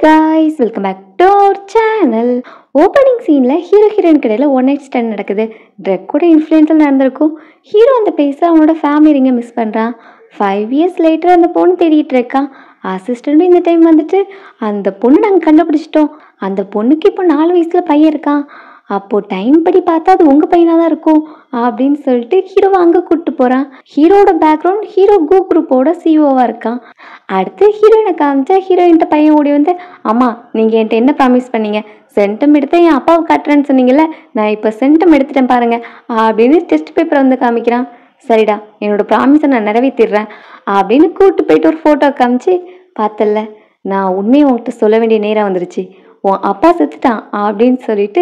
guys, welcome back to our channel. Opening சீனில் hero heroine கடையில் one night stand நடக்குது. Drug கூட இன்ஃப்ளூயன்ஸில் நடந்திருக்கும். ஹீரோ அந்த பேஸில் அவனோட ஃபேமிலி ரிங்கை மிஸ் பண்ணுறான். 5 years later அந்த பொண்ணு தேடிட்டு இருக்கான். அசிஸ்டண்ட்டும் இந்த டைம் வந்துட்டு அந்த பொண்ணு நாங்கள் கண்டுபிடிச்சிட்டோம். அந்த பொண்ணுக்கு இப்போ 4 வயசில் பையன் இருக்கான். அப்போது டைம் படி பார்த்தா அது உங்கள் பையனாக தான் இருக்கும் அப்படின்னு சொல்லிட்டு ஹீரோவை அங்கே கூப்பிட்டு போகிறான். ஹீரோட பேக்ரவுண்ட் ஹீரோ கோ குரூப்போட சிஓவாக இருக்கான். அடுத்து ஹீரோயினை காமிச்சா ஹீரோயின்ட்ட பையன் ஓடி வந்து, அம்மா நீங்கள் என்கிட்ட என்ன ப்ராமிஸ் பண்ணீங்க? சென்டம் எடுத்து என் அப்பாவை காட்டுறேன்னு சொன்னீங்கல்ல, நான் இப்போ சென்டம் எடுத்துட்டேன் பாருங்க அப்படின்னு டெஸ்ட் பேப்பரை வந்து காமிக்கிறான். சரிடா, என்னோட ப்ராமிஸை நான் நிறைவேற்றிடுறேன் அப்படின்னு கூப்பிட்டு போயிட்டு ஒரு ஃபோட்டோ காமிச்சு, பார்த்தல நான் உண்மையை உங்கள்கிட்ட சொல்ல வேண்டிய நேரம் வந்துருச்சு, உன் அப்பா செத்துட்டான் அப்படின்னு சொல்லிட்டு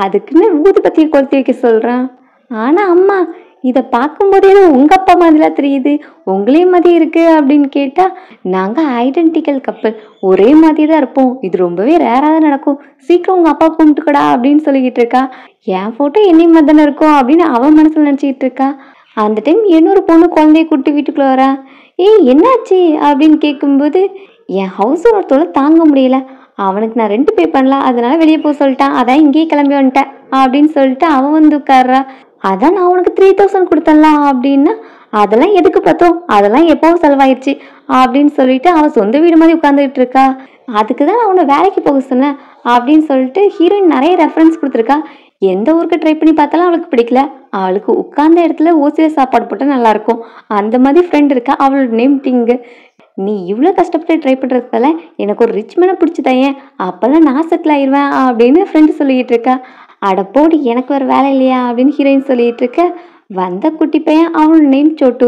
அதுக்குன்னு ஊதுபத்தியை கொளுத்தி வைக்க சொல்கிறான். ஆனால் அம்மா இதை பார்க்கும்போதே உங்கள் அப்பா மாதிரிலாம் தெரியுது, உங்களே மாதிரி இருக்கு அப்படின்னு கேட்டால், நாங்கள் ஐடென்டிக்கல் கப்பல், ஒரே மாதிரி தான் இருப்போம், இது ரொம்பவே ரேராக தான் நடக்கும், சீக்கிரம் உங்கள் அப்பா கும்பிட்டுக்கடா அப்படின்னு சொல்லிக்கிட்டு இருக்கா. என் ஃபோட்டோ என்னையும் மாதிரி தானே இருக்கும் அப்படின்னு அவன் மனசில் நினச்சிக்கிட்டு இருக்கா. அந்த டைம் இன்னொரு பொண்ணு குழந்தைய கூப்பிட்டு வீட்டுக்குள்ளே வரா. ஏய் என்னாச்சு அப்படின்னு கேட்கும்போது, என் ஹவுஸ் ஒருத்தோட தாங்க முடியல, அவனுக்கு நான் ரெண்ட் பே பண்ணலாம், அதனால வெளியே போக சொல்லிட்டான், அதான் இங்கேயே கிளம்பி வந்துட்டேன் அப்படின்னு சொல்லிட்டு அவன் வந்து உட்கார்றா. அதான் நான் உனக்கு 3000 கொடுத்தலாம் அப்படின்னா, அதெல்லாம் எதுக்கு பார்த்தோம், அதெல்லாம் எப்போவும் செலவாயிடுச்சு அப்படின்னு சொல்லிட்டு அவன் சொந்த வீடு மாதிரி உட்காந்துக்கிட்டு இருக்கா. அதுக்கு தான் அவனை வேலைக்கு போக சொன்னேன் அப்படின்னு சொல்லிட்டு ஹீரோயின் நிறைய ரெஃபரன்ஸ் கொடுத்துருக்கா. எந்த ஊருக்கு ட்ரை பண்ணி பார்த்தாலும் அவளுக்கு பிடிக்கல. அவளுக்கு உட்கார்ந்த இடத்துல ஓசியில் சாப்பாடு போட்டால் நல்லாயிருக்கும், அந்த மாதிரி ஃப்ரெண்ட் இருக்கா, அவளோட நேம் டிங்கு. நீ இவ்வளோ கஷ்டப்பட்டு ட்ரை பண்ணுறதுனால எனக்கு ஒரு ரிச் மேனை பிடிச்சிதாயேன், அப்போல்லாம் நான் செட்டில் ஆயிடுவேன் அப்படின்னு ஃப்ரெண்டு சொல்லிக்கிட்டு இருக்கா. அட போடி, எனக்கு ஒரு வேலை இல்லையா அப்படின்னு ஹீரோயின் சொல்லிகிட்டு இருக்க. வந்த குட்டி பையன் அவனோட நேம் சோட்டு.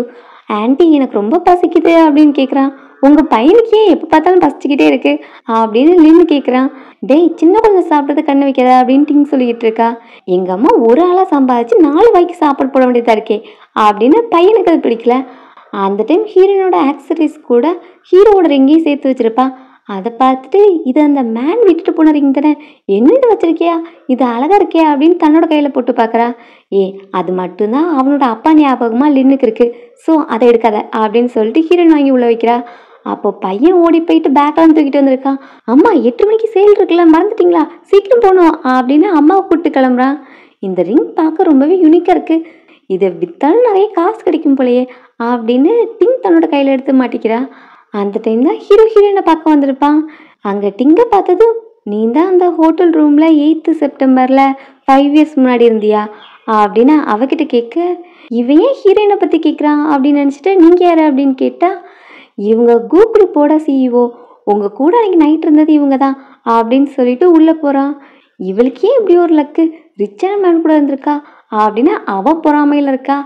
ஆன்ட்டி எனக்கு ரொம்ப பசிக்குது அப்படின்னு கேட்குறான். உங்கள் பையனுக்கு ஏன் எப்போ பார்த்தாலும் பசிச்சுக்கிட்டே இருக்கு அப்படின்னு லின்னு கேட்குறான். டேய் சின்ன குழந்தை சாப்பிட்றது கண்ணு வைக்காத அப்படின்னு டிங் சொல்லிக்கிட்டு இருக்கா. எங்கள் அம்மா ஒரு ஆளாக சம்பாதிச்சு 4 வாய்க்கு சாப்பாடு போட வேண்டியதாக இருக்கே அப்படின்னு பையனுக்கு அது பிடிக்கல. அந்த டைம் ஹீரோனோட ஆக்சசரிஸ் கூட ஹீரோவோட ரிங்கையும் சேர்த்து வச்சுருப்பா. அதை பார்த்துட்டு, இது அந்த மேன் விட்டுட்டு போன ரிங் தானே, என்ன இது வச்சிருக்கியா, இது அழகா இருக்கியா அப்படின்னு தன்னோட கையில் போட்டு பார்க்குறா. அது மட்டும்தான் அவனோட அப்பா ஞாபகமாக லின்னுக்கு இருக்கு, ஸோ அதை எடுக்காத அப்படின்னு சொல்லிட்டு ஹீரோயின் வாங்கி உள்ள வைக்கிறா. அப்போ பையன் ஓடி போயிட்டு பேக்கெல்லாம் தூக்கிட்டு வந்திருக்கான். அம்மா 8 மணிக்கு சேல் இருக்குல்ல, மறந்துட்டீங்களா, சீக்கிரம் போகணும் அப்படின்னு அம்மாவை கூப்பிட்டு கிளம்புறான். இந்த ரிங் பார்க்க ரொம்பவே யூனிக்காக இருக்கு, இதை விற்றாலும் நிறைய காசு கிடைக்கும் போலையே அப்படின்னு டிங் தன்னோட கையில் எடுத்து மாட்டிக்கிறா. அந்த டைம் தான் ஹீரோயினை பார்க்க வந்திருப்பான். அங்கே டிங்கை பார்த்ததும், நீ தான் அந்த ஹோட்டல் ரூமில் 8th செப்டம்பரில் 5 years முன்னாடி இருந்தியா அப்படின்னு அவகிட்ட கேட்க, இவன் ஏன் ஹீரோயினை பற்றி கேட்குறான் அப்படின்னு நினச்சிட்டு, நீங்கள் யார் அப்படின்னு கேட்டால், இவங்க குரூப்போட சிஇஓ, உங்கள் கூட அன்றைக்கி நைட் இருந்தது இவங்க தான் அப்படின்னு சொல்லிட்டு உள்ளே போகிறான். இவளுக்கே இப்படி ஒரு லக்கு, ரிச்சான மேன் கூட இருந்திருக்கா அப்படின்னு அவன் பொறாமையில் இருக்கா.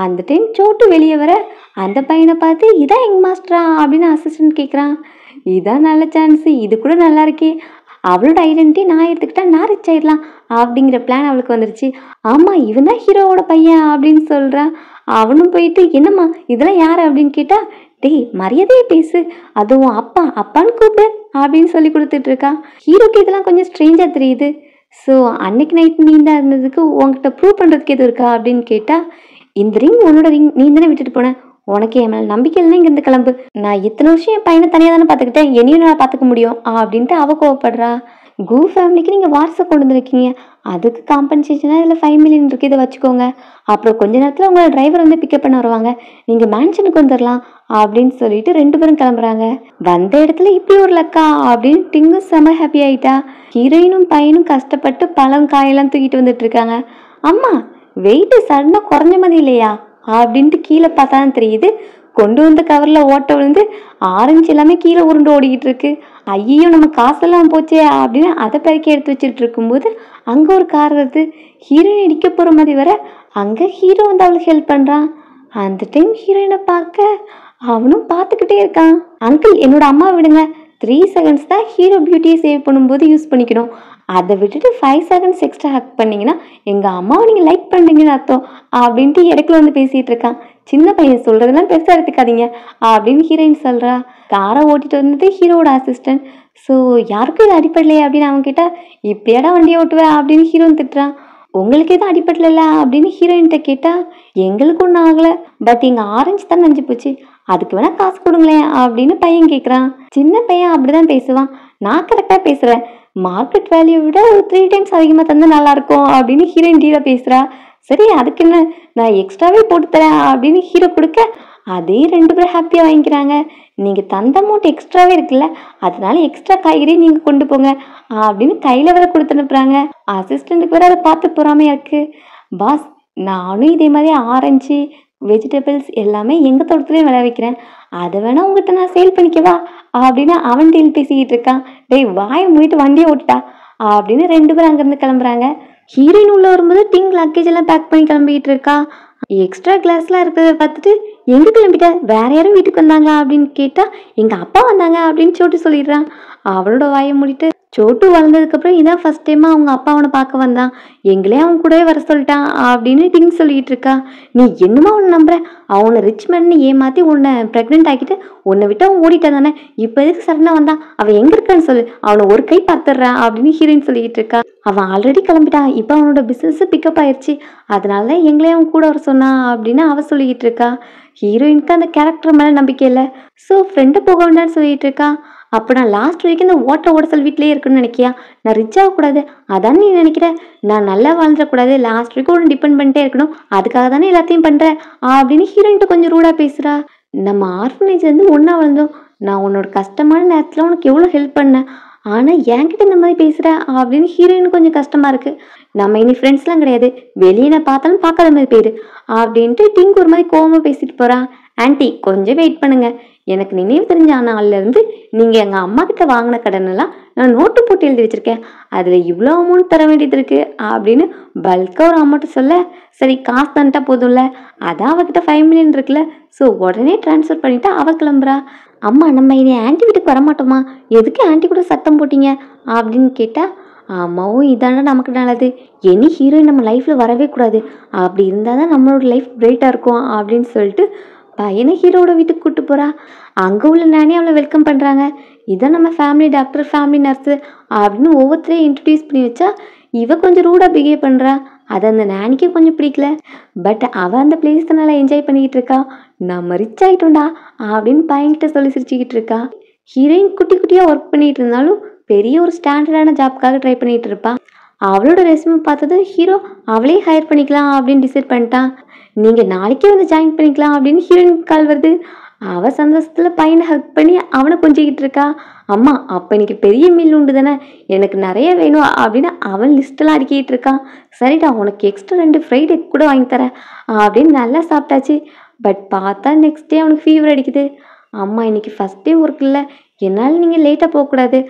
அந்த டைம் சோட்டு வெளியே வர, அந்த பையனை பார்த்து, இதான் எங் மாஸ்டரா அப்படின்னு அசிஸ்டன்ட் கேட்குறான். இதான் நல்ல சான்ஸு, இது கூட நல்லா இருக்கே, அவளோட ஐடென்டிட்டி நான் எடுத்துக்கிட்டா நான் ரிச் ஆயிடலாம் அப்படிங்கிற பிளான் அவளுக்கு வந்துருச்சு. ஆமாம் இவன் தான் ஹீரோவோட பையன் அப்படின்னு சொல்கிறான். அவனும் போயிட்டு, என்னம்மா இதெல்லாம் யார் அப்படின்னு கேட்டால், டேய் மரியாதையே பேசு, அதுவும் அப்பா அப்பான்னு கூப்பிடு அப்படின்னு சொல்லி கொடுத்துட்டு இருக்கான். ஹீரோக்கு இதெல்லாம் கொஞ்சம் ஸ்ட்ரேஞ்சாக தெரியுது. ஸோ அன்னைக்கு நைட் நீ தான் இருந்ததுக்கு உங்ககிட்ட ப்ரூவ் பண்ணுறதுக்கு எதுவும் இருக்கா அப்படின்னு கேட்டால், இந்த ரிங் உன்னோட ரிங், நீ தானே விட்டுட்டு போனேன், உனக்கு என் மேலே நம்பிக்கை இல்லைன்னா இங்கேருந்து கிளம்பு, நான் இத்தனை வருஷம் என் பையனை தனியாக தானே பார்த்துக்கிட்டேன், என்னையும் நான் பார்த்துக்க முடியும் அப்படின்ட்டு அவ கோவப்படுறா. கூ ஃபேமிலிக்கு நீங்கள் வாரிசை கொண்டு வந்துருக்கீங்க, அதுக்கு காம்பன்சேஷனாக இதில் 5 million இருக்குது, இதை வச்சுக்கோங்க, அப்புறம் கொஞ்ச நேரத்தில் உங்களை டிரைவர் வந்து பிக்கப் பண்ண வருவாங்க, நீங்கள் மேன்ஷனுக்கு வந்துடலாம் அப்படின்னு சொல்லிட்டு 2 பேரும் கிளம்புறாங்க. வந்த இடத்துல இப்படி ஒரு லக்கா அப்படின்னு டிங்கும் செம ஹாப்பி ஆகிட்டா. ஹீரோயினும் பையனும் கஷ்டப்பட்டு பழம் காயெல்லாம் தூக்கிட்டு வந்துட்டு இருக்காங்க. அம்மா வெயிட்டு சடனாக குறைஞ்ச மாதிரி இல்லையா அப்படின்ட்டு கீழே பார்த்தா தான் தெரியுது, கொண்டு வந்த கவரில் ஓட்ட விழுந்து ஆரஞ்சு எல்லாமே கீழே உருண்டு ஓடிக்கிட்டு இருக்கு. ஐயோ நம்ம காசெல்லாம் போச்சே அப்படின்னு அதை பெருக்கி எடுத்து வச்சுட்டு இருக்கும்போது அங்கே ஒரு கார் வருது. ஹீரோயின் இடிக்க போகிற மாதிரி வர, அங்கே ஹீரோ வந்து அவளுக்கு ஹெல்ப் பண்ணுறான். அந்த டைம் ஹீரோயினை பார்க்க அவனும் பார்த்துக்கிட்டே இருக்கான். அங்கிள் என்னோட அம்மா விடுங்க, 3 seconds தான் ஹீரோ பியூட்டியை சேவ் பண்ணும்போது யூஸ் பண்ணிக்கணும், அதை விட்டுட்டு 5 seconds எக்ஸ்ட்ரா ஹக் பண்ணிங்கன்னா எங்கள் அம்மாவை நீங்கள் லைக் பண்ணுறீங்கன்னு அர்த்தம் அப்படின்ட்டு இடத்துல வந்து பேசிகிட்டு இருக்கான். சின்ன பையன் சொல்கிறதெல்லாம் பெருசாக எடுத்துக்காதீங்க அப்படின்னு ஹீரோயின் சொல்கிறா. காரை ஓட்டிகிட்டு வந்தது ஹீரோவோட அசிஸ்டன்ட். ஸோ யாருக்கும் இது அடிப்படலையே அப்படின்னு அவன் கேட்டால், இப்படியாடா வண்டியை ஓட்டுவேன் அப்படின்னு ஹீரோயின் திட்டுறான். உங்களுக்கு எதுவும் அடிப்படல அப்படின்னு ஹீரோயின்கிட்ட கேட்டால், எங்களுக்கு ஒன்றும் ஆகலை, பட் எங்கள் ஆரஞ்சு தான் நஞ்சு போச்சு, அதுக்கு வேணால் காசு கொடுங்களேன் அப்படின்னு பையன் கேட்குறான். சின்ன பையன் அப்படி தான் பேசுவான். நான் கரெக்டாக பேசுகிறேன், மார்க்கெட் வேல்யூ விட ஒரு 3 டைம்ஸ் அதிகமாக தந்தால் நல்லாயிருக்கும் அப்படின்னு ஹீரோயின் டீலாக பேசுகிறா. சரி அதுக்கு என்ன, நான் எக்ஸ்ட்ராவே போட்டு தரேன் அப்படின்னு ஹீரோ கொடுக்க அதே 2 பேரும் ஹாப்பியாக வாங்கிக்கிறாங்க. நீங்கள் தந்த அமௌண்ட் எக்ஸ்ட்ராவே இருக்குல்ல, அதனால எக்ஸ்ட்ரா காய்கறி நீங்கள் கொண்டு போங்க அப்படின்னு கையில் வேற கொடுத்து அனுப்புகிறாங்க. அசிஸ்டண்ட்டுக்கு வேற அதை பார்த்து பொறாமையாக இருக்குது. பாஸ், நானும் இதே மாதிரி ஆரஞ்சு வெஜிடபிள்ஸ் எல்லாமே எங்கள் தோட்டத்துலேயும் விளை வைக்கிறேன், அதை வேணா உங்ககிட்ட நான் சேல் பண்ணிக்கவா அப்படின்னு அவன் டீல் பேசிக்கிட்டு இருக்கான். டேய் வாயை மூடிட்டு வண்டியை ஓட்டுட்டா அப்படின்னு 2 பேரும் அங்கேருந்து கிளம்புறாங்க. ஹீரோயின் உள்ள வரும்போது டிங் லக்கேஜ் எல்லாம் பேக் பண்ணி கிளம்பிக்கிட்டு இருக்கா. எக்ஸ்ட்ரா கிளாஸ்லாம் இருக்கிறத பார்த்துட்டு எங்கே கிளம்பிட்ட, வேற யாரும் வீட்டுக்கு வந்தாங்களா அப்படின்னு கேட்டால் எங்கள் அப்பா வந்தாங்க அப்படின்னு சோட்டு சொல்லிடுறான். அவளோட வாயை மூடிட்டு சோட்டு வளர்ந்ததுக்கப்புறம் இதான் ஃபர்ஸ்ட் டைமாக அவங்க அப்பா அவனை பார்க்க வந்தான், எங்களே அவன் கூடவே வர சொல்லிட்டான் அப்படின்னு டிங் சொல்லிட்டு இருக்கா. நீ என்னமா அவனை நம்புற, அவனை ரிச் மேன்னு ஏமாற்றி உன்னை ப்ரெக்னென்ட் ஆக்கிட்டு உன்னை விட்டு அவன் ஓடிட்டான் தானே, இப்போ எதுக்கு சடனாக வந்தான், அவன் எங்கே இருக்கான்னு சொல்லு, அவனை ஒரு கை பார்த்துடுறான் அப்படின்னு ஹீரோயின் சொல்லிக்கிட்டு இருக்கா. அவன் ஆல்ரெடி கிளம்பிட்டான், இப்போ அவனோட பிஸ்னஸ் பிக்கப் ஆயிடுச்சு, அதனால எங்களே அவன் கூட வர சொன்னான் அப்படின்னு அவ சொல்லிக்கிட்டு இருக்கா. ஹீரோயினுக்கு அந்த கேரக்டர் மேலே நம்பிக்கை இல்லை, ஸோ ஃப்ரெண்டு போக வேண்டான்னு சொல்லிட்டு இருக்கா. அப்போ நான் லாஸ்ட் வரைக்கும் இந்த ஓட்டல் வீட்டிலேயே இருக்குன்னு நினைக்கியா, நான் ரிச் ஆகக்கூடாது அதான் நீ நினைக்கிற, நான் நல்லா வாழ்ந்துடக்கூடாது, லாஸ்ட் வரைக்கும் ஒன்று டிபெண்ட் பண்ணிட்டே இருக்கணும், அதுக்காக தானே எல்லாத்தையும் பண்ணுறேன் அப்படின்னு ஹீரோயின்ட்டு கொஞ்சம் ரூடாக பேசுகிறா. நம்ம ஆர்ஃபனேஜ்லேருந்து ஒன்றா வளர்ந்தோம், நான் உன்னோட கஷ்டமான நேரத்தில் உனக்கு எவ்வளோ ஹெல்ப் பண்ணேன், ஆனால் என்கிட்ட இந்த மாதிரி பேசுகிற அப்படின்னு ஹீரோயின் கொஞ்சம் கஷ்டமாக இருக்குது. நம்ம இனி ஃப்ரெண்ட்ஸ்லாம் கிடையாது, வெளியே நான் பார்த்தாலும் பார்க்காத மாதிரி போயிரு அப்படின்ட்டு டிங்க் ஒரு மாதிரி கோவமாக பேசிட்டு போகிறான். ஆன்ட்டி கொஞ்சம் வெயிட் பண்ணுங்க, எனக்கு நினைவு தெரிஞ்ச நாள்லேருந்து நீங்கள் எங்கள் அம்மா கிட்ட வாங்கின கடனெல்லாம் நான் நோட்டு போட்டு எழுதி வச்சுருக்கேன், அதில் இவ்வளோ அமௌண்ட் தர வேண்டியது இருக்குது அப்படின்னு பல்காக ஒரு அமௌண்ட்டு சொல்ல, சரி காசு தந்துட்டா போதும்ல, அதான் அவகிட்ட 5 மில்லியன் இருக்குல்ல, ஸோ உடனே ட்ரான்ஸ்ஃபர் பண்ணிவிட்டு அவள் கிளம்புறா. அம்மா நம்ம இனி ஆன்ட்டி வீட்டுக்கு வரமாட்டோமா, எதுக்கு ஆன்ட்டி கூட சத்தம் போட்டீங்க அப்படின்னு கேட்டால், அம்மாவும் இதான நமக்கு நல்லது, எனி ஹீரோயின் நம்ம லைஃப்பில் வரவே கூடாது, அப்படி இருந்தால் தான் நம்மளோட லைஃப் பிரைட்டாக இருக்கும் அப்படின்னு சொல்லிட்டு பையனை ஹீரோட வீட்டுக்கு கூப்பிட்டு போகிறா. அங்கே உள்ள நானே அவளை வெல்கம் பண்ணுறாங்க. இதான் நம்ம ஃபேமிலி டாக்டர், ஃபேமிலி நர்ஸு அப்படின்னு ஒவ்வொருத்தரையும் இன்ட்ரடியூஸ் பண்ணி வச்சா இவ கொஞ்சம் ரூடாக பிஹேவ் பண்ணுறா. அது அந்த நானிக்கு கொஞ்சம் பிடிக்கல. பட் அவள் அந்த பிளேஸ் நல்லா என்ஜாய் பண்ணிக்கிட்டு இருக்கா. நம்ம ரிச் ஆகிட்டோண்டா அப்படின்னு பையன்கிட்ட சொல்லி சிரிச்சுக்கிட்டு இருக்கா. ஹீரோயின் குட்டி குட்டியாக ஒர்க் பண்ணிகிட்டு இருந்தாலும் பெரிய ஒரு ஸ்டாண்டர்டான ஜாப்காக ட்ரை பண்ணிகிட்டு இருப்பா. அவளோட ரெஸ்யூமை பார்த்தது ஹீரோ அவளே ஹையர் பண்ணிக்கலாம் அப்படின்னு டிசைட் பண்ணிட்டான். நீங்கள் நாளைக்கே வந்து ஜாயின் பண்ணிக்கலாம் அப்படின்னு ஹீரோயின் கால் வருது. அவள் சந்தோஷத்தில் பையனை ஹக் பண்ணி அவனை கொஞ்சிக்கிட்டு இருக்கா. அம்மா அப்போ இன்னைக்கு பெரிய மீல் உண்டு தானே, எனக்கு நிறைய வேணும் அப்படின்னு அவன் லிஸ்ட்டெல்லாம் அடிக்கிட்டு இருக்கான். சரிடா உனக்கு எக்ஸ்ட்ரா 2 ஃப்ரைட் எக் கூட வாங்கி தரேன் அப்படின்னு நல்லா சாப்பிட்டாச்சு. பட் பார்த்தா நெக்ஸ்ட் டே அவனுக்கு ஃபீவர் அடிக்குது. அம்மா இன்னைக்கு ஃபஸ்ட் டே ஒர்க் இல்லை, என்னால் நீங்கள் லேட்டாக போகக்கூடாது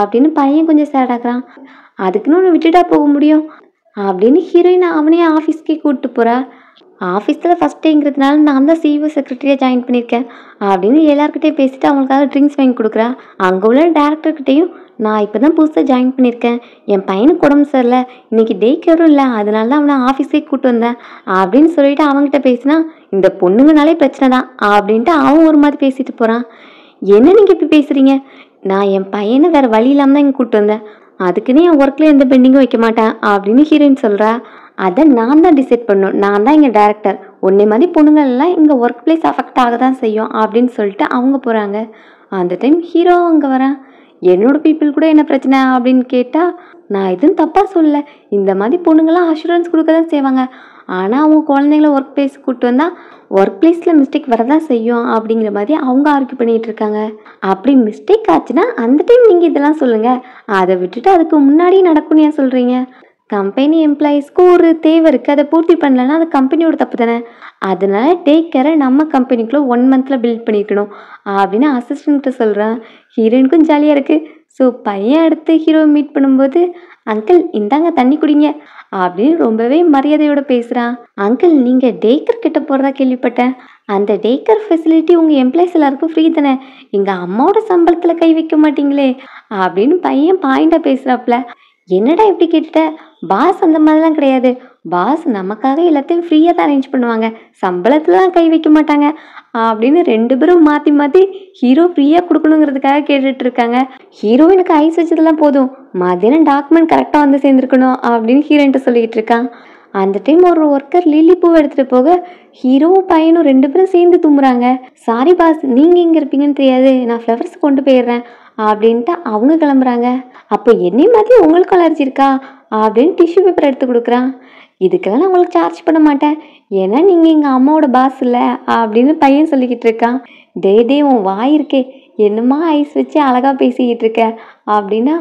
அப்படின்னு பையன் கொஞ்சம் சேடாகிறான். அதுக்குன்னு ஒன்று விட்டுட்டா போக முடியும் அப்படின்னு ஹீரோயின் அவனே ஆஃபீஸ்க்கே கூப்பிட்டு போகிறா. ஆஃபீஸில் ஃபஸ்ட் டேங்கிறதுனால நான் தான் சிஇஓ செக்ரட்டரியாக ஜாயின் பண்ணியிருக்கேன் அப்படின்னு எல்லாருக்கிட்டையும் பேசிட்டு அவங்களுக்காக ட்ரிங்க்ஸ் வாங்கி கொடுக்குறா. அங்கே உள்ள டேரக்டர்கிட்டையும் நான் இப்போ தான் புதுசாக ஜாயின் பண்ணியிருக்கேன், என் பையனுக்கு உடம்பு சரியில்லை, இன்றைக்கி டே கேரும் இல்லை, அதனால தான் அவனை ஆஃபீஸே கூப்பிட்டு வந்தேன் அப்படின்னு சொல்லிட்டு அவங்ககிட்ட பேசினா இந்த பொண்ணுங்கனாலே பிரச்சனை தான் அப்படின்ட்டு அவன் ஒரு மாதிரி பேசிட்டு போகிறான். என்ன நீங்கள் இப்படி பேசுகிறீங்க, நான் என் பையனை வேறு வழி இல்லாமல் தான் இங்கே கூப்பிட்டு வந்தேன், அதுக்குன்னு என் ஒர்க்கில் எந்த பெண்டிங்கும் வைக்க மாட்டேன் அப்படின்னு ஹீரோயின் சொல்கிறா. அதை நான் தான் டிசைட் பண்ணணும், நான் தான் இங்கே டேரக்டர், உன்னை மாதிரி பொண்ணுங்கள்லாம் இங்கே ஒர்க் பிளேஸ் அஃபெக்ட் ஆக தான் செய்யும் அப்படின்னு சொல்லிட்டு அவங்க போகிறாங்க. அந்த டைம் ஹீரோ அங்கே வரான். என்னோட பீப்புள் கூட என்ன பிரச்சனை அப்படின்னு கேட்டால், நான் எதுவும் தப்பாக சொல்லலை, இந்த மாதிரி பொண்ணுங்கள்லாம் அஷூரன்ஸ் கொடுக்க தான் செய்வாங்க, ஆனால் அவங்க குழந்தைங்கள ஒர்க் பிளேஸ் கூப்பிட்டு வந்தால் ஒர்க் பிளேஸில் மிஸ்டேக் வரதான் செய்யும் அப்படிங்கிற மாதிரி அவங்க ஆர்கியூ பண்ணிகிட்டு இருக்காங்க. அப்படி மிஸ்டேக் ஆச்சுன்னா அந்த டைம் நீங்கள் இதெல்லாம் சொல்லுங்கள், அதை விட்டுட்டு அதுக்கு முன்னாடியே நடக்கும்னு ஏன் சொல்கிறீங்க, கம்பெனி எம்ப்ளாயீஸ்க்கு ஒரு தேவை இருக்குது, அதை பூர்த்தி பண்ணலன்னா அது கம்பெனியோட தப்பு தானே, அதனால டேக் கேரை நம்ம கம்பெனிக்குள்ளே 1 மந்தில் பில்ட் பண்ணிக்கணும் அப்படின்னு அசிஸ்டண்ட்டை சொல்கிறேன். ஹீரோயினுக்கும் ஜாலியாக இருக்குது. ஸோ பையன் அடுத்து ஹீரோ மீட் பண்ணும்போது, அங்கிள் இந்தாங்க தண்ணி குடிங்க அப்படின்னு ரொம்பவே மரியாதையோடு பேசுகிறான். அங்கிள் நீங்கள் டேக்கர் கிட்ட போகிறதா கேள்விப்பட்டேன், அந்த டேக்கர் ஃபெசிலிட்டி உங்கள் எம்ப்ளாயிஸ் எல்லாருக்கும் ஃப்ரீ தானே, எங்கள் அம்மாவோட சம்பளத்தில் கை வைக்க மாட்டீங்களே அப்படின்னு பையன் பாயிண்டாக பேசுகிறாப்புல. என்னடா இப்படி கேட்டுட்ட, பாஸ் அந்த மாதிரிலாம் கிடையாது, பாஸ் நமக்காக எல்லாத்தையும் ஃப்ரீயாக தான் அரேஞ்ச் பண்ணுவாங்க, சம்பளத்தில் தான் கை வைக்க மாட்டாங்க அப்படின்னு 2 பேரும் மாற்றி மாற்றி ஹீரோ ஃப்ரீயாக கொடுக்கணுங்கிறதுக்காக கேட்டுட்டு இருக்காங்க. ஹீரோயினுக்கு ஐஸ் வச்சதெல்லாம் போதும், மதியானம் டாக்குமெண்ட் கரெக்டாக வந்து சேர்ந்துருக்கணும் அப்படின்னு ஹீரோயின்ட்ட சொல்லிக்கிட்டு இருக்கான். அந்த டைம் ஒரு ஒர்க்கர் லில்லி பூவை எடுத்துகிட்டு போக ஹீரோவும் பையனும் 2 பேரும் சேர்ந்து தும்புறாங்க. சாரி பாஸ், நீங்கள் எங்கே இருப்பீங்கன்னு தெரியாது, நான் ஃப்ளவர்ஸ் கொண்டு போயிடுறேன் அப்படின்ட்டு அவங்க கிளம்புறாங்க. அப்போ என்னை மாதிரி உங்களுக்கு அலர்ஜி இருக்கா அப்படின்னு டிஷ்யூ பேப்பர் எடுத்து கொடுக்குறான். இதுக்கெல்லாம் நான் உங்களுக்கு சார்ஜ் பண்ண மாட்டேன், ஏன்னா நீங்கள் எங்கள் அம்மாவோட பாஸ் இல்லை அப்படின்னு பையன் சொல்லிக்கிட்டு இருக்கான். டே உன் வாய் இருக்கே, என்னம்மா ஐஸ் வச்சு அழகாக பேசிக்கிட்டு இருக்க அப்படின்னா,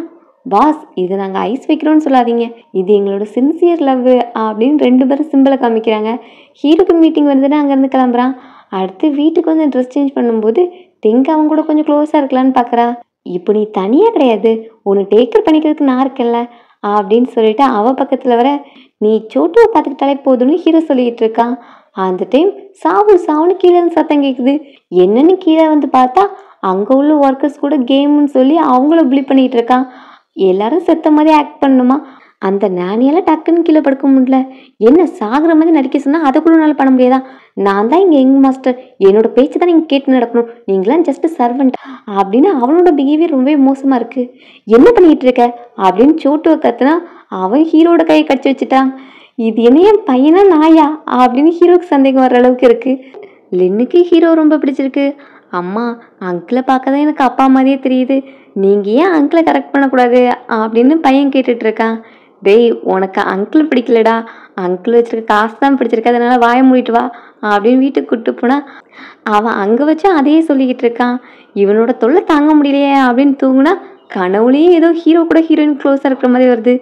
பாஸ் இது நாங்கள் ஐஸ் வைக்கிறோன்னு சொல்லாதீங்க, இது எங்களோட சின்சியர் லவ் அப்படின்னு 2 பேரும் சிம்பிளை காமிக்கிறாங்க. ஹீரோக்கு மீட்டிங் வருதுன்னு அங்கேருந்து கிளம்புறான். அடுத்து வீட்டுக்கு வந்து ட்ரெஸ் சேஞ்ச் பண்ணும்போது டெங்கு அவங்க கூட கொஞ்சம் க்ளோஸாக இருக்கலான்னு பார்க்குறா. இப்போ நீ தனியாக கிடையாது, உன்னை டேக்கர் பண்ணிக்கிறதுக்கு நான் இருக்கேன்ல அப்படின்னு சொல்லிட்டு அவள் பக்கத்தில் வர, நீ சோட்டுவை பார்த்துக்கிட்டாலே போதும்னு ஹீரோ சொல்லிக்கிட்டு இருக்கான். அந்த டைம் சாவுன்னு கீழே சத்தம் கேட்குது. என்னன்னு கீழே வந்து பார்த்தா அங்கே உள்ள ஒர்க்கர்ஸ் கூட கேம்னு சொல்லி அவங்கள பிளி பண்ணிகிட்டு இருக்கான். எல்லாரும் செத்த மாதிரி ஆக்ட் பண்ணணுமா? அந்த நானியால் டக்குன்னு கீழே படுக்க முடியல. என்ன சாகிற மாதிரி நடிக்க சொன்னால் அதை கூட என்னால் பண்ண முடியாதா? நான் தான் இங்கே யங் மாஸ்டர், என்னோட பேச்சு தான் நீங்கள் கேட்டு நடக்கணும், நீங்களாம் ஜஸ்ட் சர்வெண்ட் அப்படின்னு அவனோட பிஹேவியர் ரொம்பவே மோசமாக இருக்குது. என்ன பண்ணிகிட்டு இருக்க அப்படின்னு சோட்டுவை கத்துனா அவன் ஹீரோட கையை கடிச்சு வச்சுட்டான். இது என்ன என் பையனா நாயா அப்படின்னு ஹீரோக்கு சந்தேகம் வர அளவுக்கு இருக்குது. லின்னுக்கு ஹீரோ ரொம்ப பிடிச்சிருக்கு. அம்மா அங்கிளை பார்க்க தான் எனக்கு அப்பா மாதிரியே தெரியுது, நீங்கள் ஏன் அங்கிளை கரெக்ட் பண்ணக்கூடாது அப்படின்னு பையன் கேட்டுட்ருக்கான். டேய் உனக்கு அங்கிள் பிடிக்கலடா, அங்கிள் வச்சுருக்க காசு தான் பிடிச்சிருக்கு, அதனால் வாயை மூடிட்டு வா அப்படின்னு வீட்டுக்கு கூப்பிட்டு போனால் அவன் அங்கே வச்சு அதையே சொல்லிக்கிட்டு இருக்கான். இவனோட தொல்லை தாங்க முடியலையே அப்படின்னு தூங்குனா கனவுலேயே ஏதோ ஹீரோ கூட ஹீரோயின் க்ளோஸாக இருக்கிற மாதிரி வருது.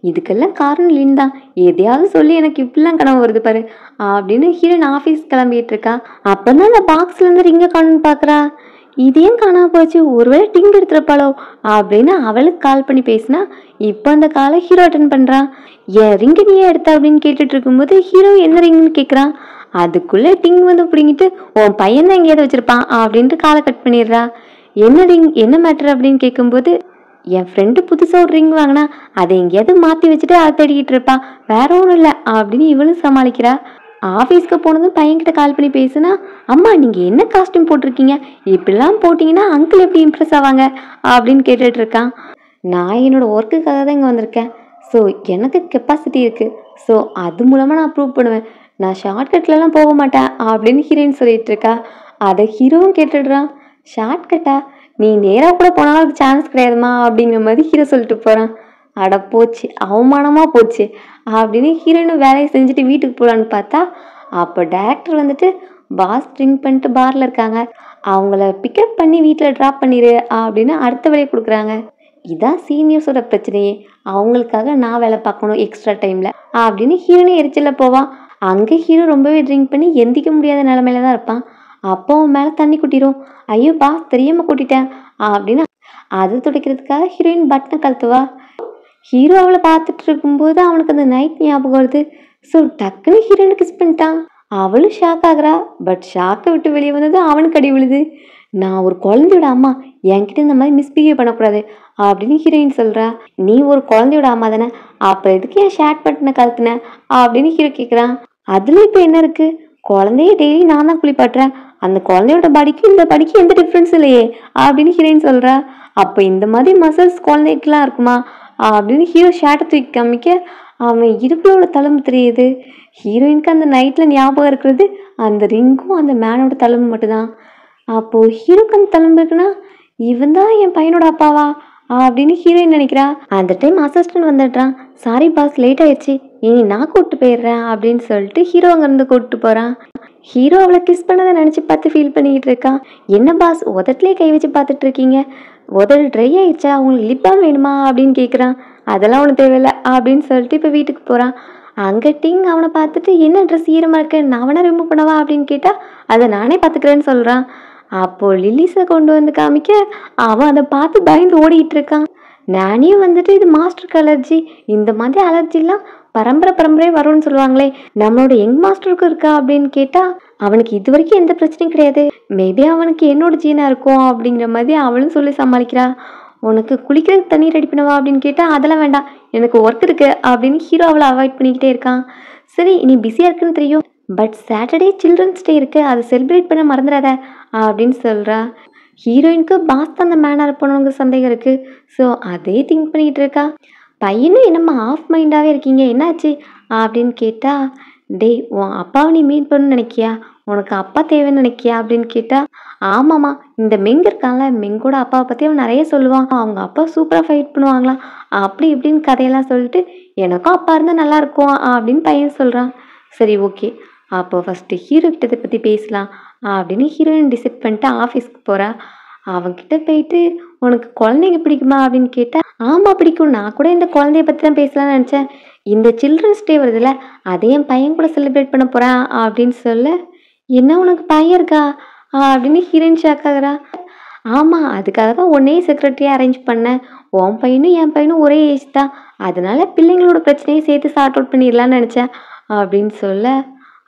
இதுக்கெல்லாம் காரணம் லின் தான், எதையாவது சொல்லி எனக்கு இப்படிலாம் கனவு வருது பாரு அப்படின்னு ஹீரோயின் ஆஃபீஸ் கிளம்பிட்டு இருக்கா. அப்போ தான் அந்த பாக்ஸ்லேருந்து ரிங்கை காணுன்னு பார்க்குறா. இதையும் காணாம போச்சு, ஒருவேளை டிங் எடுத்துருப்பாளோ அப்படின்னு அவளுக்கு கால் பண்ணி பேசினா, இப்போ அந்த காலை ஹீரோ அட்டன் பண்ணுறான். என் ரிங்கு நீயே எடுத்த அப்படின்னு கேட்டுட்டு இருக்கும்போது ஹீரோ என்ன ரிங்குன்னு கேட்குறான். அதுக்குள்ளே டிங் வந்து பிடிங்கிட்டு உன் பையன் தான் எங்கேயாவது வச்சுருப்பான் அப்படின்ட்டு காலை கட் பண்ணிடுறா. என்ன ரிங், என்ன மேட்ரு அப்படின்னு கேட்கும்போது, என் ஃப்ரெண்டு புதுசாக ஒரு ரிங் வாங்கினா அதை எங்கேயாவது மாற்றி வச்சுட்டு அதை தேடிக்கிட்டு இருப்பான், வேற ஒன்றும் இல்லை அப்படின்னு இவளும் சமாளிக்கிறா. ஆஃபீஸ்க்கு போனதும் பையன்கிட்ட கால் பண்ணி பேசுனா, அம்மா நீங்கள் என்ன காஸ்டியூம் போட்டிருக்கீங்க, இப்படிலாம் போட்டிங்கன்னா அங்கிள் எப்படி இம்ப்ரெஸ் ஆவாங்க அப்படின்னு கேட்டுட்ருக்கான். நான் என்னோடய ஒர்க்குக்காக தான் இங்கே வந்திருக்கேன், ஸோ எனக்கு கெப்பாசிட்டி இருக்குது, ஸோ அது மூலமாக நான் ப்ரூவ் பண்ணுவேன், நான் ஷார்ட்கட்லலாம் போக மாட்டேன் அப்படின்னு ஹீரோயின் சொல்லிகிட்டு இருக்கா. அதை ஹீரோவும் கேட்டுடுறான். ஷார்ட்கட்டா, நீ நேராக கூட போனாலும் அதுக்கு சான்ஸ் கிடையாதுமா அப்படிங்கிற மாதிரி ஹீரோ சொல்லிட்டு போகிறான். அட போச்சு, அவமானமாக போச்சு அப்படின்னு ஹீரோயினும் வேலையை செஞ்சுட்டு வீட்டுக்கு போகலான்னு பார்த்தா, அப்போ டேரக்டர் வந்துட்டு பாஸ் ட்ரிங்க் பண்ணிட்டு பாரில் இருக்காங்க, அவங்கள பிக்கப் பண்ணி வீட்டில் ட்ராப் பண்ணிடு அப்படின்னு அடுத்த வேலையை கொடுக்குறாங்க. இதான் சீனியர்ஸோட பிரச்சனையே, அவங்களுக்காக நான் வேலை பார்க்கணும் எக்ஸ்ட்ரா டைமில் அப்படின்னு ஹீரோனே எரிச்சலில் போவான். அங்கே ஹீரோ ரொம்பவே ட்ரிங்க் பண்ணி எந்திக்க முடியாத நிலமையில தான் இருப்பான். அப்போ அவன் மேலே தண்ணி கொட்டிடும். ஐயோ பாஸ் தெரியாமல் கொட்டிட்டேன் அப்படின்னு அதை துடைக்கிறதுக்காக ஹீரோயின் பட்டனை கழுத்துவா. ஹீரோ அவளை பார்த்துட்டு இருக்கும்போது அவனுக்கு அந்த நைட் ஞாபகம் வருது. ஸோ டக்குன்னு ஹீரோயினை கிஸ் பண்ணிட்டான். அவளும் ஷாக் ஆகுறா. பட் ஷாக்கை விட்டு வெளியே வந்தது அவனுக்கு அடி விழுது. நான் ஒரு குழந்தையோட அம்மா, என்கிட்ட இந்த மாதிரி மிஸ்பிஹேவ் பண்ணக்கூடாது அப்படின்னு ஹீரோயின் சொல்கிறா. நீ ஒரு குழந்தையோட அம்மா தானே, அப்புறம் எதுக்கு என் ஷேட் பட்டனை கழுத்துனேன் அப்படின்னு ஹீரோ கேட்குறான். அதில் இப்போ என்ன இருக்குது, குழந்தைய டெய்லி நான் தான் குளிப்பாட்டுறேன், அந்த குழந்தையோட பாடிக்கு இந்த பாடிக்கு எந்த டிஃப்ரென்ஸ் இல்லையே அப்படின்னு ஹீரோயின் சொல்கிறா. அப்போ இந்த மாதிரி மசில்ஸ் குழந்தைக்கெலாம் இருக்குமா அப்படின்னு ஹீரோ ஷேட்டை தூக்கி காமிக்க அவன் இடுப்புல தழும்பு தெரியுது. ஹீரோயினுக்கு அந்த நைட்டில் ஞாபகம் இருக்கிறது அந்த ரிங்கும் அந்த மேனோட தழும்பு மட்டும்தான். அப்போது ஹீரோக்கு அந்த தழும்பு இருக்குன்னா இவன் தான் என் பையனோட அப்பாவா அப்படின்னு ஹீரோயின் நினைக்கிறா. அந்த டைம் அசிஸ்டன்ட் வந்துடுறான். சாரி பாஸ் லேட் ஆயிடுச்சு, இனி நான் கூப்பிட்டு போயிடுறேன் அப்படின்னு சொல்லிட்டு ஹீரோ அங்கேருந்து கூப்பிட்டு போகிறான். ஹீரோ அவளை கிஸ் பண்ணதை நினச்சி பார்த்து ஃபீல் பண்ணிக்கிட்டு இருக்கான். என்ன பாஸ் உதட்டிலே கை வச்சு பார்த்துட்டு இருக்கீங்க, உதடு ட்ரை ஆயிடுச்சா, உங்களுக்கு லிப் பாம் வேணுமா அப்படின்னு கேட்குறான். அதெல்லாம் ஒன்றும் தேவையில்லை அப்படின்னு சொல்லிட்டு இப்போ வீட்டுக்கு போகிறான். அங்கே டிங் அவனை பார்த்துட்டு என்ன ட்ரெஸ் ஈரமாக இருக்கு, நான் வேணா ரிமூவ் பண்ணவா அப்படின்னு கேட்டால் அதை நானே பார்த்துக்கிறேன்னு சொல்கிறான். அப்போது லில்லிஸை கொண்டு வந்து காமிக்க அவன் அதை பார்த்து பயந்து ஓடிக்கிட்டு இருக்கான். நானே வந்துட்டு இது மாஸ்டருக்கு அலர்ஜி, இந்த மாதிரி அலர்ஜிலாம் பரம்பரை வரும்னு சொல்லுவாங்களே, நம்மளோட யங் மாஸ்டருக்கும் இருக்கா அப்படின்னு கேட்டால் அவனுக்கு இது வரைக்கும் எந்த பிரச்சனையும் கிடையாது, மேபி அவனுக்கு என்னோட ஜீனாக இருக்கும் அப்படிங்கிற மாதிரி அவளும் சொல்லி சமாளிக்கிறா. உனக்கு குளிக்கிறதுக்கு தண்ணி ரெடி பண்ணவா அப்படின்னு கேட்டால் அதெல்லாம் வேண்டாம், எனக்கு ஒர்க் இருக்குது அப்படின்னு ஹீரோ அவளை அவாய்ட் பண்ணிக்கிட்டே இருக்கான். சரி நீ பிஸியாக இருக்குன்னு தெரியும், பட் சாட்டர்டே சில்ட்ரன்ஸ் டே இருக்குது, அதை செலிப்ரேட் பண்ண மறந்துடாத அப்படின்னு சொல்கிறா. ஹீரோயினுக்கு பாஸ் தான் அந்த மேனாக இருப்பணுங்க சந்தேகம் இருக்குது. ஸோ அதே திங்க் பண்ணிக்கிட்டு இருக்கா. பையனும் என்னம்மா ஆஃப் மைண்டாகவே இருக்கீங்க, என்னாச்சு அப்படின்னு கேட்டால், டேய் உன் அப்பாவை நீ மீட் பண்ணணும்னு நினைக்கியா, உனக்கு அப்பா தேவைன்னு நினைக்கியா அப்படின்னு கேட்டா, ஆமாம்மா இந்த மெங் இருக்கான்ல, மெங்கோட அப்பாவை பற்றி அவன் நிறைய சொல்லுவான். அவங்க அப்பா சூப்பராக ஃபைட் பண்ணுவாங்களாம். அப்படி இப்படின்னு கதையெல்லாம் சொல்லிட்டு எனக்கும் அப்பா இருந்தால் நல்லா இருக்கும் அப்படின்னு பையன் சொல்கிறான். சரி ஓகே, அப்போ ஃபஸ்ட்டு ஹீரோ கிட்ட இதை பற்றி பேசலாம் அப்படின்னு ஹீரோயின் டிசைட் பண்ணிட்டு ஆஃபீஸ்க்கு போகிறா. அவன்கிட்ட போயிட்டு உனக்கு குழந்தைங்க பிடிக்குமா அப்படின்னு கேட்டால், ஆமாம் பிடிக்கும், நான் கூட இந்த குழந்தைய பற்றி தான் பேசலாம்னு நினச்சேன். இந்த சில்ட்ரன்ஸ் டே வருதுல்ல, அதை என் பையன் கூட செலிப்ரேட் பண்ண போகிறான் அப்படின்னு சொல்ல, என்ன உனக்கு பையன் இருக்கா அப்படின்னு ஹீரோயின் ஷாக் ஆகுறா. ஆமாம், அதுக்காக தான் உன்னையே செக்ரட்டரியாக அரேஞ்ச் பண்ணேன். உன் பையனும் என் பையனும் ஒரே ஏஜ் தான், அதனால பிள்ளைங்களோட பிரச்சனையை சேர்த்து சார்ட் அவுட் பண்ணிடலான்னு நினச்சேன் அப்படின்னு சொல்ல,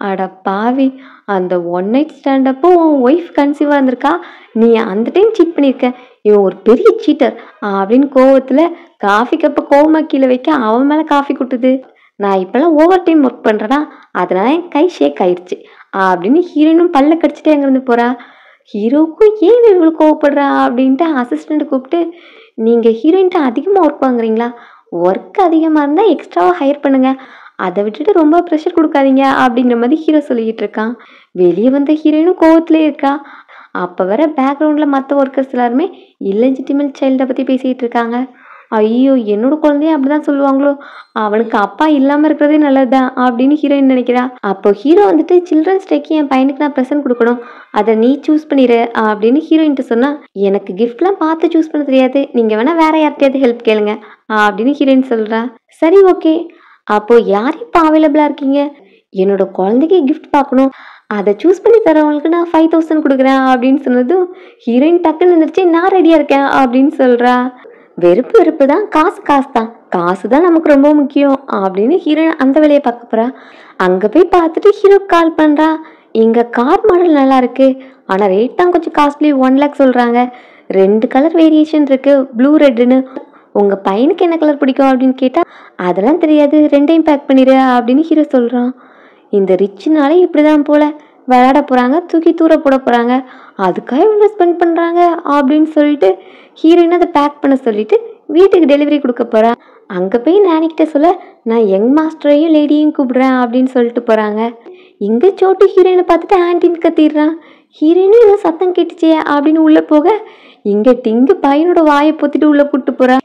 அட பாவி, அந்த ஒன் நைட் ஸ்டாண்டப்போ உன் ஒய்ஃப் கன்சீவாக இருந்திருக்கா, நீ அந்த டைம் சீட் பண்ணியிருக்க, இவன் ஒரு பெரிய சீட்டர் அப்படின்னு கோவத்தில் காஃபி கப்பை கோவமாக கீழே வைக்க அவன் மேலே காஃபி கொட்டுது. நான் இப்போல்லாம் ஓவர் டைம் ஒர்க் பண்ணுறேன்னா அதனால என் கை ஷேக் ஆயிடுச்சு அப்படின்னு ஹீரோயினும் பல்ல கடிச்சிட்டு அங்கேருந்து போகிறா. ஹீரோவுக்கும் ஏன் இவ்வளோ கோவப்படுறா அப்படின்ட்டு அசிஸ்டண்ட்டை கூப்பிட்டு, நீங்கள் ஹீரோயின்ட்டு அதிகமாக ஒர்க் வாங்குறீங்களா, ஒர்க் அதிகமாக இருந்தால் எக்ஸ்ட்ராவாக ஹையர் பண்ணுங்கள், அதை விட்டுட்டு ரொம்ப ப்ரெஷர் கொடுக்காதீங்க அப்படிங்கிற மாதிரி ஹீரோ சொல்லிக்கிட்டு இருக்கான். வெளியே வந்த ஹீரோயினும் கோவத்திலே இருக்கா. அப்போ வர பேக்ரவுண்டில் மற்ற ஒர்க்கர்ஸ் எல்லாருமே இல்லெஜிட்டிமேட் சைல்டை பற்றி பேசிகிட்டு இருக்காங்க. ஐயோ, என்னோட குழந்தைய அப்படிதான் சொல்லுவாங்களோ, அவனுக்கு அப்பா இல்லாமல் இருக்கிறதே நல்லது தான் அப்படின்னு ஹீரோயின் நினைக்கிறா. அப்போ ஹீரோ வந்துட்டு சில்ட்ரன்ஸ் டேக்கு என் பையனுக்கு நான் ப்ரெசென்ட் கொடுக்கணும், அதை நீ சூஸ் பண்ணிடு அப்படின்னு ஹீரோயின்ட்டு சொன்னா, எனக்கு கிஃப்ட்லாம் பார்த்து சூஸ் பண்ண தெரியாது, நீங்கள் வேணால் வேற யார்கிட்டயாவது ஹெல்ப் கேளுங்க அப்படின்னு ஹீரோயின் சொல்கிறா. சரி ஓகே, அப்போ யார் இப்போ அவைலபிளாக இருக்கீங்க, என்னோட குழந்தைக்கு கிஃப்ட் பார்க்கணும், அதை சூஸ் பண்ணி தரவங்களுக்கு நான் 5000 கொடுக்குறேன் அப்படின்னு சொன்னதும் ஹீரோயின் டக்குன்னு இருந்துச்சு, நான் ரெடியாக இருக்கேன் அப்படின்னு சொல்கிறா. வெறுப்பு வெறுப்பு தான், காசு காசு தான், காசு தான் நமக்கு ரொம்ப முக்கியம் அப்படின்னு ஹீரோயின் அந்த வேலையை பார்க்க போகிறா. அங்கே போய் பார்த்துட்டு ஹீரோ கால் பண்ணுறா. இங்கே கார் மாடல் நல்லா இருக்கு, ஆனால் ரேட் தான் கொஞ்சம் காஸ்ட்லி, 1 lakh சொல்கிறாங்க, 2 கலர் வேரியேஷன் இருக்குது, ப்ளூ ரெட்டுன்னு, உங்கள் பையனுக்கு என்ன கலர் பிடிக்கும் அப்படின்னு கேட்டால், அதெல்லாம் தெரியாது, 2டையும் பேக் பண்ணிடு அப்படின்னு ஹீரோ சொல்கிறான். இந்த ரிச்சுனாலே இப்படி தான் போல், விளையாட போகிறாங்க, தூக்கி தூர போட போகிறாங்க, அதுக்காக இவ்வளோ ஸ்பெண்ட் பண்ணுறாங்க அப்படின்னு சொல்லிட்டு ஹீரோயின் அதை பேக் பண்ண சொல்லிட்டு வீட்டுக்கு டெலிவரி கொடுக்க போகிறா. அங்கே போய் நானிக்கிட்ட சொல்ல, நான் யங் மாஸ்டரையும் லேடியும் கூப்பிடுறேன் அப்படின்னு சொல்லிட்டு போகிறாங்க. இங்கே சோட்டு ஹீரோயினை பார்த்துட்டு ஆன்டின்னு கத்திடுறான். ஹீரோயினும் ஏதோ சத்தம் கேட்டுச்சே அப்படின்னு உள்ளே போக, இங்கே டிங்கு பையனோட வாயை பொத்திட்டு உள்ளே கூப்பிட்டு போகிறா.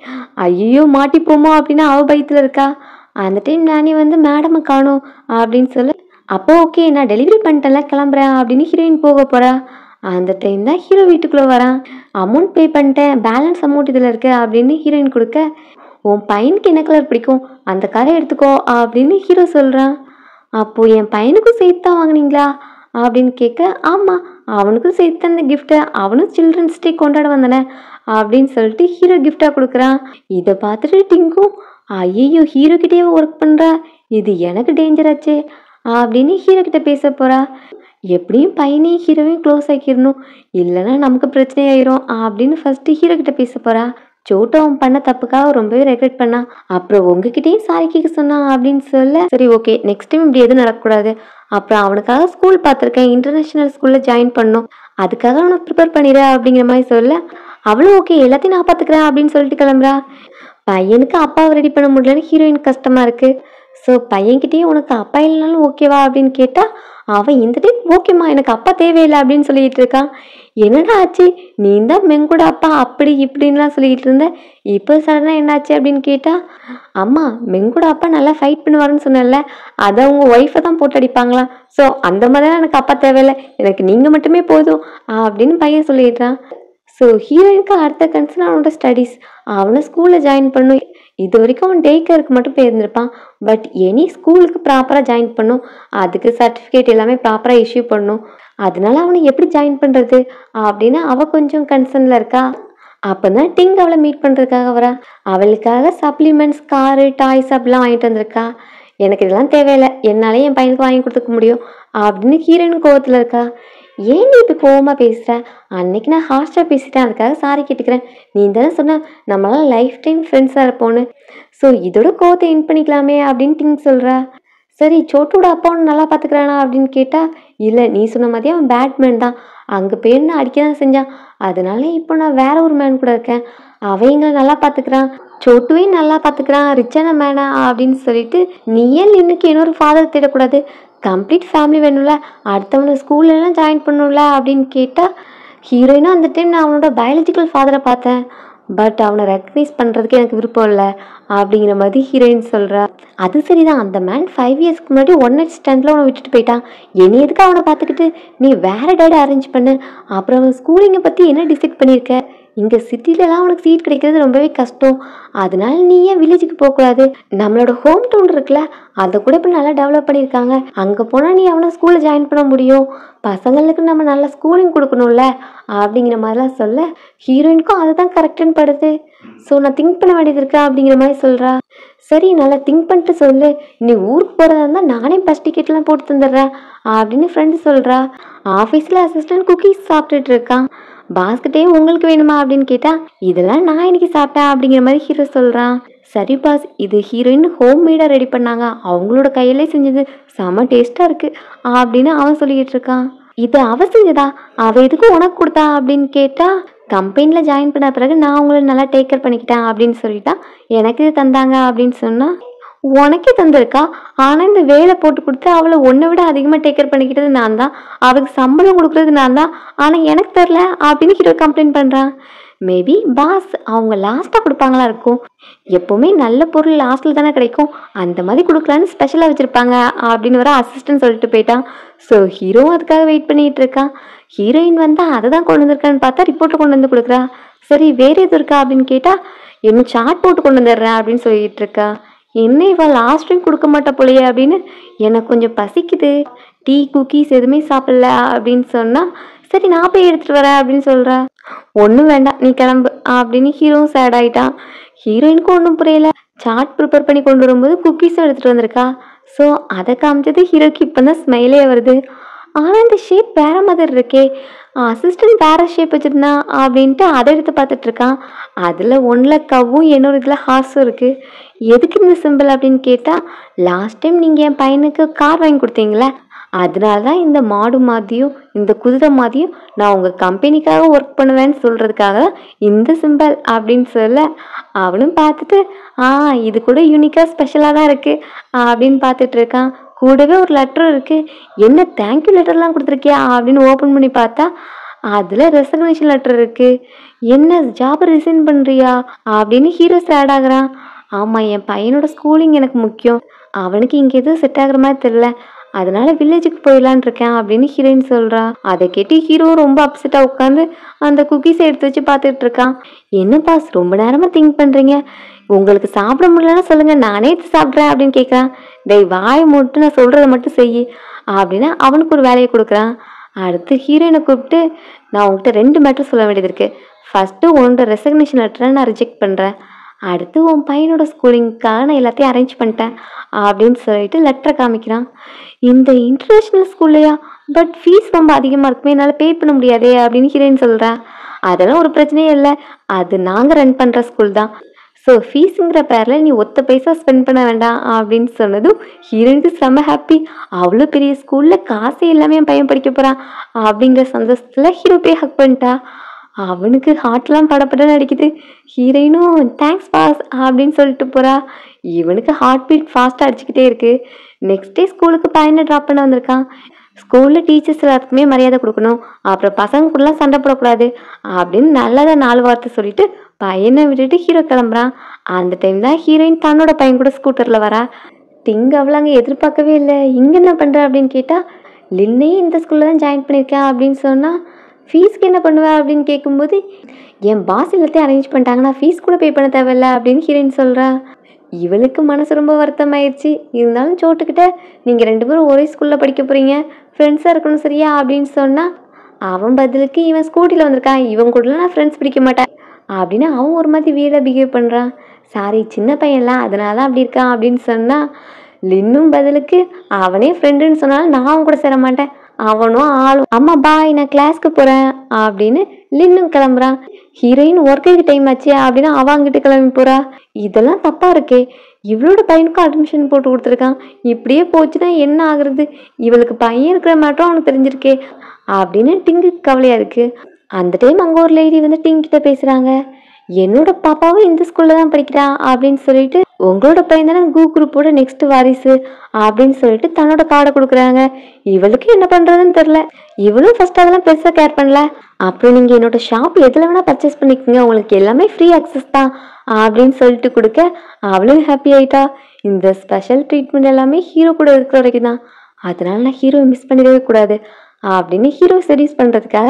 ஐயோ மாட்டிப்போமோ அப்படின்னு அவ பயத்தில் இருக்கா. அந்த டைம் நானே வந்து மேடமை காணும் அப்படின்னு சொல்ல, அப்போ ஓகே நான் டெலிவரி பண்ணிட்டேன்ல கிளம்புறேன் அப்படின்னு ஹீரோயின் போக போகிறா. அந்த டைம் தான் ஹீரோ வீட்டுக்குள்ளே வரான். அமௌண்ட் பே பண்ணிட்டேன், பேலன்ஸ் அமௌண்ட் இதில் இருக்கு அப்படின்னு ஹீரோயின் கொடுக்க, உன் பையனுக்கு என்ன கலர் பிடிக்கும் அந்த கலரை எடுத்துக்கோ அப்படின்னு ஹீரோ சொல்கிறான். அப்போது என் பையனுக்கும் சேர்த்து தான் வாங்கினீங்களா அப்படின்னு கேட்க, ஆமாம் அவனுக்கும் சேர்த்து அந்த கிஃப்ட்டை, அவனும் சில்ட்ரன்ஸ் டே கொண்டாட வந்தானே அப்படின்னு சொல்லிட்டு ஹீரோ கிஃப்டாக கொடுக்குறான். இதை பார்த்துட்டு டிங்கும், ஐயோ ஹீரோ கிட்டேயே ஒர்க் பண்ணுறா, இது எனக்கு டேஞ்சர் ஆச்சே அப்படின்னு ஹீரோ கிட்ட பேச போகிறா. எப்படியும் பையனையும் ஹீரோவையும் க்ளோஸ் ஆக்கிடணும், இல்லைன்னா நமக்கு பிரச்சனை ஆயிரும் அப்படின்னு ஃபஸ்ட்டு ஹீரோ கிட்ட பேச போகிறா. சோட்டு அவன் பண்ண தப்புக்காக ரொம்பவே ரெக்ரெட் பண்ணான், அப்புறம் உங்ககிட்டயும் சாரி கேட்க சொன்னான் அப்படின்னு சொல்ல, சரி ஓகே நெக்ஸ்ட் டைம் இப்படி எதுவும் நடக்கக்கூடாது, அப்புறம் அவனுக்காக ஸ்கூல் பார்த்துருக்கேன், இன்டர்நேஷ்னல் ஸ்கூலில் ஜாயின் பண்ணணும், அதுக்காக அவனை ப்ரிப்பேர் பண்ணிடு அப்படிங்கிற மாதிரி சொல்ல, அவளும் ஓகே எல்லாத்தையும் நான் பார்த்துக்கிறேன் அப்படின்னு சொல்லிட்டு கிளம்புறா. பையனுக்கு அப்பாவை ரெடி பண்ண முடியலன்னு ஹீரோயின் கஷ்டமாக இருக்குது. ஸோ பையன்கிட்டயே உனக்கு அப்பா இல்லைனாலும் ஓகேவா அப்படின்னு கேட்டால், அவன் இந்த டைம் ஓகேம்மா எனக்கு அப்பா தேவையில்லை அப்படின்னு சொல்லிட்டு இருக்கான். என்னடா ஆச்சு, நீ தான் மெங்கூட அப்பா அப்படி இப்படின்லாம் சொல்லிக்கிட்டு இருந்த, இப்போ சடனாக என்னாச்சு அப்படின்னு கேட்டால், அம்மா மெங்கூட அப்பா நல்லா ஃபைட் பண்ணுவாருன்னு சொன்னல, அதை அவங்க ஒய்ஃபை தான் போட்டு அடிப்பாங்களாம், ஸோ அந்த மாதிரிலாம் எனக்கு அப்பா தேவையில்லை, எனக்கு நீங்கள் மட்டுமே போதும் அப்படின்னு பையன் சொல்லிடுறான். ஸோ ஹீரோயினுக்கு அடுத்த கன்சர்ன் அவனோட ஸ்டடீஸ், அவனை ஸ்கூலில் ஜாயின் பண்ணும். இது வரைக்கும் அவன் டே கேருக்கு மட்டும் போயிருந்திருப்பான், பட் எனி ஸ்கூலுக்கு ப்ராப்பராக ஜாயின் பண்ணும், அதுக்கு சர்டிஃபிகேட் எல்லாமே ப்ராப்பராக இஷ்யூ பண்ணும், அதனால அவனை எப்படி ஜாயின் பண்ணுறது அப்படின்னு அவள் கொஞ்சம் கன்சர்னில் இருக்கா. அப்போ தான் டிங் அவளை மீட் பண்ணுறதுக்காக வரா. அவளுக்காக சப்ளிமெண்ட்ஸ், காரு, டாய்ஸ் அப்படிலாம் வாங்கிட்டு வந்திருக்கா. எனக்கு இதெல்லாம் தேவையில்லை, என்னாலே என் பையனுக்கு வாங்கி கொடுத்துக்க முடியும் அப்படின்னு ஹீரோயின் கோவத்தில் இருக்கா. ஏன் நீ இப்போ கோவமாக பேசுகிற, அன்னைக்கு நான் ஹாஸ்டாக பேசிட்டேன், அதுக்காக சாரி கேட்டுக்கிறேன், நீ தானே சொன்ன நம்மளால லைஃப் டைம் ஃப்ரெண்ட்ஸாக இருப்போன்னு, ஸோ இதோட கோவத்தை என் பண்ணிக்கலாமே அப்படின்னு டிங் சொல்கிறா. சரி சோட்டோட அப்பா ஒன்று நல்லா பார்த்துக்கிறானா அப்படின்னு கேட்டால், இல்லை நீ சொன்ன மாதிரி அவன் பேட்மேன் தான், அங்கே போயிருந்து அடிக்க தான் செஞ்சான், அதனால இப்போ நான் வேற ஒரு மேன் கூட இருக்கேன், அவன் எங்களை நல்லா பார்த்துக்கிறான், சோட்டுவையும் நல்லா பார்த்துக்கிறான், ரிச்சான மேனா அப்படின்னு சொல்லிட்டு நீ ஏன் இன்னைக்கு இன்னொரு ஃபாதர் தேடக்கூடாது, கம்ப்ளீட் ஃபேமிலி வேணும்ல, அடுத்தவனை ஸ்கூல்லலாம் ஜாயின் பண்ணணும்ல அப்படின்னு கேட்டால் ஹீரோயினும் அந்த டைம் நான் அவனோட பயாலஜிக்கல் ஃபாதரை பார்த்தேன், பட் அவனை ரெக்கக்னைஸ் பண்ணுறதுக்கு எனக்கு விருப்பம் இல்லை அப்படிங்கிற மாதிரி ஹீரோயின் சொல்கிறா. அது சரிதான், அந்த மேன் 5 இயர்ஸ்க்கு முன்னாடி ஒன் நைட் ஸ்டாண்டில் அவனை விட்டுட்டு போயிட்டான், என்னை எதுக்கு அவனை பார்த்துக்கிட்டு நீ வேறு டேட் அரேஞ்ச் பண்ணு, அப்புறம் அவன் ஸ்கூலிங்கை பற்றி என்ன டிசைட் பண்ணியிருக்க, இங்கே சிட்டிலலாம் அவனுக்கு சீட் கிடைக்கிறது ரொம்பவே கஷ்டம், அதனால நீ ஏன் வில்லேஜுக்கு போகக்கூடாது, நம்மளோட ஹோம் டவுன் இருக்குல்ல அதை கூட இப்போ நல்லா டெவலப் பண்ணியிருக்காங்க, அங்கே போனால் நீ அவனை ஸ்கூலில் ஜாயின் பண்ண முடியும், பசங்களுக்கு நம்ம நல்ல ஸ்கூலிங் கொடுக்கணும்ல அப்படிங்கிற மாதிரிலாம் சொல்ல ஹீரோயினுக்கும் அதுதான் கரெக்டுன்னு படுது. ஸோ நான் திங்க் பண்ண வேண்டியது இருக்கா அப்படிங்கிற மாதிரி சொல்கிறா. சரி நல்லா திங்க் பண்ணிட்டு சொல்லு, நீ ஊருக்கு போகிறதா இருந்தால் நானே பஸ் டிக்கெட்லாம் போட்டு தந்துடுறேன் அப்படின்னு ஃப்ரெண்டு சொல்கிறா. ஆஃபீஸில் அசிஸ்டன்ட் குக்கீஸ் சாப்பிட்டுட்டு இருக்கான். பாஸ்கிட்டே உங்களுக்கு வேணுமா அப்படின்னு கேட்டால் இதெல்லாம் நான் இன்னைக்கு சாப்பிட்டேன் அப்படிங்கிற மாதிரி ஹீரோ சொல்கிறான். சரி பாஸ், இது ஹீரோயின் ஹோம் மேடாக ரெடி பண்ணாங்க, அவங்களோட கையிலே செஞ்சது, செம்ம டேஸ்ட்டாக இருக்குது அப்படின்னு அவன் சொல்லிக்கிட்டு இருக்கான். இது அவ செஞ்சதா, அவள் எதுக்கு உனக்கு கொடுத்தா அப்படின்னு கேட்டால் கம்பெனியில் ஜாயின் பண்ண பிறகு நான் உங்களை நல்லா டேக் கேர் பண்ணிக்கிட்டேன் அப்படின்னு சொல்லிட்டா, எனக்கு இது தந்தாங்க அப்படின்னு சொன்னால் உனக்கே தந்திருக்கா, ஆனால் இந்த வேலை போட்டு கொடுத்து அவளை ஒன்றை விட அதிகமாக டேக் கேர் பண்ணிக்கிட்டது நான் தான், அவளுக்கு சம்பளம் கொடுக்குறது நான் தான், ஆனால் எனக்கு தெரில அப்படின்னு ஹீரோ கம்ப்ளைண்ட் பண்ணுறான். மேபி பாஸ் அவங்க லாஸ்ட்டாக கொடுப்பாங்களா இருக்கும், எப்போவுமே நல்ல பொருள் லாஸ்ட்டில் தானே கிடைக்கும், அந்த மாதிரி கொடுக்கலான்னு ஸ்பெஷலாக வச்சுருப்பாங்க அப்படின்னு வர அசிஸ்டன்ட் சொல்லிட்டு போயிட்டான். ஸோ ஹீரோவும் அதுக்காக வெயிட் பண்ணிகிட்டு இருக்கான். ஹீரோயின் வந்தால் அதை தான் கொண்டு வந்திருக்கான்னு பார்த்தா ரிப்போர்ட்டை கொண்டு வந்து கொடுக்குறா. சரி வேறு எதுவும் இருக்கா அப்படின்னு கேட்டால் இன்னும் சாட் போட்டு கொண்டு வந்துடுறேன் அப்படின்னு சொல்லிட்டு இருக்கா. என்ன இவள் லாஸ்ட் டைம் கொடுக்க மாட்டா போலையே அப்படின்னு, எனக்கு கொஞ்சம் பசிக்குது, டீ குக்கீஸ் எதுவுமே சாப்பிடல அப்படின்னு சொன்னால் சரி நான் போய் எடுத்துகிட்டு வரேன் அப்படின்னு சொல்கிறா. ஒன்றும் வேண்டாம் நீ கிளம்பு அப்படின்னு ஹீரோவும் சேட் ஆகிட்டான். ஹீரோயினுக்கும் ஒன்றும் புரியல, சாட் ப்ரிப்பேர் பண்ணி கொண்டு வரும்போது குக்கீஸும் எடுத்துகிட்டு வந்திருக்கா. ஸோ அதை காமிச்சது ஹீரோக்கு இப்போ தான் ஸ்மைலே வருது. ஆனால் இந்த ஷேப் வேற மாதிரி இருக்கே, அசிஸ்டன்ட் வேற ஷேப் வச்சுருந்தா அப்படின்ட்டு அதை எடுத்து பார்த்துட்டு இருக்கான். அதில் ஒன்றில் கவ்வும் இன்னொரு இதில் ஹார்ஸும் இருக்குது. எதுக்கு இந்த சிம்பிள் அப்படின்னு கேட்டால் லாஸ்ட் டைம் நீங்கள் என் பையனுக்கு கார் வாங்கி கொடுத்தீங்களே, அதனால தான் இந்த மாடு மாதிரியும் இந்த குதிரை மாதிரியும் நான் உங்கள் கம்பெனிக்காக ஒர்க் பண்ணுவேன்னு சொல்கிறதுக்காக தான் இந்த சிம்பிள் அப்படின்னு சொல்ல அவனும் பார்த்துட்டு இது கூட யூனிக்காக ஸ்பெஷலாக தான் இருக்குது அப்படின்னு பார்த்துட்டு இருக்கான். கூடவே ஒரு லெட்டரும் இருக்குது, என்ன தேங்க்யூ லெட்டர்லாம் கொடுத்துருக்கியா அப்படின்னு ஓப்பன் பண்ணி பார்த்தா அதில் ரெசிக்னேஷன் லெட்டர் இருக்குது. என்ன ஜாப் ரிசைன் பண்ணுறியா அப்படின்னு ஹீரோ சேட் ஆகுறான். ஆமாம் என் பையனோட ஸ்கூலிங் எனக்கு முக்கியம், அவனுக்கு இங்கே எதுவும் செட் ஆகுற மாதிரி தெரியல, அதனால வில்லேஜுக்கு போயிடலான் இருக்கேன் அப்படின்னு ஹீரோயின் சொல்கிறா. அதை கேட்டு ஹீரோ ரொம்ப அப்செட்டாக உட்காந்து அந்த குக்கீஸை எடுத்து வச்சு பார்த்துட்டு இருக்கான். என்ன பாஸ் ரொம்ப நேரமாக திங்க் பண்ணுறீங்க, உங்களுக்கு சாப்பிட முடியலன்னா சொல்லுங்கள் நானே எடுத்து சாப்பிட்றேன் அப்படின்னு கேட்குறான். டேய் வாய் மூட்டு நான் சொல்கிறத மட்டும் செய் அப்படின்னா அவனுக்கு ஒரு வேலையை கொடுக்குறான். அடுத்து ஹீரோயினை கூப்பிட்டு நான் உங்கள்கிட்ட 2 மேட்டர் சொல்ல வேண்டியது இருக்குது. ஃபஸ்ட்டு உன்னோட ரெசிக்னேஷன் லெட்டரை நான் ரிஜெக்ட் பண்ணுறேன், அடுத்து உன் பையனோட ஸ்கூலிங்க்காக நான் எல்லாத்தையும் அரேஞ்ச் பண்ணிட்டேன் அப்படின்னு சொல்லிட்டு லெட்டரை காமிக்கிறான். இந்த இன்டர்நேஷ்னல் ஸ்கூல்லையா, பட் ஃபீஸ் ரொம்ப அதிகமாக இருக்குமே, என்னால் பே பண்ண முடியாதே அப்படின்னு ஹீரோயின் சொல்கிறேன். அதெல்லாம் ஒரு பிரச்சனையே இல்லை, அது நாங்கள் ரன் பண்ணுற ஸ்கூல் தான், ஸோ ஃபீஸுங்கிற பேரில் நீ ஒத்த பைசா ஸ்பெண்ட் பண்ண வேண்டாம் அப்படின்னு சொன்னதும் ஹீரோயினுக்கு செம்ம ஹாப்பி. அவ்வளோ பெரிய ஸ்கூலில் காசே எல்லாமே என் பையன் படிக்க போகிறான் அப்படிங்கிற சந்தோஷத்தில் ஹீரோ போய் ஹக் பண்ணிட்டா. அவனுக்கு ஹார்ட்லாம் படப்படன்னு அடிக்குது. ஹீரோயினும் தேங்க்ஸ் பாஸ் அப்படின்னு சொல்லிட்டு போகிறா. இவனுக்கு ஹார்ட் பீட் ஃபாஸ்ட்டாக அடிச்சுக்கிட்டே இருக்குது. நெக்ஸ்ட் டே ஸ்கூலுக்கு பையனை ட்ராப் பண்ண வந்திருக்கான். ஸ்கூலில் டீச்சர்ஸ் எல்லாத்துக்குமே மரியாதை கொடுக்கணும், அப்புறம் பசங்க கூடலாம் சண்டை போடக்கூடாது அப்படின்னு நல்லதாக 4 வார்த்தை சொல்லிட்டு பையனை விட்டுட்டு ஹீரோ கிளம்புறான். அந்த டைம் தான் ஹீரோயின் தன்னோட பையன் கூட ஸ்கூட்டரில் வரா. திங்க அவளை அங்கே எதிர்பார்க்கவே இல்லை. இங்கே என்ன பண்ணுற அப்படின்னு கேட்டால் லின்னையும் இந்த ஸ்கூலில் தான் ஜாயின் பண்ணியிருக்கேன் அப்படின்னு சொன்னால் ஃபீஸ்க்கு என்ன பண்ணுவேன் அப்படின்னு கேட்கும்போது என் பாஸ் எல்லாத்தையும் அரேஞ்ச் பண்ணிட்டாங்கன்னா ஃபீஸ் கூட பே பண்ண தேவையில்லை அப்படின்னு ஹீரோயின் சொல்கிறா. இவளுக்கு மனசு ரொம்ப வருத்தமாயிடுச்சு. இருந்தாலும் சோட்டுக்கிட்ட நீங்கள் 2 பேரும் ஒரே ஸ்கூலில் படிக்க போகிறீங்க, ஃப்ரெண்ட்ஸாக இருக்கணும் சரியா அப்படின்னு சொன்னால் அவன் பதிலுக்கு இவன் ஸ்கூட்டியில் வந்திருக்கான், இவன் கூடலாம் நான் ஃப்ரெண்ட்ஸ் பிடிக்க மாட்டேன் அப்படின்னு அவன் ஒரு மாதிரி வீடாக பிஹேவ் பண்ணுறான். சாரி சின்ன பையன்லாம் அதனால தான் அப்படி இருக்கான் அப்படின்னு சொன்னால் லின்னும் பதிலுக்கு அவனே ஃப்ரெண்டுன்னு சொன்னாலும் நான் அவன் கூட சேர மாட்டேன், அவனும் ஆளும், அம்மா பாய் நான் கிளாஸ்க்கு போகிறேன் அப்படின்னு லின்னும் கிளம்புறான். ஹீரோயின் ஒர்க்குக்கு டைம் ஆச்சு அப்படின்னு அவங்கிட்ட கிளம்பி போகிறா. இதெல்லாம் தப்பாக இருக்கே, இவளோட பையனுக்கும் அட்மிஷன் போட்டு கொடுத்துருக்கான், இப்படியே போச்சுன்னா என்ன ஆகுறது, இவளுக்கு பையன் இருக்கிற மாட்டம் அவனுக்கு தெரிஞ்சிருக்கே அப்படின்னு டிங்குக்கு கவலையாக இருக்குது. அந்த டைம் அங்கே ஒரு லேடி வந்து டிங்கிட்ட பேசுகிறாங்க. என்னோட பாப்பாவும் இந்த ஸ்கூல்ல தான் படிக்கிறா அப்படின்னு சொல்லிட்டு, உங்களோட பையன் தானே குரூப்போட நெக்ஸ்ட் வாரிசு அப்படின்னு சொல்லிட்டு தன்னோட கார்டை கொடுக்குறாங்க. இவளுக்கு என்ன பண்றதுன்னு தெரியல. இவளும் ஃபர்ஸ்ட் அதெல்லாம் பெருசா கேர் பண்ணல. அப்புறம் நீங்க என்னோட ஷாப் எதுல வேணா பர்ச்சேஸ் பண்ணிக்கோங்க, உங்களுக்கு எல்லாமே ஃப்ரீ அக்சஸ் தான் அப்படின்னு சொல்லிட்டு கொடுக்க அவளும் ஹாப்பி ஆயிட்டா. இந்த ஸ்பெஷல் ட்ரீட்மெண்ட் எல்லாமே ஹீரோ கூட இருக்கிற வரைக்கும் தான். அதனால நான் ஹீரோ மிஸ் பண்ணிடவே கூடாது அப்படின்னு ஹீரோ செடியூஸ் பண்றதுக்காக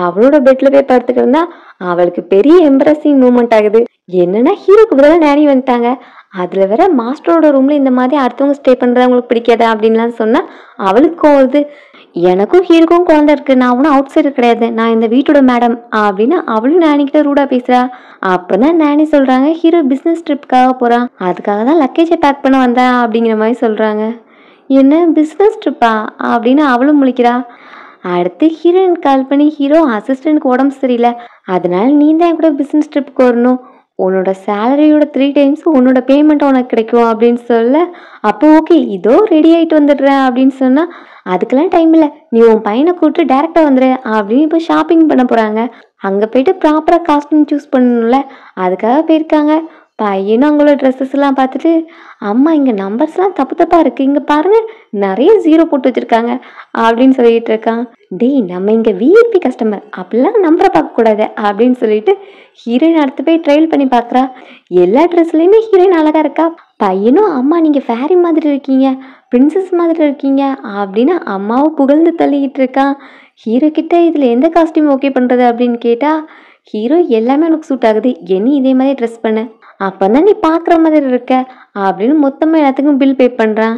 அவளோட பெட்ல போய் படுத்துட்டு இருந்தா அவளுக்கு பெரிய எம்ப்ரஸிங் மூமெண்ட் ஆகுது. என்னன்னா ஹீரோக்கு பதிலாக நேனி வந்துட்டாங்க. அதுல வேற மாஸ்டரோட ரூம்ல இந்த மாதிரி அடுத்தவங்க ஸ்டே பண்றது அவங்களுக்கு பிடிக்காதா அப்படின்லாம் சொன்னா அவளுக்கும் வருது. எனக்கும் ஹீரோக்கும் குழந்தை இருக்கு, நான் ஒன்றும் அவுட் சைடர் கிடையாது, நான் இந்த வீட்டோட மேடம் அப்படின்னு அவளும் நானிக்கிட்ட ரூடா பேசுறா. அப்பதான் நானி சொல்றாங்க ஹீரோ பிசினஸ் ட்ரிப்காக போறான், அதுக்காக தான் லக்கேஜை பேக் பண்ண வந்தேன் அப்படிங்கிற மாதிரி சொல்றாங்க. என்ன பிஸ்னஸ் ட்ரிப்பா அப்படின்னு அவளும் முழிக்கிறா. அடுத்து ஹீரோயின் கால் பண்ணி ஹீரோ அசிஸ்டன்ட்க்கு உடம்பு சரியில்லை, அதனால நீ தான் கூட பிஸ்னஸ் ட்ரிப்புக்கு வரணும், உன்னோட சேலரியோட 3 times உன்னோட பேமெண்ட் உனக்கு கிடைக்கும் அப்படின்னு சொல்ல, அப்போ ஓகே இதோ ரெடி ஆகிட்டு வந்துடுறேன் அப்படின்னு சொன்னால் அதுக்கெல்லாம் டைம் இல்லை, நீ உன் பையனை கூப்பிட்டு டேரெக்டாக வந்துடு அப்படின்னு இப்போ ஷாப்பிங் பண்ண போகிறாங்க. அங்கே போயிட்டு ப்ராப்பராக காஸ்டியூம் சூஸ் பண்ணணும்ல, அதுக்காக போயிருக்காங்க. பையனும் அவங்களோட ட்ரெஸ்ஸஸ் எல்லாம் பார்த்துட்டு, அம்மா இங்கே நம்பர்ஸ்லாம் தப்பு தப்பாக இருக்குது, இங்கே பாருங்க நிறைய 0 போட்டு வச்சுருக்காங்க அப்படின்னு சொல்லிட்டு இருக்கான். டேய் நம்ம இங்கே விஐபி கஸ்டமர், அப்படிலாம் நம்பரை பார்க்கக்கூடாது அப்படின்னு சொல்லிட்டு ஹீரோயின் அடுத்து போய் ட்ரையல் பண்ணி பார்க்குறா. எல்லா ட்ரெஸ்லையுமே ஹீரோயின் அழகாக இருக்கா. பையனும் அம்மா நீங்கள் ஃபேரி மாதிரி இருக்கீங்க, பிரின்சஸ் மாதிரி இருக்கீங்க அப்படின்னு அம்மாவை புகழ்ந்து தள்ளிக்கிட்டு இருக்கான். ஹீரோ கிட்ட இதில் எந்த காஸ்டியூம் ஓகே பண்ணுறது அப்படின்னு கேட்டால் ஹீரோ எல்லாமே உனக்கு சூட் ஆகுது, என்ன இதே மாதிரி ட்ரெஸ் பண்ண, அப்போ தான் நீ பார்க்குற மாதிரி இருக்க அப்படின்னு மொத்தமாக எல்லாத்துக்கும் பில் பே பண்ணுறான்.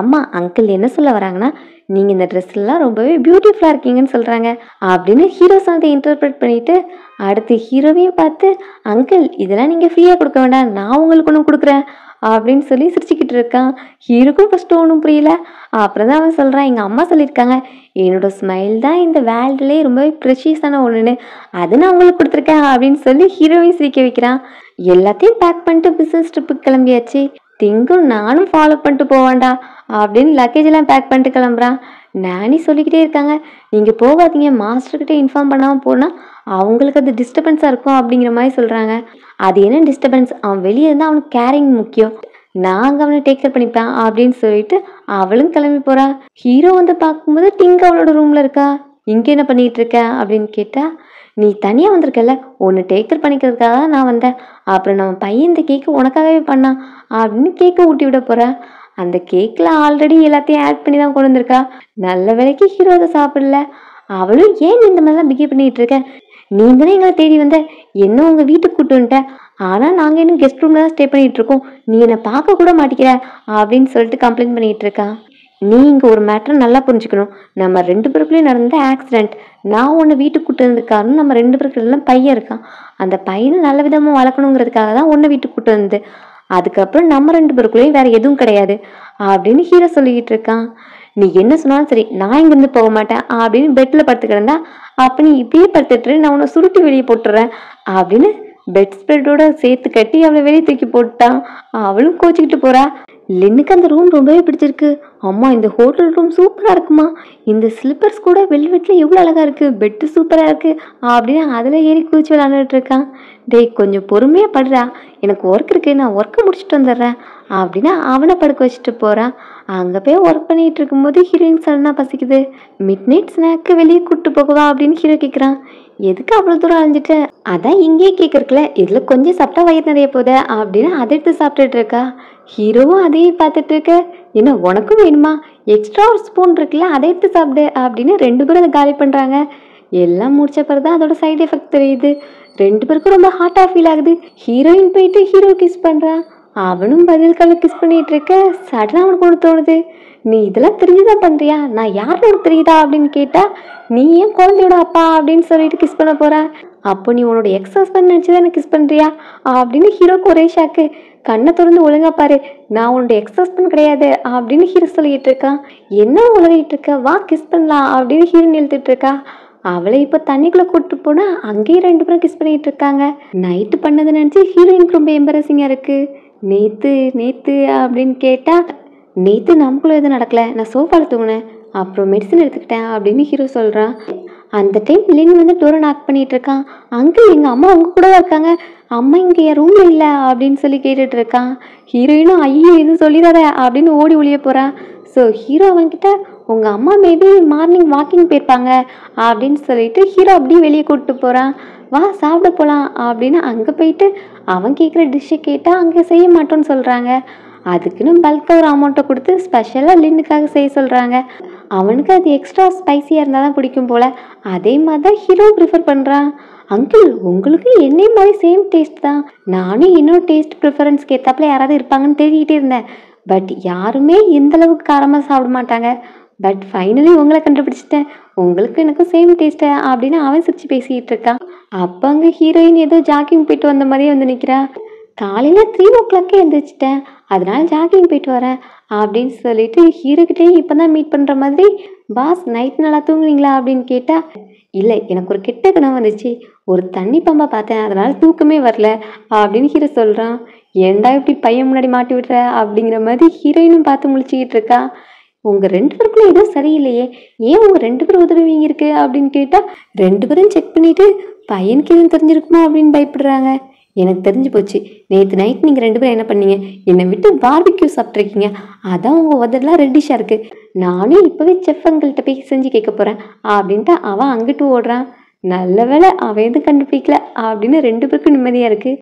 அம்மா அங்கிள் என்ன சொல்ல வராங்கன்னா, நீங்கள் இந்த ட்ரெஸ்லாம் ரொம்பவே பியூட்டிஃபுல்லாக இருக்கீங்கன்னு சொல்கிறாங்க அப்படின்னு ஹீரோ சொன்னதை இன்டர்பிரேட் பண்ணிவிட்டு அடுத்து ஹீரோவையும் பார்த்து, அங்கிள் இதெல்லாம் நீங்கள் ஃப்ரீயாக கொடுக்க வேண்டாம், நான் உங்களுக்கு ஒன்று கொடுக்குறேன் அப்படின்னு சொல்லி சிரிச்சுக்கிட்டு இருக்கான். ஹீரோக்கும் ஃபஸ்ட்டு ஒன்றும் புரியல. அப்புறம் தான் அவன் சொல்கிறான், எங்கள் அம்மா சொல்லியிருக்காங்க என்னோட ஸ்மைல் தான் இந்த வேர்ல்டுலேயே ரொம்பவே ப்ரெஷியஸான ஒன்றுன்னு, அது நான் உங்களுக்கு கொடுத்துருக்கேன் அப்படின்னு சொல்லி ஹீரோவையும் சிரிக்க வைக்கிறான். எல்லாத்தையும் பேக் பண்ணிட்டு பிஸ்னஸ் ட்ரிப்புக்கு கிளம்பியாச்சு. திங்கும் நானும் ஃபாலோ பண்ணிட்டு போவான்டா அப்படின்னு லக்கேஜ் எல்லாம் பேக் பண்ணிட்டு கிளம்புறான். நானி சொல்லிக்கிட்டே இருக்காங்க, நீங்கள் போகாதீங்க, மாஸ்டர்கிட்ட இன்ஃபார்ம் பண்ணாமல் போனால் அவங்களுக்கு அது டிஸ்டர்பன்ஸாக இருக்கும் அப்படிங்கிற மாதிரி சொல்கிறாங்க. அது என்ன டிஸ்டர்பன்ஸ், அவன் வெளியே இருந்தால் அவனுக்கு கேரிங் முக்கியம், நாங்கள் அவனை டேக் கேர் பண்ணிப்பேன் அப்படின்னு சொல்லிட்டு அவளும் கிளம்பி போகிறா. ஹீரோ வந்து பார்க்கும்போது டிங்க் அவளோட ரூமில் இருக்கா. இங்கே என்ன பண்ணிகிட்டு இருக்க அப்படின்னு கேட்டால், நீ தனியாக வந்திருக்கல, ஒன்று டேக் கேர் பண்ணிக்கிறதுக்காக தான் நான் வந்தேன், அப்புறம் நம்ம பையன் இந்த கேக்கு உனக்காகவே பண்ணான் அப்படின்னு கேக்கை ஊட்டி விட போகிறேன். அந்த கேக்கில் ஆல்ரெடி எல்லாத்தையும் ஆட் பண்ணி தான் கொண்டு வந்திருக்கா. நல்ல வேலைக்கு ஹீரோ அதை சாப்பிடல. அவளும் ஏன் இந்த மாதிரிலாம் பிஹேவ் பண்ணிகிட்டு இருக்க, நீ தானே எங்களை தேடி வந்த, என்ன உங்கள் வீட்டுக்கு கூப்பிட்டு வந்துட்ட, ஆனால் நாங்கள் இன்னும் கெஸ்ட் ரூமில் தான் ஸ்டே பண்ணிகிட்டு இருக்கோம், நீ என்னை பார்க்க கூட மாட்டேங்கிற அப்படின்னு சொல்லிட்டு கம்ப்ளைண்ட் பண்ணிகிட்டு இருக்கான். நீ இங்கே ஒரு மேட்டரை நல்லா புரிஞ்சுக்கணும், நம்ம 2 பேருக்குள்ளேயும் நடந்த ஆக்சிடெண்ட், நான் உன்னை வீட்டுக்கு கூட்டு வந்தது காரணம் நம்ம 2 பேருக்குலாம் பையன் இருக்கான், அந்த பையனை நல்ல விதமாக வளர்க்கணுங்கிறதுக்காக தான் உன்னை வீட்டுக்கு கூட்டு வந்தது, அதுக்கப்புறம் நம்ம 2 பேருக்குள்ளேயும் வேற எதுவும் கிடையாது அப்படின்னு ஹீரோ சொல்லிக்கிட்டு இருக்கான். நீ என்ன சொன்னாலும் சரி, நான் இங்கேருந்து போக மாட்டேன் அப்படின்னு பெட்டில் படுத்து கிடந்தா, அப்போ நீ இப்படியே படுத்துட்டு நான் உன்னை சுருட்டி வெளியே போட்டுறேன் அப்படின்னு பெட் ஸ்ப்ரெட்டோட சேர்த்து கட்டி அவளை வெளியே தூக்கி போட்டான். அவளும் கோச்சிக்கிட்டு போறா. லின்னுக்கு அந்த ரூம் ரொம்பவே பிடிச்சிருக்கு. அம்மா இந்த ஹோட்டல் ரூம் சூப்பராக இருக்குமா, இந்த ஸ்லிப்பர்ஸ் கூட வெல்வெட்டில் எவ்வளோ அழகாக இருக்குது, பெட்டு சூப்பராக இருக்குது அப்படின்னு அதில் ஏறி குதிச்சு விளாண்டுட்டு இருக்கான். டேய் கொஞ்சம் பொறுமையாக படுறா, எனக்கு ஒர்க் இருக்குது, நான் ஒர்க்கை முடிச்சுட்டு வந்துடுறேன் அப்படின்னு அவனை படுக்க வச்சுட்டு போகிறான். அங்கே போய் ஒர்க் பண்ணிகிட்டு இருக்கும்போது ஹீரோயின் சடனாக பசிக்குது. மிட் நைட் ஸ்நாக்கு வெளியே கூப்பிட்டு போகவா அப்படின்னு ஹீரோ கேட்குறான். எதுக்கு அவ்வளோ தூரம் அலைஞ்சிட்டு, அதான் இங்கேயே கேட்குறக்குல, இதில் கொஞ்சம் சாப்பிட்டா வயிறு நிறைய போகுது அப்படின்னு அதை எடுத்து சாப்பிட்டுட்டு இருக்கா. ஹீரோவும் அதையே பார்த்துட்டு இருக்க, என்ன உனக்கும் வேணுமா, எக்ஸ்ட்ரா ஒரு ஸ்பூன் இருக்குல்ல அதை எடுத்து சாப்பிடு அப்படின்னு 2 பேரும் அதை காலி பண்ணுறாங்க. எல்லாம் முடிச்ச பிறகு தான் அதோட சைடு எஃபெக்ட் தெரியுது. 2 பேருக்கும் ரொம்ப ஹாட்டாக ஃபீல் ஆகுது. ஹீரோயின் போயிட்டு ஹீரோ கிஸ் பண்ணுறான். அவனும் பதிலுக்காக கிஸ் பண்ணிட்டு இருக்க, சடனாக அவனுக்கு ஒன்று தோணுது, நீ இதெல்லாம் தெரிஞ்சுதான் பண்ணுறியா, நான் யாருன்னு உனக்கு தெரியுதா அப்படின்னு கேட்டா, நீ ஏன் குழந்தையோட அப்பா அப்படின்னு சொல்லிட்டு கிஸ் பண்ண போற, அப்போ நீ உன்னோட எக்ஸ் ஹஸ்பண்ட் நினச்சிதான் எனக்கு கிஸ் பண்ணுறியா அப்படின்னு ஹீரோக்கு ஒரே ஷாக்கு. கண்ணை திறந்து ஒழுங்கா பாரு, நான் உன்னோட எக்ஸ் ஹஸ்பண்ட் கிடையாது அப்படின்னு ஹீரோ சொல்லிட்டு இருக்கான். என்ன உலகிட்டு இருக்க, வா கிஸ் பண்ணலாம் அப்படின்னு ஹீரோயின் இழுத்துட்டு இருக்கா. அவளை இப்போ தண்ணிக்குள்ளே கூப்பிட்டு போனால் அங்கேயும் 2 பேரும் கிஸ் பண்ணிட்டு இருக்காங்க. நைட்டு பண்ணதை நினச்சி ஹீரோயினுக்கு ரொம்ப எம்பரசிங்காக இருக்குது. நேற்று அப்படின்னு கேட்டால், நேற்று நமக்குள்ள எதுவும் நடக்கலை, நான் சோஃபாவில் தூங்கினேன், அப்புறம் மெடிசன் எடுத்துக்கிட்டேன் அப்படின்னு ஹீரோ சொல்கிறான். அந்த டைம் லின் வந்து டோரை நாக் பண்ணிட்டு இருக்கான். அங்கிள் எங்கள் அம்மா உங்க கூட தான் இருக்காங்க, அம்மா இங்கே என் ரூமில் இல்லை அப்படின்னு சொல்லி கேட்டுட்டு இருக்கான். ஹீரோயினும் ஐயோ எதுவும் சொல்லிடாத அப்படின்னு ஓடி ஒளிய போகிறான். ஸோ ஹீரோ அவன்கிட்ட உங்கள் அம்மா மேபி மார்னிங் வாக்கிங் போயிருப்பாங்க அப்படின்னு சொல்லிட்டு ஹீரோ அப்படியே வெளியே கூப்பிட்டு போகிறான். வா சாப்பிட போகலாம் அப்படின்னு அங்கே போயிட்டு அவன் கேட்குற டிஷ்ஷை கேட்டால் அங்கே செய்ய மாட்டோன்னு சொல்கிறாங்க. அதுக்குன்னு பல்காக ஒரு அமௌண்ட்டை கொடுத்து ஸ்பெஷலாக லின்னுக்காக செய்ய சொல்கிறாங்க. அவனுக்கு அது எக்ஸ்ட்ரா ஸ்பைஸியாக இருந்தால் தான் பிடிக்கும் போல். அதே மாதிரி தான் ஹீரோ ப்ரிஃபர் பண்ணுறான். அங்கிள் உங்களுக்கு என்னை மாதிரி சேம் டேஸ்ட் தான், நானும் என்னோட டேஸ்ட் ப்ரிஃபரன்ஸ்க்கு ஏற்றாப்புல யாராவது இருப்பாங்கன்னு தேடிக்கிட்டே இருந்தேன். பட் யாருமே இந்த அளவுக்கு காரமாக சாப்பிட மாட்டாங்க. பட் ஃபைனலி உங்களை கண்டுபிடிச்சிட்டேன், உங்களுக்கு எனக்கும் சேம் டேஸ்ட்டு அப்படின்னு அவன் சிரிச்சு பேசிக்கிட்டு இருக்கான். அப்போ அங்கே ஹீரோயின் ஏதோ ஜாக்கிங் போயிட்டு வந்த மாதிரியே வந்து நிற்கிறா. காலையில் 3 o'clock எழுந்திரிச்சிட்டேன், அதனால ஜாக்கிங் போயிட்டு வரேன் அப்படின்னு சொல்லிட்டு ஹீரோக்கிட்டேயும் இப்போ தான் மீட் பண்ணுற மாதிரி, பாஸ் நைட் நல்லா தூங்குனீங்களா அப்படின்னு கேட்டால், இல்லை எனக்கு ஒரு கெட்ட கனவு வந்துச்சு, ஒரு தண்ணி பம்பை பார்த்தேன் அதனால தூக்கமே வரல அப்படின்னு ஹீரோ சொல்கிறான். ஏன்டா இப்படி பையன் முன்னாடி மாட்டி விடுற அப்படிங்கிற மாதிரி ஹீரோயினும் பார்த்து முழிச்சிக்கிட்டு இருக்கா. உங்கள் 2 பேருக்குள்ள எதுவும் சரியில்லையே, ஏன் உங்கள் 2 பேரும் உதவிங்க இருக்கு அப்படின்னு கேட்டால் 2 பேரும் செக் பண்ணிவிட்டு பையனுக்கு எதுவும் தெரிஞ்சிருக்குமா அப்படின்னு பயப்படுறாங்க. எனக்கு தெரிஞ்சு போச்சு, நேற்று நைட் நீங்கள் 2 பேரும் என்ன பண்ணீங்க, என்னை விட்டு பார்பிக்யூ சாப்பிட்ருக்கீங்க, அதான் உங்கள் உதடெல்லாம் ரெட்டிஷாக இருக்குது, நானும் இப்போவே செஃப் அங்கிள்கிட்ட போய் செஞ்சு கேட்க போகிறேன் அப்படின்ட்டு அவன் அங்கிட்டு ஓடுறான். நல்ல வேலை அவன் எதுவும் கண்டுபிடிக்கல அப்படின்னு 2 பேருக்கும் நிம்மதியாக இருக்குது.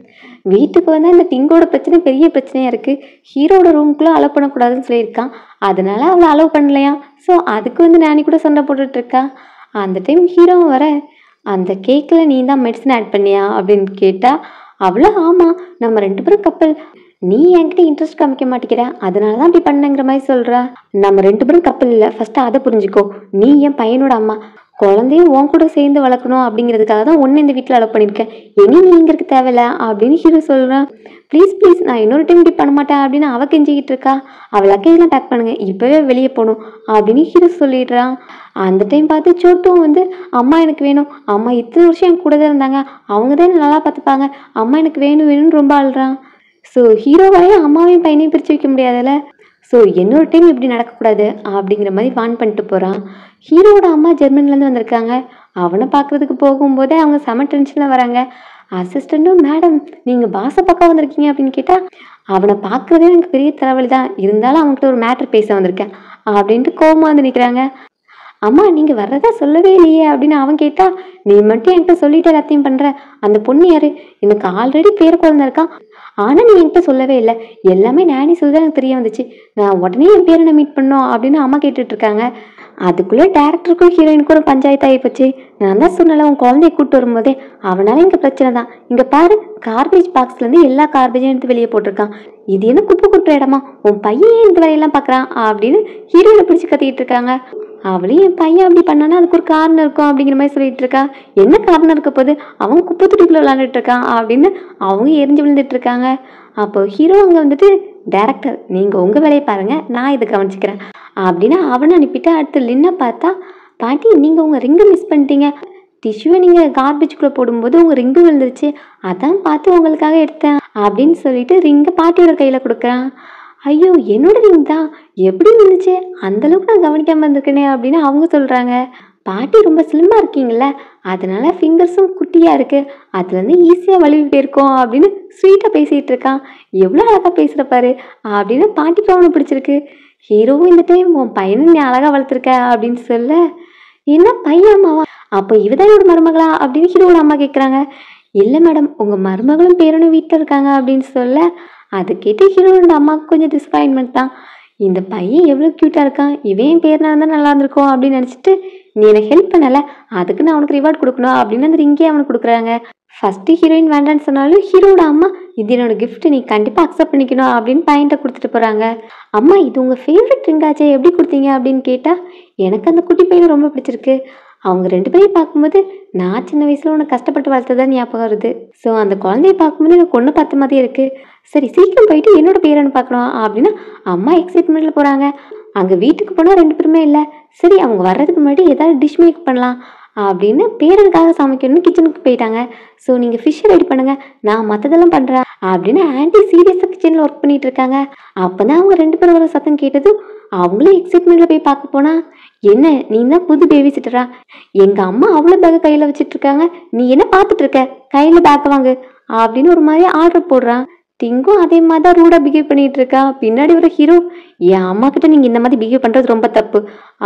வீட்டுக்கு வந்தால் இந்த டிங்கோட பிரச்சனை பெரிய பிரச்சனையாக இருக்குது. ஹீரோட ரூமுக்குள்ளே அலோவ் பண்ணக்கூடாதுன்னு சொல்லியிருக்கான், அதனால அவளை அலோவ் பண்ணலையா. ஸோ அதுக்கு வந்து நானி கூட சண்டை போட்டுட்ருக்கா. அந்த டைம் ஹீரோவும் வர, அந்த கேக்கில் நீ தான் மெடிசன் ஆட் பண்ணியா அப்படின்னு கேட்டால் அவ்வளோ ஆமாம் நம்ம 2 பேரும் கப்பல், நீ என்கிட்ட இன்ட்ரெஸ்ட் காமிக்க மாட்டேங்கிற அதனால தான் அப்படி பண்ணங்கிற மாதிரி சொல்கிறா. நம்ம 2 பேரும் கப்பல் இல்லை, ஃபஸ்ட்டு அதை புரிஞ்சுக்கோ, நீ என் பையனோட அம்மா, குழந்தையும் உன் கூட சேர்ந்து வளர்க்கணும் அப்படிங்கிறதுக்காக தான் ஒன்று இந்த வீட்டில் அலோவ் பண்ணியிருக்கேன், இனி நீ இங்கே இருக்க தேவையில்ல அப்படின்னு ஹீரோ சொல்கிறான். ப்ளீஸ் ப்ளீஸ் நான் இன்னொரு டைம் இப்படி பண்ண மாட்டேன் அப்படின்னு அவள் கெஞ்சிக்கிட்டு இருக்கா. அவள் லக்கேஜ்லாம் பேக் பண்ணுங்க, இப்போவே வெளியே போகணும் அப்படின்னு ஹீரோ சொல்லிடுறான். அந்த டைம் பார்த்து சோட்டும் வந்து, அம்மா எனக்கு வேணும், அம்மா இத்தனை வருஷம் என் கூட தான் இருந்தாங்க, அவங்க தான் நல்லா பார்த்துப்பாங்க, அம்மா எனக்கு வேணும் வேணும்னு ரொம்ப அழுறான். ஸோ ஹீரோவாலையும் அம்மாவையும் பையனையும் பிரித்து வைக்க முடியாதுல்ல. ஸோ இன்னொரு டைம் இப்படி நடக்கக்கூடாது அப்படிங்கிற மாதிரி வான் பண்ணிட்டு போகிறான். ஹீரோவோட அம்மா ஜெர்மனிலேருந்து வந்திருக்காங்க. அவனை பார்க்குறதுக்கு போகும்போதே அவங்க செம டென்ஷனில் வராங்க. அசிஸ்டண்ட்டும், மேடம் நீங்கள் பாஸை பக்கம் வந்திருக்கீங்க அப்படின்னு கேட்டால், அவனை பார்க்குறதே எனக்கு பெரிய தலைவலி தான், இருந்தாலும் அவன்கிட்ட ஒரு மேட்ரு பேச வந்திருக்கேன் அப்படின்ட்டு கோவமாக வந்து நிற்கிறாங்க. அம்மா நீங்கள் வர்றதா சொல்லவே இல்லையே அப்படின்னு அவன் கேட்டால், நீ மட்டும் என்கிட்ட சொல்லிட்டு எல்லாத்தையும் பண்ணுற, அந்த பொண்ணு யாரு, எனக்கு ஆல்ரெடி பேர குழந்தை இருக்கான், ஆனால் நீ என்கிட்ட சொல்லவே இல்லை, எல்லாமே நானி சொல்லி தான் எனக்கு தெரிய வந்துச்சு, நான் உடனே என் பேரனை மீட் பண்ணோம் அப்படின்னு அம்மா கேட்டுட்ருக்காங்க. அதுக்குள்ளே டேரக்டருக்கும் ஹீரோயினுக்கும் ஒரு பஞ்சாயத்து ஆகி போச்சு. நான் தான் சொன்னல, உன் குழந்தைய கூப்பிட்டு வரும்போதே அவனால இங்கே பிரச்சனை தான், இங்கே பாரு கார்பேஜ் பாக்ஸ்லேருந்து எல்லா கார்பேஜும் எடுத்து வெளியே போட்டிருக்கான், இது என்ன குப்பை கொட்டுற இடமா, உன் பையன் இந்த வேலையெல்லாம் பார்க்குறான் அப்படின்னு ஹீரோயினை பிடிச்சி கத்திக்கிட்டு இருக்காங்க. அவளையும் என் பையன் அப்படி பண்ணானா அதுக்கு ஒரு காரணம் இருக்கும் அப்படிங்கிற மாதிரி சொல்லிட்டு இருக்கா. என்ன காரணம் இருக்க போது, அவன் குப்பை துடிக்குள்ள விளாண்டுட்டு இருக்கான் அப்படின்னு அவங்க எரிஞ்சு விழுந்துட்டு இருக்காங்க. அப்போ ஹீரோ அங்கே வந்துட்டு, டேரக்டர் நீங்கள் உங்கள் வேலையை பாருங்கள், நான் இதை கவனிச்சிக்கிறேன் அப்படின்னு அவனை அனுப்பிட்டு அடுத்து லின்னை பார்த்தா, பாட்டி நீங்கள் உங்கள் ரிங்கை மிஸ் பண்ணிட்டீங்க, டிஷ்யூவை நீங்கள் கார்பேஜுக்குள்ளே போடும்போது உங்கள் ரிங்கு விழுந்துருச்சு, அதான் பார்த்து உங்களுக்காக எடுத்தேன் அப்படின்னு சொல்லிட்டு ரிங்கை பாட்டியோட கையில் கொடுக்குறான். ஐயோ என்னோட ரிங் தான், எப்படி விழுந்துச்சு, அந்தளவுக்கு நான் கவனிக்காமல் இருந்திருக்கேனே அப்படின்னு அவங்க சொல்கிறாங்க. பாட்டி ரொம்ப ஸ்லிம்மாக இருக்கீங்கள, அதனால ஃபிங்கர்ஸும் குட்டியாக இருக்குது, அதுலேருந்து ஈஸியாக வலிவு போயிருக்கோம் அப்படின்னு ஸ்வீட்டாக பேசிகிட்டு இருக்கான். எவ்வளோ அழகாக பேசுகிற பாரு அப்படின்னு பாட்டிக்கு அவனை பிடிச்சிருக்கு. ஹீரோவும் இந்த டைம் உன் பையனை நீ அழகாக வளர்த்துருக்க அப்படின்னு சொல்ல, என்ன பையன் அம்மாவா, அப்போ இவதான் என்னோட மருமகளா அப்படின்னு ஹீரோவோட அம்மா கேட்குறாங்க. இல்லை மேடம் உங்கள் மருமகளும் பேரனும் வீட்டில் இருக்காங்க அப்படின்னு சொல்ல, அதை கேட்டு ஹீரோவோட அம்மாவுக்கு கொஞ்சம் டிசப்பாயின்மெண்ட் தான். இந்த பையன் எவ்வளோ க்யூட்டாக இருக்கான், இவன் பேர்னா இருந்தால் நல்லா இருந்திருக்கும் அப்படின்னு நினச்சிட்டு, நீ எனக்கு ஹெல்ப் பண்ணலை அதுக்கு நான் அவனுக்கு ரிவார்ட் கொடுக்கணும் அப்படின்னு அந்த ரிங்கே அவனுக்கு கொடுக்குறாங்க. ஃபஸ்ட்டு ஹீரோயின் வேண்டான்னு சொன்னாலும் ஹீரோட அம்மா, இது என்னோட கிஃப்ட் நீ கண்டிப்பாக அக்செப்ட் பண்ணிக்கணும் அப்படின்னு பையன்ட்ட கொடுத்துட்டு போகிறாங்க. அம்மா இது உங்கள் ஃபேவரட் ரிங்காச்சே, எப்படி கொடுத்தீங்க அப்படின்னு கேட்டால், எனக்கு அந்த குட்டி பையனை ரொம்ப பிடிச்சிருக்கு, அவங்க 2 பேரையும் பார்க்கும்போது நான் சின்ன வயசில் உனக்கு கஷ்டப்பட்டு வளர்த்ததான் ஞாபகம் வருது, ஸோ அந்த குழந்தைய பார்க்கும்போது எனக்கு ஒன்று பார்த்த மாதிரி இருக்குது, சரி சீக்கிரம் போயிட்டு என்னோட பேரன்னு பார்க்கணும் அப்படின்னு அம்மா எக்ஸைட்மெண்ட்டில் போகிறாங்க. அங்கே வீட்டுக்கு போனால் 2 பேருமே இல்லை, சரி அவங்க வர்றதுக்கு முன்னாடி ஏதாவது டிஷ் மேக் பண்ணலாம் அப்படின்னு பேரனுக்காக சமைக்கணும்னு கிச்சனுக்கு போயிட்டாங்க. ஸோ நீங்கள் ஃபிஷ்ஷை ரெடி பண்ணுங்கள், நான் மற்றதெல்லாம் பண்ணுறேன் அப்படின்னு ஆன்ட்டி சீரியஸாக கிச்சனில் ஒர்க் பண்ணிட்டு இருக்காங்க. அப்போ தான் அவங்க 2 பேரும் வர சத்தம் கேட்டதும் அவங்களும் எக்ஸைட்மெண்ட்டில் போய் பார்க்க போனால், என்ன நீ தான் புது பேபி சிட்டரா? எங்க அம்மா அவ்வளோ பேக்கை கையில வச்சிட்டு இருக்காங்க, நீ என்ன பார்த்துட்டு இருக்க? கையில பேக்கை வாங்கு அப்படின்னு ஒரு மாதிரி ஆர்டர் போடுறான். டிங்கும் அதே மாதிரி தான் ரூடா பிஹேவ் பண்ணிட்டு இருக்கா. பின்னாடி ஒரு ஹீரோ, என் அம்மா கிட்ட நீங்க இந்த மாதிரி பிஹேவ் பண்றது ரொம்ப தப்பு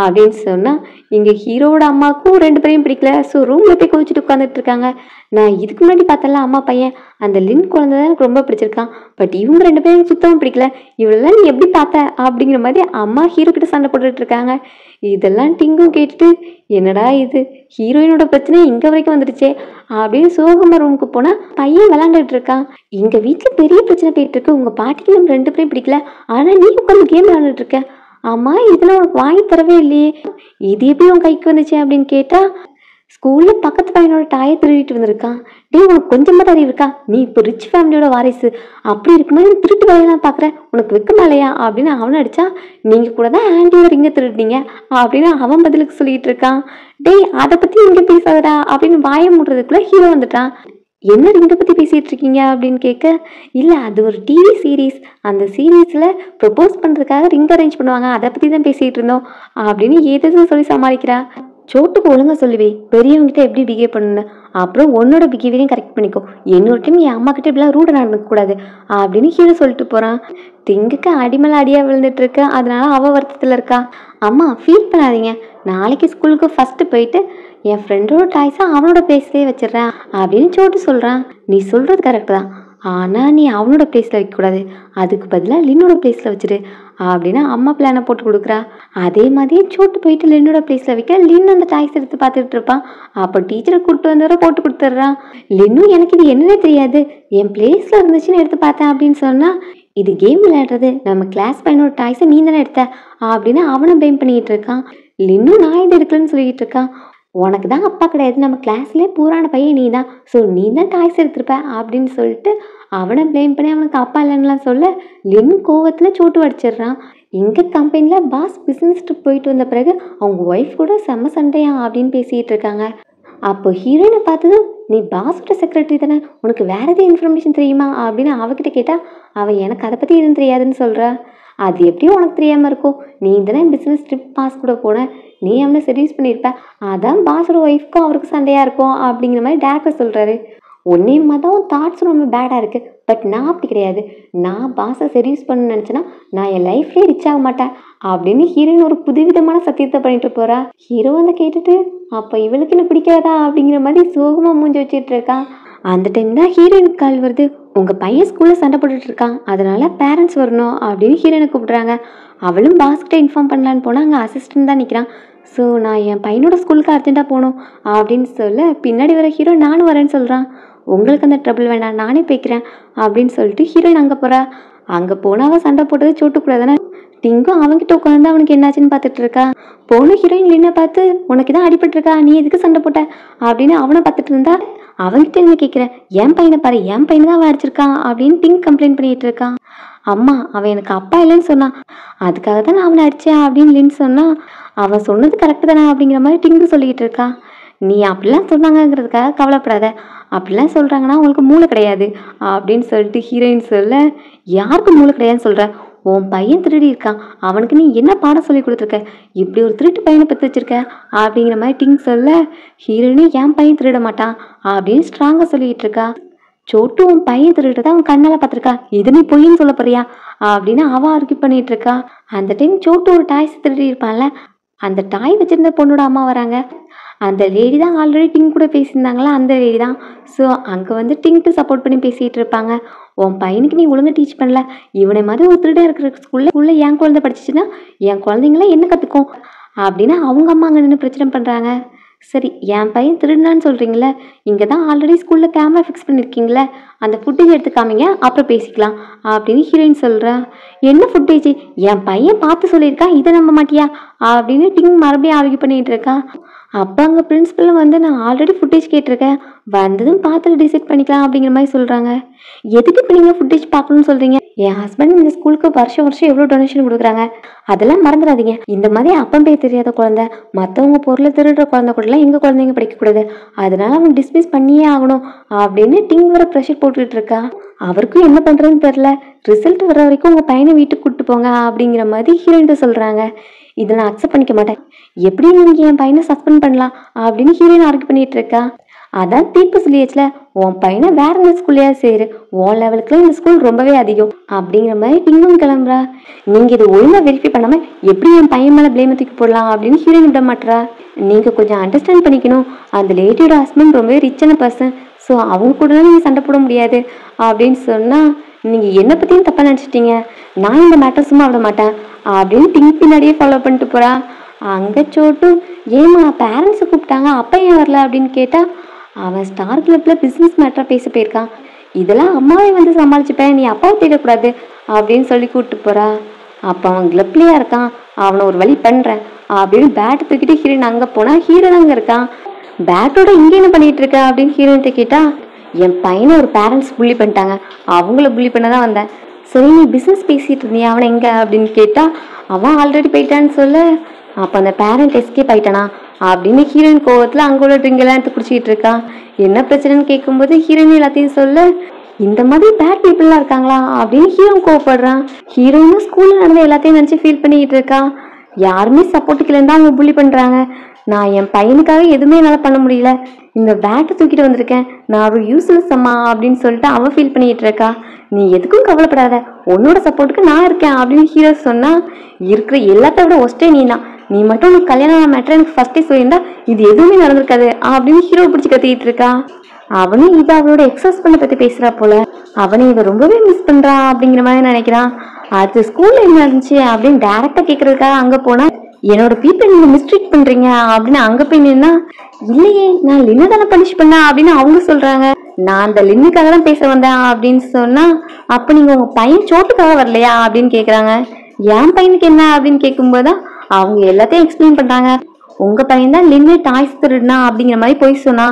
அப்படின்னு சொன்னா, இங்க ஹீரோவோட அம்மாவுக்கும் 2 பேரையும் பிடிக்கல. ஸோ ரூம்ல போய் குவிச்சிட்டு உட்காந்துட்டு இருக்காங்க. நான் இதுக்கு முன்னாடி பார்த்தல அம்மா பையன், அந்த லின் குழந்தை தான் எனக்கு ரொம்ப பிடிச்சிருக்கான். பட் இவங்க 2 பேரும் சுத்தமாக பிடிக்கல. இவளெல்லாம் நீ எப்படி பார்த்த அப்படிங்கிற மாதிரி அம்மா ஹீரோ கிட்ட சண்டை போட்டுட்டு இருக்காங்க. இதெல்லாம் டிங்கும் கேட்டுட்டு, என்னடா இது, ஹீரோயினோட பிரச்சனை இங்க வரைக்கும் வந்துடுச்சே அப்படின்னு சோகமா ரூமுக்கு போனா பையன் விளாண்டுட்டு இருக்கான். எங்க வீட்டுல பெரிய பிரச்சனை போயிட்டு இருக்கு, உங்க பாட்டிக்கு நம்ம 2 பேரும் பிடிக்கல, ஆனா நீ உட்காந்து கேம் விளாண்டுட்டு இருக்க. ஆமா இதெல்லாம் உனக்கு வாங்கி தரவே இல்லையே, இது எப்படி உன் கைக்கு வந்துச்சு அப்படின்னு கேட்டா, ஸ்கூல்ல பக்கத்து பையனோட டாயை திருடிட்டு வந்திருக்கான். டேய் உனக்கு கொஞ்சமா தான் இருக்கா, நீ இப்போ ரிச் ஃபேமிலியோட வாரிசு, அப்படி இருக்கும்போது நீ திருட்டு வேலையெல்லாம் பார்க்குற, உனக்கு வெக்கமா இல்லையா அப்படின்னு அவனை அடிச்சா, நீங்க கூட தான் ஆண்டியோட ரிங்க திருடுனீங்க அப்படின்னு அவன் பதிலுக்கு சொல்லிட்டு இருக்கான். டேய் அதை பத்தி இங்க பேசாதடா அப்படின்னு வாய மூடுறதுக்குள்ள ஹீரோ வந்துட்டான். என்ன ரிங்கை பத்தி பேசிட்டு இருக்கீங்க அப்படின்னு கேட்க, இல்ல அது ஒரு டிவி சீரீஸ், அந்த சீரீஸ்ல ப்ரொபோஸ் பண்றதுக்காக ரிங் அரேஞ்ச் பண்ணுவாங்க, அதை பத்தி தான் பேசிட்டு இருந்தோம் அப்படின்னு ஏதாவது சொல்லி சமாளிக்கிறா. சோட்டுக்கு ஒழுங்கா சொல்லுவே, பெரியவங்ககிட்ட எப்படி பிஹேவ் பண்ணணும், அப்புறம் உன்னோட பிஹேவியரையும் கரெக்ட் பண்ணிக்கோ, இன்னொரு டைம் என் அம்மா கிட்ட இப்படிலாம் ரூட நடந்துக்க கூடாது அப்படின்னு ஹீரோ சொல்லிட்டு போறான். திங்குக்கு அடிமலை அடியா விழுந்துட்டு இருக்க, அதனால அவ வருத்தத்துல இருக்கா. அம்மா ஃபீல் பண்ணாதீங்க, நாளைக்கு ஸ்கூலுக்கு ஃபர்ஸ்ட் போயிட்டு என் ஃப்ரெண்டோட டாய்ஸை அவனோட பிளேஸ்லேயே வச்சிடறேன் அப்படின்னு சோட்டு சொல்றான். நீ சொல்றது கரெக்ட் தான், ஆனா நீ அவனோட பிளேஸ்ல வைக்கக்கூடாது, அதுக்கு பதிலாக லின்னோட பிளேஸ்ல வச்சிரு அப்படின்னு அம்மா பிளானை போட்டு கொடுக்குறா. அதே மாதிரியே சோட்டு போயிட்டு லின்னோட பிளேஸ்ல வைக்க, லின் அந்த டாய்ஸ் எடுத்து பார்த்துட்டு இருப்பான். அப்போ டீச்சரை கூப்பிட்டு வந்தவரை போட்டு கொடுத்துட்றான். லின்னும் எனக்கு இது என்னன்னே தெரியாது, என் பிளேஸ்ல இருந்துச்சுன்னு எடுத்து பார்த்தேன் அப்படின்னு சொன்னா, இது கேம் விளையாடுறது, நம்ம கிளாஸ் பையனோட டாய்ஸை நீ தானே எடுத்த அப்படின்னு அவனை ப்ளேம் பண்ணிட்டு இருக்கான். லின்னும் நான் இதை எடுக்கலன்னு சொல்லிட்டு இருக்கான். உனக்கு தான் அப்பா கிடையாது, நம்ம கிளாஸ்லேயே பூரான பையன் நீ தான், ஸோ நீ தான் டாய்ஸ் எடுத்திருப்ப அப்படின்னு சொல்லிட்டு அவனை ப்ளேம் பண்ணி அவனுக்கு அப்பா இல்லைன்னுலாம் சொல்ல, லின் கோவத்தில் சோட்டு அடிச்சிடுறான். எங்கள் கம்பெனியில் பாஸ் பிஸ்னஸ் ட்ரிப் போயிட்டு வந்த பிறகு அவங்க ஒய்ஃப் கூட செம்ம சண்டையா அப்படின்னு பேசிகிட்டு இருக்காங்க. அப்போ ஹீரோயினை பார்த்தது, நீ பாஸோட செக்ரட்டரி தானே, உனக்கு வேற எதுவும் இன்ஃபர்மேஷன் தெரியுமா அப்படின்னு அவகிட்ட கேட்டால், அவள் எனக்கு அதை பற்றி எதுவும் தெரியாதுன்னு சொல்கிறா. அது எப்படியும் உனக்கு தெரியாமல் இருக்கும், நீ தானே பிஸ்னஸ் ட்ரிப் பாஸ் கூட போன, நீ அவனை செடியூஸ் பண்ணியிருப்ப, அதான் பாஸோட ஒய்ஃப்க்கும் அவருக்கு சண்டையாக இருக்கும் அப்படிங்கிற மாதிரி டேரக்டர் சொல்கிறாரு. ஒன்னேமா தான் உன் தாட்ஸ் ரொம்ப பேடாக இருக்குது, பட் நான் அப்படி கிடையாது, நான் பாஸை செடியூஸ் பண்ணணும்னு நினச்சேன்னா நான் என் லைஃப்லேயே ரிச் ஆக மாட்டேன் அப்படின்னு ஹீரோயின் ஒரு புதுவிதமான சத்தியத்தை பண்ணிட்டு போகிறா. ஹீரோ வந்து கேட்டுட்டு, அப்போ இவளுக்கு என்ன பிடிக்காதா அப்படிங்கிற மாதிரி சோகமாக மூஞ்சி வச்சுட்டு இருக்கான். அந்த டைம் தான் ஹீரோயினுக்கு கால் வருது, உங்கள் பையன் ஸ்கூலில் சண்டை போட்டுட்டு இருக்கான், அதனால பேரண்ட்ஸ் வரணும் அப்படின்னு ஹீரோயினை கூப்பிட்றாங்க. அவளும் பாஸ்கிட்ட இன்ஃபார்ம் பண்ணலான்னு போனால் அங்கே அசிஸ்டன்ட் தான் நிற்கிறான். ஸோ நான் என் பையனோட ஸ்கூலுக்கு அர்ஜென்ட்டாக போகணும் அப்படின்னு சொல்ல, பின்னாடி வர ஹீரோ நானும் வரேன்னு சொல்கிறான். உங்களுக்கு அந்த ட்ரபிள் வேண்டாம், நானே போய்க்கிறேன் அப்படின்னு சொல்லிட்டு ஹீரோயின் அங்கே போகிறா. அங்கே போனால் அவள் சண்டை போட்டது சோட்டுக்கூடாதானே. டிங்கும் அவன்கிட்ட உட்காந்து அவனுக்கு என்னாச்சுன்னு பார்த்துட்டு இருக்கா. போன ஹீரோயின் லின்னை பார்த்து, உனக்கு தான் அடிபட்டுருக்கா, நீ எதுக்கு சண்டை போட்ட அப்படின்னு அவனை பார்த்துட்டு இருந்தா. அவன்கிட்ட என்ன கேட்குறேன், என் பையனை பாரு, என் பையனை தான் அவன் அடிச்சிருக்கான் அப்படின்னு டிங் கம்ப்ளைண்ட் பண்ணிட்டு இருக்கான். அம்மா அவன் எனக்கு அப்பா இல்லைன்னு சொன்னான், அதுக்காக தான் நான் அவனை அடித்தேன் அப்படின்னு லின் சொன்னா, அவன் சொன்னது கரெக்டு தானே அப்படிங்கிற மாதிரி டிங்கு சொல்லிக்கிட்டு இருக்கா. நீ அப்படிலாம் சொன்னாங்கிறதுக்காக கவலைப்படாத, அப்படிலாம் சொல்கிறாங்கன்னா உங்களுக்கு மூளை கிடையாது அப்படின்னு சொல்லிட்டு ஹீரோயின் சொல்ல, யாருக்கு மூளை கிடையாதுன்னு சொல்கிற, உன் பையன் திருடி இருக்கான், அவனுக்கு நீ என்ன பாடம் சொல்லி கொடுத்துருக்க, இப்படி ஒரு திருட்டு பையனை பற்றி வச்சிருக்க அப்படிங்கிற மாதிரி டிங் சொல்ல, ஹீரோயினே என் பையன் திருட மாட்டான் அப்படின்னு ஸ்ட்ராங்காக சொல்லிக்கிட்டு இருக்கா. சோட்டு உன் பையன் திருடுறத அவன் கண்ணால் பார்த்துருக்கா, இது நீ பொய்ன்னு சொல்ல போறியா அப்படின்னு அவ ஆர்கியூ பண்ணிட்டு இருக்கா. அந்த டைம் சோட்டு ஒரு டாய்ஸ் திருடி இருப்பான்ல, அந்த டாய் வச்சிருந்த பொண்ணோட அம்மா வராங்க. அந்த லேடி தான் ஆல்ரெடி டிங் கூட பேசியிருந்தாங்களா, அந்த லேடி தான். ஸோ அங்கே வந்து டிங்க்கு சப்போர்ட் பண்ணி பேசிகிட்டு இருப்பாங்க. உன் பையனுக்கு நீ ஒழுங்காக டீச் பண்ணல, இவனை மாதிரி ஒரு திருடன் இருக்கிற ஸ்கூலில் என் குழந்தை படிச்சிச்சுன்னா என் குழந்தைங்களாம் என்ன கற்றுக்கும் அப்படின்னு அவங்க அம்மா அங்கே நின்று பிரச்சனை பண்ணுறாங்க. சரி என் பையன் திருடினான்னு சொல்கிறீங்களே, இங்கே தான் ஆல்ரெடி ஸ்கூலில் கேமரா ஃபிக்ஸ் பண்ணியிருக்கீங்களே, அந்த ஃபுட்டேஜ் எடுத்து காமிங்க, அப்புறம் பேசிக்கலாம் அப்படின்னு ஹீரோயின் சொல்கிறா. என்ன ஃபுட்டேஜ், என் பையன் பார்த்து சொல்லியிருக்கான், இதை நம்ப மாட்டியா அப்படின்னு டிங் மறுபடியும் ஆர்கியூ பண்ணிகிட்டு இருக்கா. அப்போ அங்கே பிரின்ஸிபலும் வந்து, நான் ஆல்ரெடி ஃபுட்டேஜ் கேட்டிருக்கேன், வந்ததும் பார்த்துட்டு டிசைட் பண்ணிக்கலாம் அப்படிங்கிற மாதிரி சொல்கிறாங்க. எதுக்கு இப்போ நீங்கள் ஃபுட்டேஜ் பார்க்கணும்னு சொல்கிறீங்க, என் ஹஸ்பண்ட் இந்த ஸ்கூலுக்கு வருஷம் வருஷம் எவ்வளோ டொனேஷன் கொடுக்குறாங்க, அதெல்லாம் மறந்துடாதீங்க. இந்த மாதிரி அப்பம் பேர் தெரியாத குழந்தை, மற்றவங்க பொருளை திருடுற குழந்தை கூடலாம் எங்கள் குழந்தைங்க படிக்கக்கூடாது, அதனால அவன் டிஸ்மிஸ் பண்ணியே ஆகணும் அப்படின்னு டிங் வர ப்ரெஷர் போட்டுக்கிட்டு இருக்கா. அவருக்கும் என்ன பண்ணுறதுன்னு தெரில, ரிசல்ட் வர வரைக்கும் உங்கள் பையனை வீட்டுக்கு கூப்பிட்டு போங்க அப்படிங்கிற மாதிரி ஹீரோயின்ட்ட சொல்கிறாங்க. இதை நான் அக்செப்ட் பண்ணிக்க மாட்டேன். எப்படி நீங்க என் பையனை சஸ்பெண்ட் பண்ணலாம் அப்படின்னு ஹீரோயின் ஆர்கியூ பண்ணிட்டு இருக்கா. அதான் தீர்ப்பு சொல்லியாச்சுல, உன் பையனை வேற எந்த ஸ்கூல்லையா சேரு, உன் லெவலுக்குலாம் இந்த ஸ்கூல் ரொம்பவே அதிகம் அப்படிங்கிற மாதிரி டிங்கும் கிளம்புறா. நீங்க இது ஒழுங்கா வெரிஃபை பண்ணாம எப்படி என் பையன் மேல பிளேம் தூக்கி போடலாம் அப்படின்னு ஹீரோயின் விட மாட்டா. நீங்க கொஞ்சம் அண்டர்ஸ்டாண்ட் பண்ணிக்கணும், அந்த லேடியோட ஹஸ்பண்ட் ரொம்பவே ரிச்சான பர்சன், ஸோ அவங்க கூட நீங்க சண்டை போட முடியாது அப்படின்னு சொன்னா, நீங்க என்னை பத்தியும் தப்பா நினைச்சிட்டீங்க, நான் இந்த மேட்டர் சும்மா விட மாட்டேன் அப்படின்னு டிங் பின்னாடியே ஃபாலோ பண்ணிட்டு போறா. அங்க சோட்டு, ஏமா பேரண்ட்ஸை கூப்பிட்டாங்க அப்பா ஏன் வரல அப்படின்னு கேட்டா, அவன் ஸ்டார் கிளப்ல பிசினஸ் மேட்டரா பேச போயிருக்கான், இதெல்லாம் அம்மாவே வந்து சமாளிச்சுப்பேன், நீ அப்பாவை தேடக்கூடாது அப்படின்னு சொல்லி கூப்பிட்டு போறா. அப்போ அவன் கிளப்லயா இருக்கான், அவனை ஒரு வழி பண்றேன் அப்படின்னு பேட் தூக்கிட்டு ஹீரோயின் அங்க போனா, ஹீரோ தாங்க இருக்கான். பேட்டோட இங்க என்ன பண்ணிட்டு இருக்க அப்படின்னு ஹீரோயின்ட்ட கேட்டா, என் பையனை ஒரு பேரண்ட்ஸ் புள்ளி பண்ணிட்டாங்க, அவங்கள புள்ளி பண்ணதான் வந்தேன். சரி நீ பிசினஸ் பேசிட்டு இருந்தியா, அவனை எங்க அப்படின்னு கேட்டா, அவன் ஆல்ரெடி போயிட்டான்னு சொல்ல. அப்போ அந்த பேரண்ட் எஸ்கேப் ஆயிட்டானா அப்படின்னு ஹீரோயின் கோவத்தில் அங்கே உள்ள ட்ரிங்க் எல்லாம் எடுத்து குடிச்சிட்டு இருக்கா. என்ன பிரச்சனைன்னு கேட்கும்போது ஹீரோயின் எல்லாத்தையும் சொல்ல, இந்த மாதிரி பேட் பீப்புள்லாம் இருக்காங்களா அப்படின்னு ஹீரோயின் கோவப்படுறான். ஹீரோயினும் ஸ்கூலில் நடந்த எல்லாத்தையும் நினச்சி ஃபீல் பண்ணிக்கிட்டு இருக்கா. யாருமே சப்போர்ட்டுக்கு இல்லைன்னு தான் அவங்க புள்ளி பண்ணுறாங்க. நான் என் பையனுக்காக எதுவுமே என்னால் பண்ண முடியல, இந்த பேட்டை தூக்கிட்டு வந்திருக்கேன், நான் ஒரு யூஸ்லெஸ் அம்மா அப்படின்னு சொல்லிட்டு அவன் ஃபீல் பண்ணிக்கிட்டு இருக்கா. நீ எதுக்கும் கவலைப்படாத, உன்னோட சப்போர்ட்டுக்கு நான் இருக்கேன் அப்படின்னு ஹீரோ சொன்னா, இருக்கிற எல்லாத்த விட ஒஸ்டே நீ தான், நீ மட்டும் உனக்கு கல்யாணம் மேட்டர் எனக்கு ஃபர்ஸ்டே சொல்லியிருந்தா இது எதுவுமே நடந்திருக்காது அப்படின்னு ஹீரோ பிடிச்சி கத்திக்கிட்டு இருக்கா. அவனும் இது அவளோட எக்ஸஸ் பண்ண பத்தி பேசுறா போல, அவனை இவ ரொம்பவே மிஸ் பண்றா அப்படிங்கிற மாதிரி நினைக்கிறான். அது ஸ்கூல்ல என்ன இருந்துச்சு அப்படின்னு டைரக்டா கேட்கறதுக்காக அங்க போனா, என்னோட பீப்புள் நீங்க மிஸ்ட்ரீட் பண்றீங்க அப்படின்னு அங்க போய் நின்னா, இல்லையே நான் லின்னை தானே பனிஷ் பண்ண அப்படின்னு அவங்க சொல்றாங்க. நான் அந்த லின்னுக்காக தான் பேச வந்தேன் அப்படின்னு சொன்னா, அப்ப நீங்க உங்க பையன் சோட்டுக்காக வரலையா அப்படின்னு கேக்குறாங்க. என் பையனுக்கு என்ன அப்படின்னு கேட்கும்போதுதான் அவங்க எல்லாத்தையும் எக்ஸ்பிளைன் பண்றாங்க. உங்க பையன் தான் லின்னு டாய்ஸ் திருடுனா அப்படிங்கிற மாதிரி போய் சொன்னா,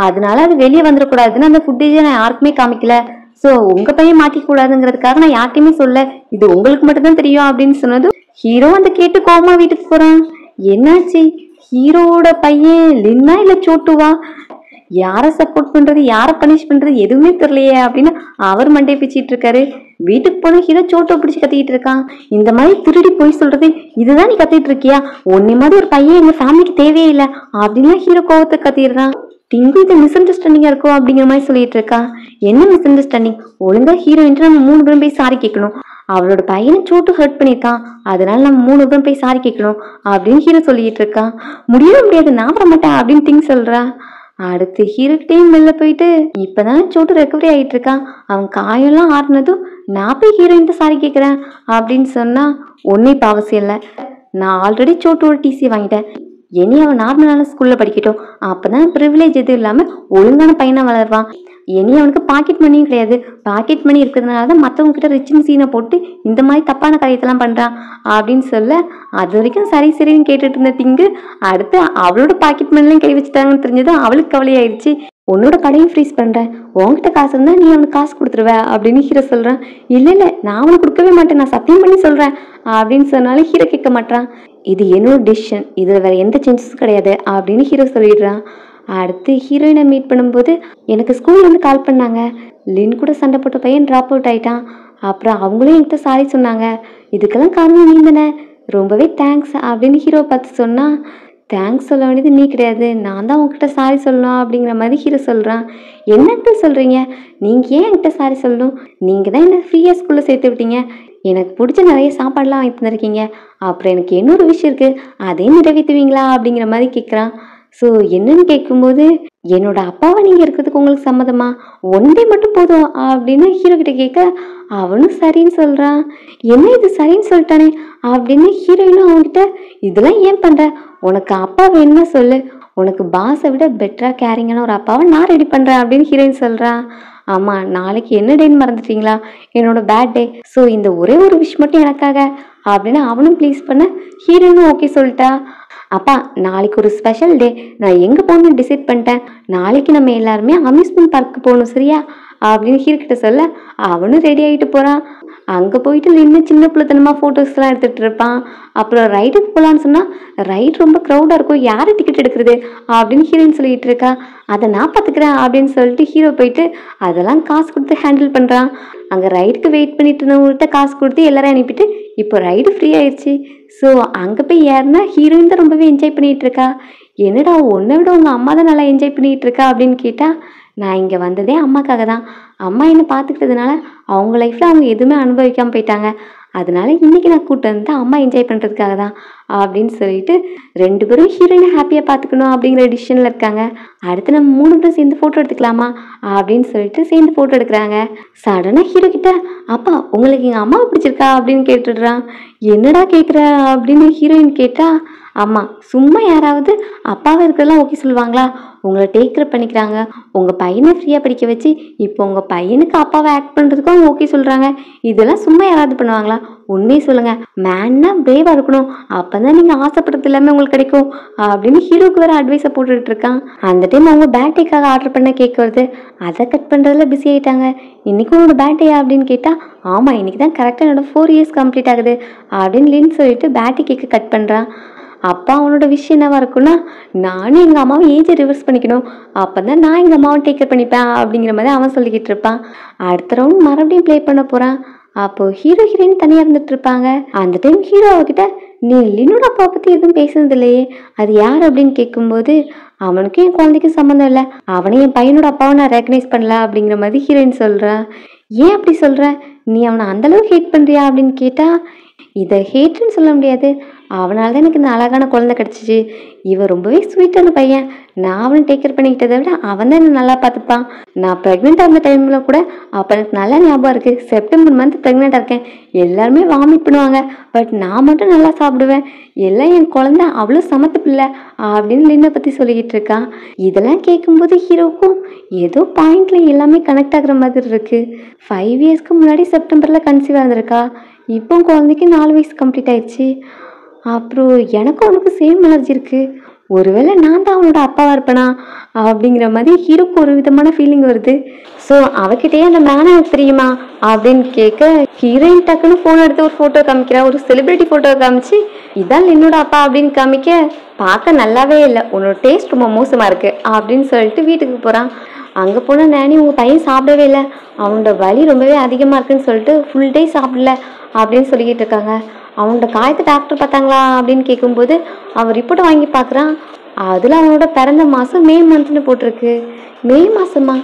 அதனால அது வெளியே வந்துடக்கூடாதுன்னு அந்த ஃபுட்டேஜை நான் யாருக்குமே காமிக்கல, ஸோ உங்க பையன் மாட்டிக்க கூடாதுங்கிறதுக்காக நான் யார்ட்டையுமே சொல்ல, இது உங்களுக்கு மட்டும்தான் தெரியும் அப்படின்னு சொன்னது. ஹீரோ அந்த கேட்டு கோமா வீட்டுக்கு போறான். என்னாச்சு, ஹீரோவோட பையன் லின்னா இல்ல சோட்டுவா, யாரை சப்போர்ட் பண்றது யாரை பனிஷ் பண்றது எதுவுமே தெரியலையே அப்படின்னு அவர் மண்டே பிச்சிட்டு இருக்காரு. வீட்டுக்கு போன ஹீரோ சோட்டோ பிடிச்சி கத்திக்கிட்டு இருக்கான். இந்த மாதிரி திருடி போய் சொல்றது இதுதான் நீ கத்திட்டு இருக்கியா, உன்னை மாதிரி ஒரு பையன் எங்க ஃபேமிலிக்கு தேவையே இல்லை அப்படின்லாம் ஹீரோ கோவத்தை கத்திடுறான். டிங்கு இது மிஸ் அண்டர்ஸ்டாண்டிங்கா இருக்கும் அப்படிங்கிற மாதிரி சொல்லிட்டு இருக்கா. என்ன மிஸ் அண்டர்ஸ்டாண்டிங், ஒழுங்கா ஹீரோயின்ட்டு நம்ம 3 பேரும் போய் சாரி கேட்கணும், அவளோட பையனை சோட்டு ஹர்ட் பண்ணியிருக்கான், அதனால நம்ம 3 பேரும் போய் சாரி கேட்கணும் அப்படின்னு ஹீரோ சொல்லிட்டு இருக்கான். முடியவே முடியாது, நான் வர மாட்டேன் அப்படின்னு திங்க் சொல்றா. அடுத்து ஹீரோக்கிட்டையும் வெளில போயிட்டு, இப்பதான் சோட்டு ரெக்கவரி ஆகிட்டு இருக்கான், அவன் காயெல்லாம் ஆறுனதும் நான் போய் ஹீரோயின்ட்ட சாரி கேட்குறேன் அப்படின்னு சொன்னா, ஒன்றும் இப்போ அவசியம் இல்லை, நான் ஆல்ரெடி சோட்டோட டிசி வாங்கிட்டேன், இனி அவன் நார்மலான ஸ்கூல்ல படிக்கட்டும், அப்பதான் ப்ரிவிலேஜ் எதுவும் இல்லாம ஒழுங்கான பையனா வளருவான், இனி அவனுக்கு பாக்கெட் மணியும் கிடையாது, பாக்கெட் மணி இருக்கிறதுனால தான் மற்றவங்க கிட்ட ரிச்சின் சீனை போட்டு இந்த மாதிரி தப்பான காரியத்தெல்லாம் பண்றான் அப்படின்னு சொல்ல, அது வரைக்கும் சரி சரின்னு கேட்டுட்டு இருந்த திங்கு அடுத்து அவளோட பாக்கெட் மணிலையும் கை வச்சுட்டாங்கன்னு தெரிஞ்சதும் அவளுக்கு கவலையாயிடுச்சு. உன்னோட கடையும் ஃப்ரீஸ் பண்றேன், உன்கிட்ட காசு இருந்தா நீ அவனுக்கு காசு கொடுத்துருவ அப்படின்னு ஹீரோ சொல்றான். இல்ல இல்ல நான் அவனுக்கு கொடுக்கவே மாட்டேன், நான் சத்தியம் பண்ணி சொல்றேன் அப்படின்னு சொன்னாலும் ஹீரோ கேட்க மாட்டான். இது என்னோட டிசிஷன், இதுல வேற எந்த சேஞ்சஸும் கிடையாது அப்படின்னு ஹீரோ சொல்லிடுறான். அடுத்து ஹீரோயினை மீட் பண்ணும்போது, எனக்கு ஸ்கூல்ல இருந்து கால் பண்ணாங்க, லின் கூட சண்டை போட்ட பையன் ட்ராப் அவுட் ஆயிட்டான், அப்புறம் அவங்களும் என்கிட்ட சாரி சொன்னாங்க, இதுக்கெல்லாம் காரணம் நீ தானே, ரொம்பவே தேங்க்ஸ் அப்படின்னு ஹீரோ பார்த்து சொன்னா, தேங்க்ஸ் சொல்ல வேண்டியது நீ கிடையாது, நான் தான் உங்ககிட்ட சாரி சொல்லணும் அப்படிங்கிற மாதிரி ஹீரோ சொல்கிறான். என்னத்த சொல்கிறீங்க, நீங்கள் ஏன் என்கிட்ட சாரி சொல்லணும், நீங்கள் தான் என்ன ஃப்ரீயாக ஸ்கூலில் சேர்த்து விட்டீங்க, எனக்கு பிடிச்ச நிறைய சாப்பாடெலாம் வாங்கி தந்திருக்கீங்க, அப்புறம் எனக்கு இன்னொரு விஷயம் இருக்குது அதையும் நிறைவேற்றுவீங்களா அப்படிங்கிற மாதிரி கேட்குறான். ஸோ என்னன்னு கேட்கும்போது, என்னோட அப்பாவை நீங்கள் இருக்கிறதுக்கு உங்களுக்கு சம்மதமா, ஒன் டே மட்டும் போதும் அப்படின்னு ஹீரோ கிட்ட கேட்க, அவனும் சரின்னு சொல்கிறான். என்ன இது சரின்னு சொல்லிட்டானே அப்படின்னு ஹீரோயினும் அவன்கிட்ட, இதெல்லாம் ஏன் பண்ணுற, உனக்கு அப்பா வேணும்னா சொல்லு, உனக்கு பாஸை விட பெட்டராக கேரிங்கான ஒரு அப்பாவை நான் ரெடி பண்ணுறேன் அப்படின்னு ஹீரோயின் சொல்கிறான். ஆமாம், நாளைக்கு என்ன டேன்னு மறந்துட்டீங்களா, என்னோட பேட் டே, ஸோ இந்த ஒரே ஒரு விஷ் மட்டும் எனக்காக அப்படின்னு அவனும் ப்ளீஸ் பண்ண ஹீரோயினும் ஓகே சொல்லிட்டா. அப்பா நாளைக்கு ஒரு ஸ்பெஷல் டே, நான் எங்கே போகணும்னு டிசைட் பண்ணிட்டேன், நாளைக்கு நம்ம எல்லாருமே அம்யூஸ்மெண்ட் பார்க்கு போகணும் சரியா அப்படின்னு ஹீரோ கிட்ட சொல்ல, அவனும் ரெடி ஆகிட்டு போகிறான். அங்கே போயிட்டு நின்று சின்ன பிள்ளைத்தனமாக ஃபோட்டோஸ்லாம் எடுத்துகிட்டு இருப்பான். அப்புறம் ரைடுக்கு போகலான்னு சொன்னால், ரைட் ரொம்ப க்ரௌடாக இருக்கும், யார் டிக்கெட் எடுக்கிறது அப்படின்னு ஹீரோயின் சொல்லிகிட்டு இருக்கா. அதை நான் பார்த்துக்கிறேன் அப்படின்னு சொல்லிட்டு ஹீரோ போயிட்டு அதெல்லாம் காசு கொடுத்து ஹேண்டில் பண்ணுறான். அங்கே ரைடுக்கு வெயிட் பண்ணிட்டு இருந்தவங்கள்ட்ட காசு கொடுத்து எல்லாரும் அனுப்பிட்டு இப்போ ரைடு ஃப்ரீ ஆயிடுச்சு. ஸோ அங்கே போய் ஏறினா ஹீரோயின் தான் ரொம்பவே என்ஜாய் பண்ணிகிட்டு இருக்கா. என்னடா உன்னை விட உங்கள் அம்மா தான் நல்லா என்ஜாய் பண்ணிகிட்டு இருக்கா அப்படின்னு கேட்டால், நான் இங்கே வந்ததே அம்மாக்காக தான். அம்மா என்னை பார்த்துக்கிட்டதுனால அவங்க லைஃப்பில் அவங்க எதுவுமே அனுபவிக்காமல் போயிட்டாங்க. அதனால இன்னைக்கு நான் கூப்பிட்டு வந்து அம்மா என்ஜாய் பண்ணுறதுக்காக தான் அப்படின்னு சொல்லிட்டு 2 பேரும் ஹீரோயினை ஹாப்பியாக பார்த்துக்கணும் அப்படிங்கிற டிசிஷனில் இருக்காங்க. அடுத்து நம்ம 3 பேரும் சேர்ந்து ஃபோட்டோ எடுத்துக்கலாமா அப்படின்னு சொல்லிட்டு சேர்ந்து ஃபோட்டோ எடுக்கிறாங்க. சடனாக ஹீரோ கிட்ட, அப்பா உங்களுக்கு எங்கள் அம்மாவை பிடிச்சிருக்கா அப்படின்னு கேட்டுடுறான். என்னடா கேட்குற அப்படின்னு ஹீரோயின் கேட்டா, ஆமாம், சும்மா யாராவது அப்பாவை இருக்கிறதெல்லாம் ஓகே சொல்லுவாங்களா? உங்களை டேக்கர் பண்ணிக்கிறாங்க. உங்கள் பையனை ஃப்ரீயாக படிக்க வச்சு இப்போ உங்கள் பையனுக்கு அப்பாவை ஆக்ட் பண்ணுறதுக்கும் அவங்க ஓகே சொல்கிறாங்க. இதெல்லாம் சும்மா யாராவது பண்ணுவாங்களா? உண்மையை சொல்லுங்கள், மேன்னா பிரேவாக இருக்கணும். அப்போ தான் நீங்கள் ஆசைப்படுறது எல்லாமே உங்களுக்கு கிடைக்கும் அப்படின்னு ஹீரோக்கு வேறு அட்வைஸை போட்டுக்கிட்டு இருக்கான். அந்த டைம் அவங்க பேட்டேக்காக ஆர்டர் பண்ண கேக் வருது. அதை கட் பண்ணுறதுல பிஸி ஆகிட்டாங்க. இன்றைக்கி உங்களோட பேட்டேயா அப்படின்னு கேட்டால், ஆமாம் இன்றைக்கி தான் கரெக்டாக என்னோட 4 years கம்ப்ளீட் ஆகுது அப்படின்னு லின்னு சொல்லிட்டு பேட்டே கேக்கு கட் பண்ணுறான். அப்பா அவனோட விஷயம் என்னவா இருக்குன்னா, நானும் எங்கள் அம்மாவை ஏஜை ரிவர்ஸ் பண்ணிக்கணும், அப்போ தான் நான் எங்கள் அம்மாவை டேக்கர் பண்ணிப்பேன் அப்படிங்கிற மாதிரி அவன் சொல்லிக்கிட்டு இருப்பான். அடுத்த ரவுண்ட் மறுபடியும் ப்ளே பண்ண போகிறான். அப்போது ஹீரோ ஹீரோயின் தனியாக இருந்துட்டு இருப்பாங்க. அந்த டைம் ஹீரோ அவகிட்ட, நீ லின்னோட அப்பா பற்றி எதுவும் பேசுனது இல்லையே, அது யார் அப்படின்னு கேட்கும்போது, அவனுக்கும் என் குழந்தைக்கும் சம்மந்தம் இல்லை, அவனை என் பையனோட அப்பாவை நான் ரெக்கக்னைஸ் பண்ணல அப்படிங்கிற மாதிரி ஹீரோயின் சொல்கிறான். ஏன் அப்படி சொல்கிற? நீ அவனை அந்தளவுக்கு ஹேட் பண்ணுறியா அப்படின்னு கேட்டால், இதை ஹேட்டுன்னு சொல்ல முடியாது, அவனால தான் எனக்கு இந்த அழகான குழந்தை கிடச்சிச்சு. இவன் ரொம்பவே ஸ்வீட்டான பையன். நான் அவனை டேக் கேர் பண்ணிக்கிட்டதை விட அவன் தான் என்னை நல்லா பார்த்துப்பான். நான் ப்ரெக்னென்ட் ஆகிற டைமில் கூட அப்போ எனக்கு நல்லா ஞாபகம் இருக்குது. செப்டம்பர் மந்த் ப்ரெக்னெண்ட்டாக இருக்கேன். எல்லாருமே வாமிட் பண்ணுவாங்க, பட் நான் மட்டும் நல்லா சாப்பிடுவேன். எல்லாம் என் குழந்தை அவ்வளோ சமத்து பிள்ளை அப்படின்னு லின்னை பற்றி சொல்லிக்கிட்டு இருக்கான். இதெல்லாம் கேட்கும்போது ஹீரோக்கும் ஏதோ பாயிண்டில் எல்லாமே கனெக்ட் ஆகுற மாதிரி இருக்குது. 5 yearsக்கு முன்னாடி செப்டம்பரில் கன்சீவ் ஆகிருக்கா. இப்போ குழந்தைக்கு 4 வயசு கம்ப்ளீட் ஆயிடுச்சு. அப்புறம் எனக்கும் அவனுக்கு சேம் எனர்ஜி இருக்குது. ஒருவேளை நான் தான் அவனோட அப்பாவாக இருப்பேனா அப்படிங்கிற மாதிரி ஹீரோக்கு ஒரு விதமான ஃபீலிங் வருது. ஸோ அவகிட்டயே அந்த மேனை எனக்கு தெரியுமா அப்படின்னு கேட்க, ஹீரோயின் டக்குன்னு ஃபோன் எடுத்து ஒரு ஃபோட்டோ காமிக்கிறா. ஒரு செலிப்ரிட்டி ஃபோட்டோ காமிச்சு, இதான் என்னோட அப்பா அப்படின்னு காமிக்க, பார்க்க நல்லாவே இல்லை, உன்னோட டேஸ்ட் ரொம்ப மோசமாக இருக்குது அப்படின்னு சொல்லிட்டு வீட்டுக்கு போகிறான். அங்கே போனால் நானி, உங்கள் பையன் சாப்பிடவே இல்லை, அவனோட வலி ரொம்பவே அதிகமாக இருக்குன்னு சொல்லிட்டு ஃபுல் டே சாப்பிடல அப்படின்னு சொல்லிக்கிட்டு இருக்காங்க. அவனோட காயத்தை டாக்டர் பார்த்தாங்களா அப்படின்னு கேட்கும்போது அவன் ரிப்போர்ட்டை வாங்கி பார்க்குறான். அதில் அவனோட பிறந்த மாதம் மே மந்த்னு போட்டிருக்கு. மே மாதமா?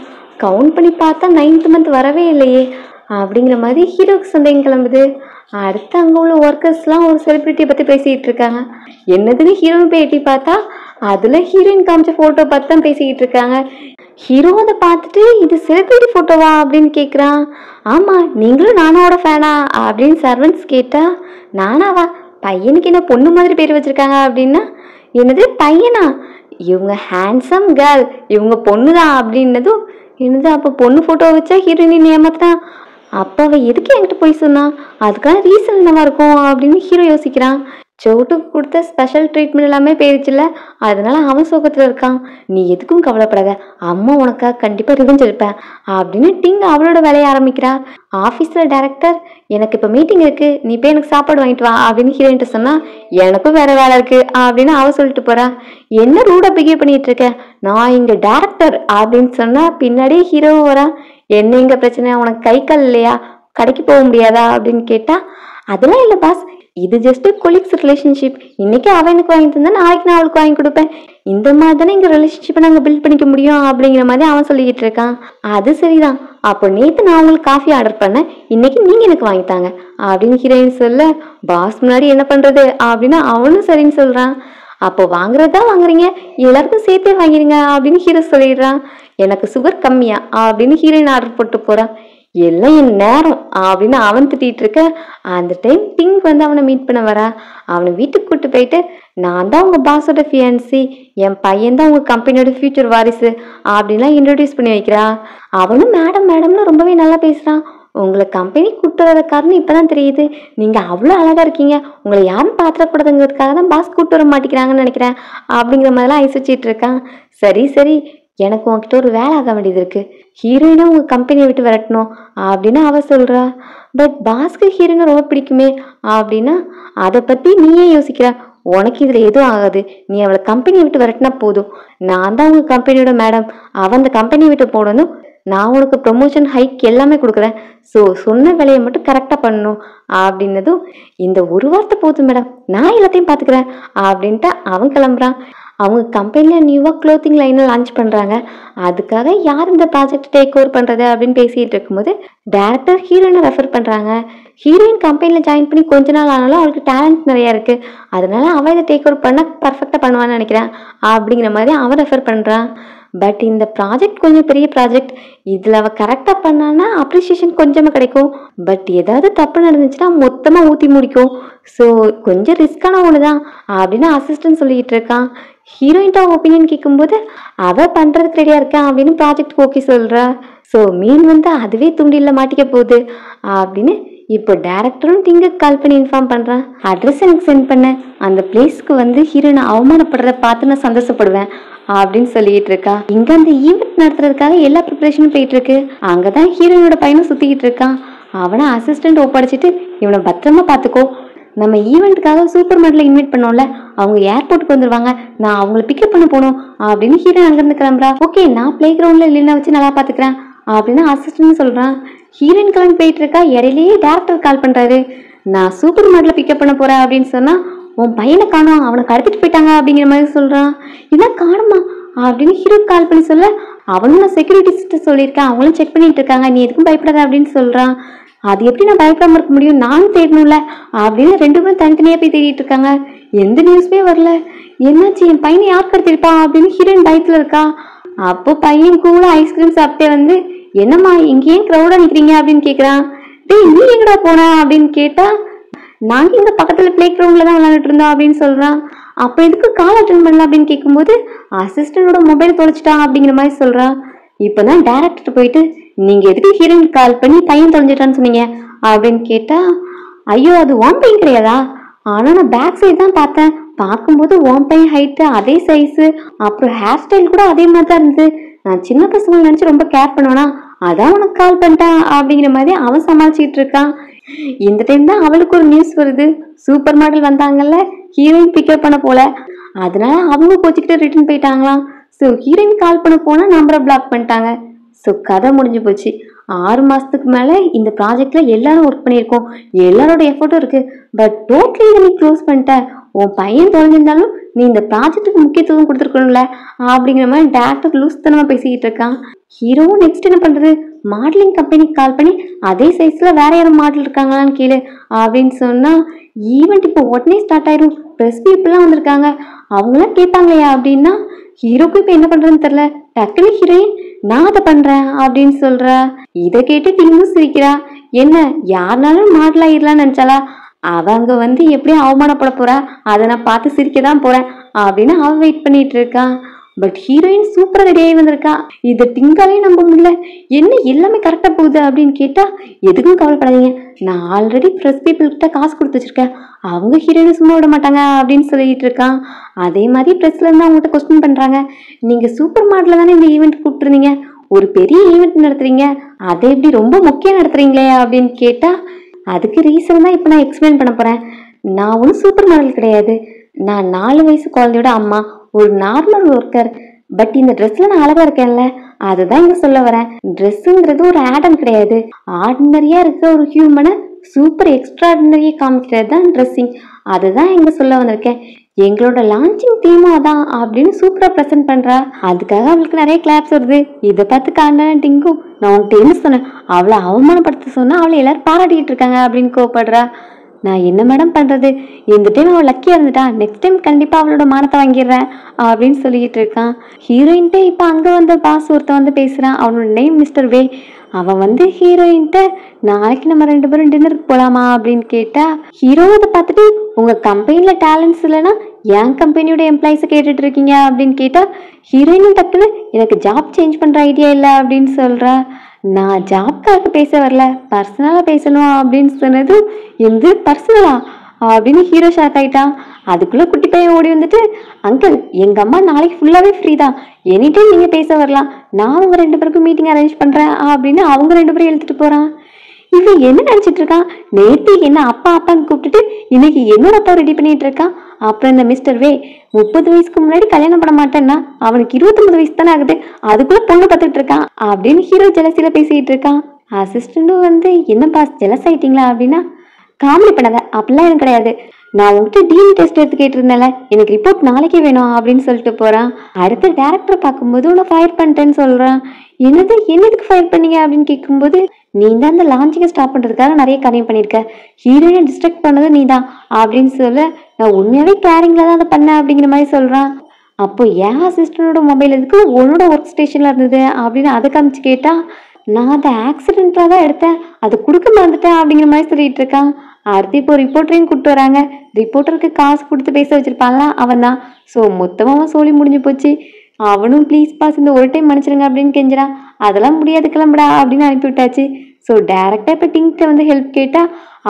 கவுண்ட் பண்ணி பார்த்தா 9th month வரவே இல்லையே அப்படிங்கிற மாதிரி ஹீரோக்கு சந்தேகம் கிளம்புது. அடுத்து அங்கே உள்ள ஒர்க்கர்ஸ்லாம் ஒரு செலிப்ரிட்டியை பற்றி பேசிக்கிட்டு இருக்காங்க. என்னதுன்னு ஹீரோயின் போய் எட்டி பார்த்தா அதில் ஹீரோயின் காமிச்ச ஃபோட்டோ பார்த்து தான் பேசிக்கிட்டு இருக்காங்க. ஹீரோ அதை பார்த்துட்டு, இது செலிப்ரிட்டி ஃபோட்டோவா அப்படின்னு கேட்குறான். ஆமாம், நீங்களும் நானாவோட ஃபேனா அப்படின்னு சர்வன்ஸ் கேட்டால், நானாவா? பையனுக்கு என்ன பொண்ணு மாதிரி பேர் வச்சுருக்காங்க அப்படின்னா, என்னது பையனா? இவங்க ஹேண்ட்ஸம் கேர்ள், இவங்க பொண்ணு தான் அப்படின்னதும், என்னது அப்போ பொண்ணு ஃபோட்டோ வச்சா ஹீரோயின் ஏமாத்தான், அப்போ அவள் எதுக்கு என்கிட்ட போய் சொன்னா, அதுக்கான ரீசன் என்னவா இருக்கும் அப்படின்னு ஹீரோ யோசிக்கிறான். சோட்டுக்கு கொடுத்த ஸ்பெஷல் ட்ரீட்மெண்ட் எல்லாமே போயிடுச்சுல, அதனால அவன் சோகத்தில் இருக்கான். நீ எதுக்கும் கவலைப்படாத, அம்மா உனக்காக கண்டிப்பாக ரிவெஞ்ச் எடுப்பேன் அப்படின்னு டிங் அவளோட வேலையை ஆரம்பிக்கிறா. ஆஃபீஸில் டைரக்டர், எனக்கு இப்போ மீட்டிங் இருக்குது, நீ போய் எனக்கு சாப்பாடு வாங்கிட்டு வா அப்படின்னு ஹீரோயின்ட்டு சொன்னால், எனக்கும் வேறு வேலை இருக்குது அப்படின்னு அவள் சொல்லிட்டு போகிறா. என்ன ரூடாக பிஹேவ் பண்ணிகிட்டு இருக்க, நான் இங்கே டேரக்டர் அப்படின்னு சொன்னால் பின்னாடியே ஹீரோவும் வரா. என்ன இங்கே பிரச்சனை, உனக்கு கை கால் இல்லையா, கடைக்கு போக முடியாதா அப்படின்னு கேட்டால், அதெல்லாம் இல்லை பாஸ், இது ஜஸ்ட் கொலீக்ஸ் ரிலேஷன்ஷிப். இன்னைக்கு அவன் எனக்கு வாங்கி தந்தா நாளைக்கு நான் அவளுக்கு வாங்கி கொடுப்பேன். இந்த மாதிரி தானே எங்கள் ரிலேஷன்ஷிப்பை நாங்கள் பில்ட் பண்ணிக்க முடியும் அப்படிங்கிற மாதிரி அவன் சொல்லிக்கிட்டு இருக்கான். அது சரிதான், அப்போ நேற்று நான் உங்களுக்கு காஃபி ஆர்டர் பண்ணேன், இன்னைக்கு நீங்கள் எனக்கு வாங்கித்தாங்க அப்படின்னு ஹீரோயின் சொல்ல, பாஸ் முன்னாடி என்ன பண்ணுறது அப்படின்னு அவனும் சரின்னு சொல்கிறான். அப்போ வாங்குறதா வாங்குறீங்க, எல்லாருக்கும் சேர்த்தே வாங்கிடுங்க அப்படின்னு ஹீரோ சொல்லிடுறான். எனக்கு சுகர் கம்மியா அப்படின்னு ஹீரோயின் ஆர்டர் போட்டு போகிறான். எல்லாம் என் நேரம் அப்படின்னு அவன் திட்டிகிட்டு இருக்க, அந்த டைம் டிங்க் வந்து அவனை மீட் பண்ண வரா. அவனை வீட்டுக்கு கூப்பிட்டு போயிட்டு, நான் தான் உங்கள் பாஸோட ஃபியான்சி, என் பையன் தான் உங்கள் கம்பெனியோட ஃபியூச்சர் வாரிசு அப்படின்லாம் இன்ட்ரடியூஸ் பண்ணி வைக்கிறா. அவனும் மேடம் மேடம்னு ரொம்பவே நல்லா பேசுகிறான். உங்களை கம்பெனி கூப்பிட்டு வர காரணம் இப்போ தான் தெரியுது, நீங்கள் அவ்வளோ அழகாக இருக்கீங்க, உங்களை யாரும் பார்த்துடக்கூடாதுங்கிறதுக்காக தான் பாஸ் கூப்பிட்டு வர மாட்டேங்கிறாங்கன்னு நினைக்கிறேன் அப்படிங்கிற மாதிரிலாம் ஐஸ் வச்சிட்டு இருக்கான். சரி சரி, எனக்கு உங்ககிட்ட ஒரு வேலை ஆக வேண்டியது இருக்குது, ஹீரோயினை உங்கள் கம்பெனியை விட்டு விரட்டணும் அப்படின்னு அவள் சொல்கிறா. பட் பாஸ்க்கு ஹீரோயினை ரொம்ப பிடிக்குமே அப்படின்னா, அதை பற்றி நீயே யோசிக்கிற, உனக்கு இதில் எதுவும் ஆகாது, நீ அவளை கம்பெனியை விட்டு விரட்டினா போதும், நான் தான் உங்கள் கம்பெனியோட மேடம், அவன் அந்த கம்பெனியை விட்டு போடணும், நான் உனக்கு ப்ரொமோஷன் ஹைக் எல்லாமே கொடுக்குறேன். ஸோ சொன்ன வேலையை மட்டும் கரெக்டாக பண்ணணும் அப்படின்னதும், இந்த ஒரு வார்த்தை போதும் மேடம், நான் எல்லாத்தையும் பார்த்துக்கிறேன் அப்படின்ட்டு அவன் கிளம்புறான். அவங்க கம்பெனியில் நியூவாக க்ளோத்திங் லைனை லான்ச் பண்ணுறாங்க. அதுக்காக யார் இந்த ப்ராஜெக்ட் டேக் ஓவர் பண்ணுறது அப்படின்னு பேசிகிட்டு இருக்கும்போது டேரக்டர் ஹீரோயினை ரெஃபர் பண்ணுறாங்க. ஹீரோயின் கம்பெனியில் ஜாயின் பண்ணி கொஞ்ச நாள் ஆனாலும் அவளுக்கு டேலண்ட் நிறையா இருக்குது, அதனால அவள் இதை டேக் ஓவர் பண்ண பர்ஃபெக்டாக பண்ணுவான்னு நினைக்கிறேன் அப்படிங்கிற மாதிரி அவன் ரெஃபர் பண்ணுறான். பட் இந்த ப்ராஜெக்ட் கொஞ்சம் பெரிய ப்ராஜெக்ட், இதில் அவள் கரெக்டாக பண்ணான்னா அப்ரிஷியேஷன் கொஞ்சமாக கிடைக்கும். பட் ஏதாவது தப்பு நடந்துச்சுன்னா மொத்தமாக ஊற்றி முடிக்கும். ஸோ கொஞ்சம் ரிஸ்க்கான ஒன்று தான் அப்படின்னு அசிஸ்டன்ட் சொல்லிக்கிட்டு இருக்கான். ஹீரோயின்ட்ட ஒப்பீனியன் கேட்கும்போது அவள் பண்ணுறதுக்கு ரெடியாக இருக்கேன் அப்படின்னு ப்ராஜெக்ட் ஓகே சொல்கிறா. ஸோ மீன் வந்து அதுவே தூண்டிலில் மாட்டிக்க போகுது அப்படின்னு இப்போ டேரக்டரும் டிங்குக்கு கால் பண்ணி இன்ஃபார்ம் பண்ணுறான். அட்ரஸ் எனக்கு சென்ட் பண்ண, அந்த பிளேஸ்க்கு வந்து ஹீரோயினை அவமானப்படுறத பார்த்து நான் சந்தோஷப்படுவேன் அப்படின்னு சொல்லிட்டு இருக்கா. இங்க அந்த ஈவெண்ட் நடத்துறதுக்காக எல்லா ப்ரிப்பரேஷனும் போயிட்டு இருக்கு. அங்கதான் ஹீரோயினோட பையனும் சுத்திக்கிட்டு இருக்கான். அவனை அசிஸ்டன்ட் ஒப்படைச்சிட்டு இவனை பத்திரமா பார்த்துக்கோ, நம்ம ஈவெண்ட்டுக்காக சூப்பர் மார்க்கெட்ல இன்வைட் பண்ணோம்ல, அவங்க ஏர்போர்ட்டுக்கு வந்துருவாங்க, நான் அவங்கள பிக்கப் பண்ண போகணும் அப்படின்னு ஹீரோயின் அங்கிருந்து கிளம்புறா. ஓகே, நான் பிளே கிரவுண்ட்ல இல்லைன்னா வச்சு நல்லா பாத்துக்கிறேன் அப்படின்னு அசிஸ்டன்ட் சொல்றான். ஹீரோயின் கிளம்பி போயிட்டு இருக்கா. இடையிலேயே டேரக்டர் கால் பண்றாரு. நான் சூப்பர் மார்க்கெட்ல பிக்கப் பண்ண போறேன் அப்படின்னு சொன்னா, உன் பையனை காணோம், அவனை கடத்திட்டு போயிட்டாங்க அப்படிங்கிற மாதிரி சொல்றான். இதான் காணுமா அப்படின்னு ஹீரோ கால் பண்ணி சொல்ல, அவனும் நான் செக்யூரிட்டிஸ்ட்டு சொல்லியிருக்கேன், அவங்களும் செக் பண்ணிட்டு இருக்காங்க, நீ எதுக்கும் பயப்படாத அப்படின்னு சொல்றான். அது எப்படி நான் பயப்படாம இருக்க முடியும், நானும் தேடணும்ல அப்படின்னு ரெண்டு பேரும் தனித்தனியா போய் தேடிட்டு இருக்காங்க. எந்த நியூஸுமே வரல. என்னாச்சு, என் பையனை யார் கடத்திருப்பான் அப்படின்னு ஹீரோயின் பயத்துல இருக்கா. அப்போ பையன் கூட ஐஸ்கிரீம் சாப்பிட்டே வந்து, என்னம்மா இங்க ஏன் க்ரௌடா நிக்கிறீங்க அப்படின்னு கேக்குறான். டேய் நீ எங்கடா போன அப்படின்னு கேட்டா, நாங்க இந்த பக்கத்துல பிளே கிரவுண்ட்ல தான் விளையாண்டுட்டு இருந்தோம் அப்படின்னு சொல்றான். அப்ப எதுக்கு கால் அட்டென்ட் பண்ணல அப்படின்னு கேட்கும்போது, அசிஸ்டண்டோட மொபைல் தொலைச்சிட்டான் அப்படிங்கிற மாதிரி சொல்றான். இப்பதான் டேரக்டர் போயிட்டு, நீங்க எதுக்கு ஹீரோயின் கால் பண்ணி பையன் தொலைஞ்சிட்டான்னு சொன்னீங்க அப்படின்னு கேட்டா, ஐயோ அது உன் பையன் கிடையாதா, ஆனா நான் பேக் சைடு தான் பார்த்தேன், பார்க்கும்போது உன் பையன் ஹைட்டு அதே சைஸு, அப்புறம் ஹேர் ஸ்டைல் கூட அதே மாதிரி தான் இருந்தது, நான் சின்ன பசங்களை நினைச்சு ரொம்ப கேர் பண்ணுவேனா, அதான் உனக்கு கால் பண்ணிட்டேன் அப்படிங்கிற மாதிரி அவன் சமாளிச்சுட்டு இருக்கான். இந்த டைம் தான் அவளுக்கு ஒரு நியூஸ் வருது, சூப்பர் மாடல் வந்தாங்கல்ல, ஹீரோயின் பிக்கப் பண்ண போல, அதனால அவங்க கோச்சிக்கிட்டு ரிட்டர்ன் போயிட்டாங்களாம். ஸோ ஹீரோயின் கால் பண்ண போனா நம்பரை பிளாக் பண்ணிட்டாங்க. ஸோ கதை முடிஞ்சு போச்சு. 6 மாசத்துக்கு மேல இந்த ப்ராஜெக்ட்ல எல்லாரும் ஒர்க் பண்ணியிருக்கோம், எல்லாரோட எஃபர்ட்டும் இருக்கு. பட் டோட்டலி இதை நீ க்ளோஸ் பண்ணிட்ட, உன் பையன் தொலைஞ்சிருந்தாலும் நீ இந்த ப்ராஜெக்ட்டுக்கு முக்கியத்துவம் கொடுத்துருக்கணும்ல அப்படிங்கிற மாதிரி டேரக்டர் லூஸ்தனமா பேசிக்கிட்டு இருக்கான். ஹீரோவும் நெக்ஸ்ட் என்ன பண்றது, மாடலிங் கம்பெனிக்கு கால் பண்ணி அதே சைஸ்ல வேற யாரும் மாடல் இருக்காங்களான்னு கேளு அப்படின்னு சொன்னா, ஈவெண்ட் இப்போ உடனே ஸ்டார்ட் ஆயிரும், ப்ரெஸ் பீப்புள்லாம் வந்திருக்காங்க, அவங்களாம் கேட்பாங்களையா அப்படின்னா, ஹீரோக்கு இப்போ என்ன பண்றதுன்னு தெரியல. டக்குனு ஹீரோயின் நான் அதை பண்றேன் அப்படின்னு சொல்றா. இதை கேட்டு டிங்கும் சிரிக்கிறா. என்ன யாருனாலும் மாடல் ஆயிடலான்னு நினைச்சாலா, அவங்க வந்து எப்படியும் அவமானப்பட போறா, அதை நான் பார்த்து சிரிக்க தான் போறேன் அப்படின்னு அவன் வெயிட் பண்ணிட்டு இருக்கான். பட் ஹீரோயின் சூப்பரா ரெடியாகி வந்திருக்கா. இதை டிங்காலே நம்ப முடியல. என்ன எல்லாமே கரெக்டா போகுது அப்படின்னு கேட்டா, எதுக்கும் கவலைப்படாதீங்க, நான் ஆல்ரெடி ப்ரெஸ் பீப்புள் கிட்ட காசு கொடுத்து வச்சிருக்கேன், அவங்க ஹீரோயினை சும்மா விட மாட்டாங்க அப்படின்னு சொல்லிட்டு இருக்கான். அதே மாதிரி ப்ரெஸ்ல இருந்து அவங்ககிட்ட கொஸ்டின் பண்றாங்க, நீங்க சூப்பர் மாடல தானே இந்த ஈவெண்ட் கூப்பிட்டுருந்தீங்க, ஒரு பெரிய ஈவெண்ட் நடத்துறீங்க, அதை எப்படி ரொம்ப முக்கியம் நடத்துறீங்களே அப்படின்னு கேட்டா, அதுக்கு ரீசன் தான் இப்போ நான் எக்ஸ்பிளைன் பண்ண போறேன். நான் ஒன்றும் சூப்பர் மாடல் கிடையாது, நான் 4 வயசு குழந்தையோட அம்மா, ஒரு நார்மல் ஒர்க்கர். பட் இந்த ட்ரெஸ்ல நான் அழகா இருக்கேன்ல, அதுதான் இங்க சொல்ல வரேன். ட்ரெஸ்ஸுங்கிறது ஒரு ஆடம் கிடையாது, ஆர்டினரியா இருக்க ஒரு ஹியூமனை சூப்பர் எக்ஸ்ட்ராடினரியா காமிக்கிறது தான் ட்ரெஸ்ஸிங், அதுதான் இங்க சொல்ல வந்திருக்கேன். எங்களோட லான்ச்சிங் தீமா தான் அப்படின்னு சூப்பரா ப்ரெசென்ட் பண்றா. அதுக்காக அவளுக்கு நிறைய கிளாப்ஸ் வருது. இதை பார்த்து காண்டான டிங்கும், நான் உன்கிட்ட என்ன சொன்னேன், அவளை அவமானப்படுத்த சொன்னா அவளை எல்லாரும் பாராட்டிக்கிட்டு இருக்காங்க அப்படின்னு கோவப்படுறா. நான் என்ன மேடம் பண்றது, இந்த டைம் அவள் லக்கியா இருந்துட்டா, நெக்ஸ்ட் டைம் கண்டிப்பா அவளோட மானத்தை வாங்கிடுறேன் அப்படின்னு சொல்லிட்டு இருக்கான். ஹீரோயின்ட்ட இப்ப அங்க வந்த பாஸ் ஒருத்த வந்து பேசுறான். அவனோட நேம் மிஸ்டர் வே. அவன் வந்து ஹீரோயின்ட்ட, நாளைக்கு நம்ம 2 பேரும் டின்னருக்கு போலாமா அப்படின்னு கேட்டா, ஹீரோ அதை பார்த்துட்டு, உங்க கம்பெனில டேலண்ட்ஸ் இல்லைன்னா என் கம்பெனியோட எம்ப்ளாயிஸை கேட்டுட்டு இருக்கீங்க அப்படின்னு கேட்டா, ஹீரோயினும் டக்குன்னு எனக்கு ஜாப் சேஞ்ச் பண்ற ஐடியா இல்லை அப்படின்னு சொல்றா. நான் ஜாப்காக பேச வரல, பர்சனலா பேசணும் அப்படின்னு சொன்னது, எந்த பர்சனலா அப்படின்னு ஹீரோ ஷாக் ஆயிட்டான். அதுக்குள்ள குட்டி பையன் ஓடி வந்துட்டு, அங்கிள் எங்க அம்மா நாளைக்கு ஃபுல்லாவே ஃப்ரீ தான், எனி டைம் நீங்க பேச வரலாம், நான் உங்க 2 பேருக்கும் மீட்டிங் அரேஞ்ச் பண்றேன் அப்படின்னு அவங்க 2 பேரும் எழுத்துட்டு போறான். இவன் என்ன நினைச்சிட்டு இருக்கான்? நேத்து என்ன அப்பா அப்பான்னு கூப்பிட்டுட்டு இன்னைக்கு என்னோட அப்பா ரெடி பண்ணிட்டு இருக்கான். அப்புறம் இந்த மிஸ்டர் வே 30 வயசுக்கு முன்னாடி கல்யாணம் பண்ண மாட்டேன்னா அவனுக்கு 29 வயசு தானே ஆகுது, அதுக்குள்ள பொண்ணு பார்த்துட்டு இருக்கான் அப்படின்னு ஹீரோ ஜெலசில பேசிட்டு இருக்கான். அசிஸ்டண்டும் வந்து என்ன பாஸ் ஜெலஸ் ஆயிட்டீங்களா அப்படின்னா, காமெடி பண்ணாத, அப்படிலாம் எனக்கு கிடையாது. நான் உங்ககிட்ட டிஎன்ஏ டெஸ்ட் எடுத்து கேட்டிருந்தேன்ல, எனக்கு ரிப்போர்ட் நாளைக்கே வேணும் அப்படின்னு சொல்லிட்டு போறான். அடுத்த டேரக்டர் பார்க்கும்போது உன்னை ஃபயர் பண்ணிட்டேன்னு சொல்றான். என்னதுக்கு ஃபயர் பண்ணீங்க அப்படின்னு கேட்கும்போது, நீ தான் அந்த லான்ச்சிங்கை ஸ்டாப் பண்றதுக்காக நிறைய காரியம் பண்ணியிருக்க, ஹீரோயினை டிஸ்ட்ராக்ட் பண்ணது நீ தான் அப்படின்னு சொல்ல, நான் உண்மையாவே கேரிங்ல தான் அதை பண்ணேன் அப்படிங்கிற மாதிரி சொல்றான். அப்போ என் அசிஸ்டண்டோட மொபைல் எதுக்கு உன்னோட ஒர்க் ஸ்டேஷன்ல இருந்தது அப்படின்னு அதை காமிச்சு கேட்டா, நான் அதை ஆக்சிடென்ட்ல தான் எடுத்தேன், அது கொடுக்க மறந்துட்டேன் அப்படிங்கிற மாதிரி சொல்லிட்டு இருக்கான். அடுத்து இப்போ ரிப்போர்ட்டரையும் கூப்பிட்டு வராங்க. ரிப்போர்ட்டருக்கு காசு கொடுத்து பேச வச்சிருப்பாங்களா அவன் தான். ஸோ மொத்தமாக சொல்லி முடிஞ்சு போச்சு. அவனும் ப்ளீஸ் பாஸ் இந்த ஒரு டைம் மன்னிச்சிருங்க அப்படின்னு கெஞ்சிறான். அதெல்லாம் முடியாது கிளம்புடா அப்படின்னு அனுப்பி விட்டாச்சு. ஸோ டேரக்டாக இப்போ டிங்கிட்ட வந்து ஹெல்ப் கேட்டா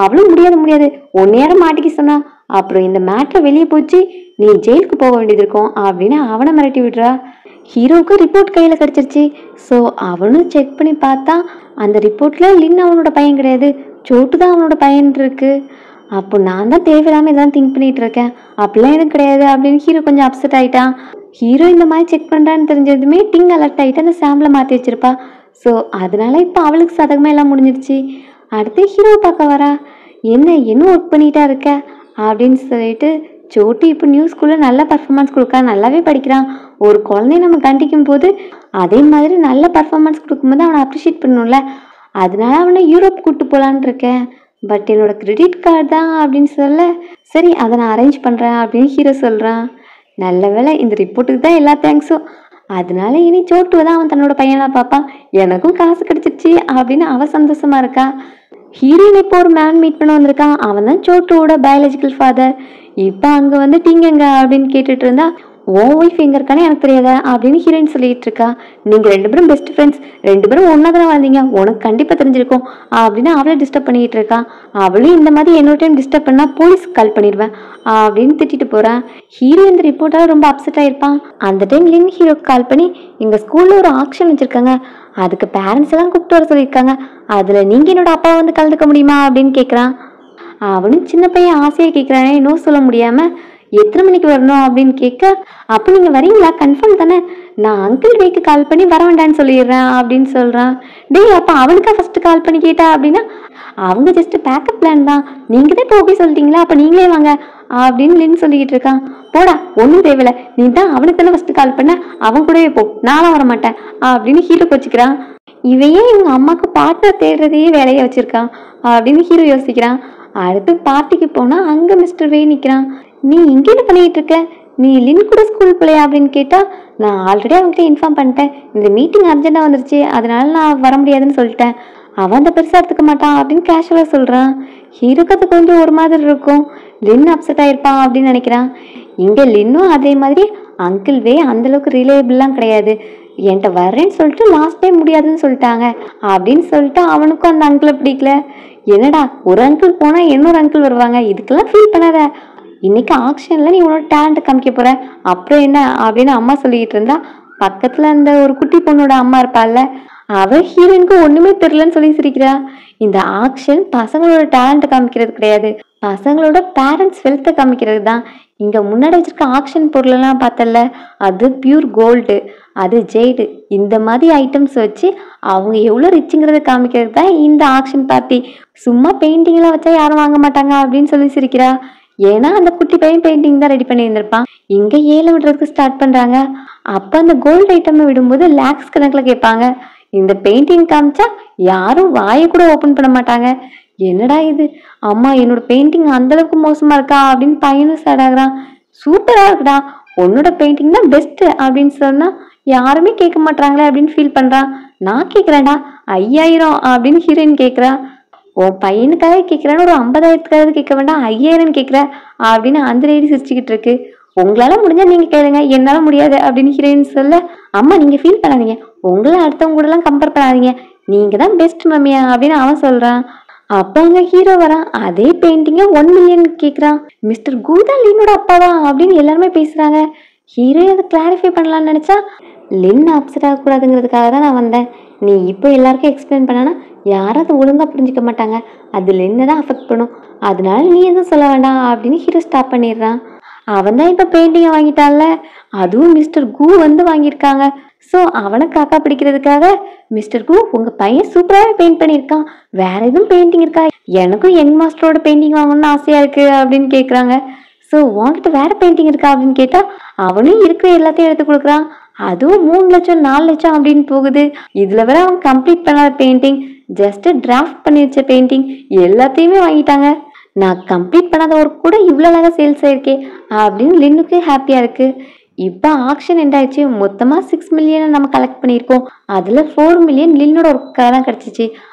அவளும் முடியாது ஒன்னையார மாட்டிக்க சொன்னா, அப்புறம் இந்த மேட்ரை வெளியே போச்சு, நீ ஜெயிலுக்கு போக வேண்டியது இருக்கும் அப்படின்னு அவனை மிரட்டி விடுறா. ஹீரோவுக்கு ரிப்போர்ட் கையில் கிடச்சிருச்சு. ஸோ அவனும் செக் பண்ணி பார்த்தா அந்த ரிப்போர்ட்டில் லின் அவனோட பையன் கிடையாது, சோட்டு தான் அவனோட பையன் இருக்கு. அப்போ நான் தான் தேவையில்லாமல் இதெல்லாம் திங்க் பண்ணிட்டு இருக்கேன், அப்படிலாம் எதுவும் கிடையாது அப்படின்னு ஹீரோ கொஞ்சம் அப்செட் ஆயிட்டான். ஹீரோ இந்த மாதிரி செக் பண்ணுறான்னு தெரிஞ்சதுமே டிங் அலர்ட் ஆகிட்டு அந்த சாம்பிளை மாற்றி வச்சிருப்பா. ஸோ அதனால இப்போ அவளுக்கு சதகமாக எல்லாம் முடிஞ்சிருச்சு. அடுத்து ஹீரோவை பார்க்க வரா. என்ன ஒர்க் பண்ணிட்டா இருக்க அப்படின்னு சொல்லிட்டு, சோட்டு இப்போ நியூ ஸ்கூலில் நல்ல பர்ஃபார்மன்ஸ் கொடுக்கா, நல்லாவே படிக்கிறான். ஒரு குழந்தைய நம்ம கண்டிக்கும் போது அதே மாதிரி நல்ல பர்ஃபார்மன்ஸ் கொடுக்கும்போது அவனை அப்ரிஷியேட் பண்ணணும்ல, அதனால அவனை யூரோப் கூப்பிட்டு போகலான் இருக்கேன். பட் என்னோட கிரெடிட் கார்டு தான் அப்படின்னு சொல்ல, சரி அதை நான் அரேஞ்ச் பண்ணுறேன் அப்படின்னு ஹீரோ சொல்கிறான். நல்ல வேலை இந்த ரிப்போர்ட்டுக்கு தான் எல்லா தேங்க்ஸும், அதனால இனி சோட்டுவை தான் அவன் தன்னோட பையனாக பார்ப்பான், எனக்கும் காசு கிடைச்சிருச்சு அப்படின்னு அவன் சந்தோஷமா இருக்கா. ஹீரோயின் இப்போ ஒரு மேன் மீட் பண்ண வந்திருக்கான். அவன் தான் சோட்டுவோட பயாலஜிக்கல் ஃபாதர். இப்போ அங்கே வந்து டிங்கங்க அப்படின்னு கேட்டுட்டு இருந்தா, ஓ ஒய்ஃப் எங்கே இருக்கானே எனக்கு தெரியாத அப்படின்னு ஹீரோயின் சொல்லிட்டு இருக்கா. நீங்கள் 2 பேரும் பெஸ்ட் ஃப்ரெண்ட்ஸ், 2 பேரும் ஒன்றா தானே வாழ்ந்தீங்க, உனக்கு கண்டிப்பாக தெரிஞ்சிருக்கும் அப்படின்னு அவளை டிஸ்டர்ப் பண்ணிட்டு இருக்கா. அவளும் இந்த மாதிரி என்னோட டைம் டிஸ்டர்ப் பண்ணால் போலீஸ்க்கு கால் பண்ணிடுவேன் அப்படின்னு திட்டிட்டு போகிறான். ஹீரோ இந்த ரிப்போர்ட்டால் ரொம்ப அப்செட் ஆகிருப்பான். அந்த டைம் லின் ஹீரோக்கு கால் பண்ணி, எங்கள் ஸ்கூலில் ஒரு ஆக்ஷன் வச்சுருக்காங்க, அதுக்கு பேரண்ட்ஸ் எல்லாம் கூப்பிட்டு வர சொல்லியிருக்காங்க, அதில் நீங்கள் என்னோட அப்பா வந்து கலந்துக்க முடியுமா அப்படின்னு கேட்குறான். அவனும் சின்ன பையன் ஆசையாக கேட்குறானே, இன்னும் சொல்ல முடியாமல் எத்தனை மணிக்கு வரணும் அப்படின்னு கேட்க, அப்போ நீங்கள் வரீங்களா கன்ஃபார்ம் தானே, நான் அங்கிள் வேக்கு கால் பண்ணி வர வேண்டான்னு சொல்லிடுறேன் அப்படின்னு சொல்கிறான். டேய் அப்போ அவனுக்கா ஃபஸ்ட்டு கால் பண்ணி கேட்டா அப்படின்னா, அவங்க ஜஸ்ட் பேக்கப் பிளான் தான், நீங்கள் தான் இப்போ ஓகே சொல்லிட்டீங்களா, அப்போ நீங்களே வாங்க அப்படின்னு லின் சொல்லிக்கிட்டு இருக்கான். போடா ஒன்றும் தேவையில்லை, நீ தான் அவனுக்கு தானே ஃபஸ்ட்டு கால் பண்ண, அவன் கூடவே போ, நானும் வர மாட்டேன் அப்படின்னு ஹீரோ வச்சுக்கிறான். இவையே இவங்க அம்மாவுக்கு பார்ட்னர் தேடுறதையே வேலையை வச்சிருக்கான் அப்படின்னு ஹீரோ யோசிக்கிறான். அடுத்து பார்ட்டிக்கு போனால் அங்கே மிஸ்டர் வே நிற்கிறான். நீ இங்கே என்ன பண்ணிட்டு இருக்க, நீ லின் கூட ஸ்கூல் போலையா அப்படின்னு கேட்டால், நான் ஆல்ரெடி அவங்ககிட்ட இன்ஃபார்ம் பண்ணிட்டேன், இந்த மீட்டிங் அர்ஜென்ட்டாக வந்துருச்சு அதனால நான் வர முடியாதுன்னு சொல்லிட்டேன், அவன் அந்த பெருசாக எடுத்துக்க மாட்டான் அப்படின்னு கேஷுவலாக சொல்கிறான். ஹீரோக்கு அது கொஞ்சம் ஒரு மாதிரி இருக்கும், லின் அப்செட் ஆகிருப்பான் அப்படின்னு நினைக்கிறான். இங்கே லின்னும் அதே மாதிரி அங்கிள் வே அந்தளவுக்கு ரிலேபிள்லாம் கிடையாது, என்கிட்ட வர்றேன்னு சொல்லிட்டு லாஸ்ட் டைம் முடியாதுன்னு சொல்லிட்டாங்க அப்படின்னு சொல்லிட்டு அவனுக்கும் அந்த அங்கிளை பிடிக்கல. என்னடா ஒரு அங்கிள் போனால் இன்னொரு அங்கிள் வருவாங்க, இதுக்கெல்லாம் ஃபீல் பண்ணாத, இன்னைக்கு ஆக்ஷன்ல நீ உன்னோட டேலண்ட் காமிக்க போற, அப்புறம் என்ன அப்படின்னு அம்மா சொல்லிக்கிட்டு இருந்தா, பக்கத்துல அந்த ஒரு குட்டி பொண்ணோட அம்மா இருப்பாள்ல, அவ ஹீரோயினுக்கு ஒண்ணுமே தெரியலன்னு சொல்லி சிரிக்கிறா. இந்த ஆக்ஷன் பசங்களோட டேலண்ட் காமிக்கிறது கிடையாது, பசங்களோட பேரண்ட்ஸ் வெல்த்தை காமிக்கிறது தான். இங்க முன்னாடி வச்சிருக்க ஆக்ஷன் பொருளெல்லாம் பார்த்தல, அது பியூர் கோல்டு, அது ஜெய்டு, இந்த மாதிரி ஐட்டம்ஸ் வச்சு அவங்க எவ்வளோ ரிச்சுங்கிறத காமிக்கிறது தான் இந்த ஆக்ஷன் பார்ட்டி. சும்மா பெயிண்டிங்லாம் வச்சா யாரும் வாங்க மாட்டாங்க அப்படின்னு சொல்லி சிரிக்கிறா. ஏன்னா அந்த குட்டி பையன் பெயிண்டிங் தான் ரெடி பண்ணி இருந்திருப்பான். இங்க ஏழை விடுறதுக்கு ஸ்டார்ட் பண்றாங்க. அப்ப அந்த கோல்டு ஐட்டம் விடும்போது லேக்ஸ் கணக்கில் கேட்பாங்க. இந்த பெயிண்டிங் காமிச்சா யாரும் வாயை கூட ஓப்பன் பண்ண மாட்டாங்க. என்னடா இது, அம்மா என்னோட பெயிண்டிங் அந்த அளவுக்கு மோசமா இருக்கா அப்படின்னு பையனும் சேட் ஆகுறான். சூப்பரா இருக்குடா, உன்னோட பெயிண்டிங் தான் பெஸ்ட் அப்படின்னு சொன்னா யாருமே கேட்க மாட்டாங்களே அப்படின்னு ஃபீல் பண்றான். நான் கேட்குறேன்டா 5000 அப்படின்னு ஹீரோயின் கேட்குறா. உன் பையனுக்காக கேட்குறான்னு ஒரு 50,000க்காவது கேட்க வேண்டாம், 5000 கேட்குற அப்படின்னு அந்த லேடி சிரிச்சுக்கிட்டு இருக்கு. உங்களால முடிஞ்சா நீங்க கேளுங்க, என்னால முடியாது அப்படின்னு ஹீரோயின் சொல்ல, அம்மா நீங்க ஃபீல் பண்ணாதீங்க, உங்களை அடுத்தவங்க கூட எல்லாம் கம்பேர் பண்ணாதீங்க, நீங்க தான் பெஸ்ட் மம்மியா அப்படின்னு அவன் சொல்றான். அப்ப அங்க ஹீரோ வரான். அதே பெயிண்டிங்க 1 மில்லியன் கேட்குறான். மிஸ்டர் கூதா லின்னோட அப்பாவா அப்படின்னு எல்லாருமே பேசுறாங்க. ஹீரோ அதை கிளாரிஃபை பண்ணலான்னு நினைச்சா, லின் அப்செட் ஆகக்கூடாதுங்கிறதுக்காக தான் நான் வந்தேன், நீ இப்போ எல்லாருக்கும் எக்ஸ்பிளைன் பண்ணனா யாரும் அதை ஒழுங்காக புரிஞ்சிக்க மாட்டாங்க, அதில் என்னதான் அஃபெக்ட் பண்ணும், அதனால நீ எதுவும் சொல்ல வேண்டாம் அப்படின்னு ஹீரோ ஸ்டாப் பண்ணிடுறான். அவன் தான் இப்போ பெயிண்டிங்கை வாங்கிட்டான்ல, அதுவும் மிஸ்டர் கு வந்து வாங்கியிருக்காங்க. ஸோ அவனை காக்கா பிடிக்கிறதுக்காக, மிஸ்டர் கு உங்கள் பையன் சூப்பராகவே பெயிண்ட் பண்ணியிருக்கான், வேற எதுவும் பெயிண்டிங் இருக்கா, எனக்கும் யங் மாஸ்டரோட பெயிண்டிங் வாங்கணும்னு ஆசையாக இருக்குது அப்படின்னு கேட்குறாங்க. ஸோ உன்கிட்ட வேற பெயிண்டிங் இருக்கா அப்படின்னு கேட்டால் அவனும் இருக்கிற எல்லாத்தையும் எடுத்து கொடுக்குறான். அதுவும் 3 லட்சம் 4 லட்சம் அப்படின்னு போகுது. இதில் வேற அவன் கம்ப்ளீட் பண்ணாத பெயிண்டிங், ஜஸ்ட் டிராஃப்ட் பண்ணி வச்ச பெயிண்டிங் எல்லாத்தையுமே வாங்கிட்டாங்க. நான் கம்ப்ளீட் பண்ணாத ஒர்க் கூட இவ்வளோ அழகாக சேல்ஸ் ஆயிருக்கே அப்படின்னு லின்னுக்கு ஹாப்பியாக இருக்குது. இப்போ ஆக்ஷன் எண்டாயிடுச்சு. மொத்தமாக 6 மில்லியனை நம்ம கலெக்ட் பண்ணியிருக்கோம், அதில் 4 மில்லியன் லின்னோட ஒர்க்காக தான் கிடச்சிச்சு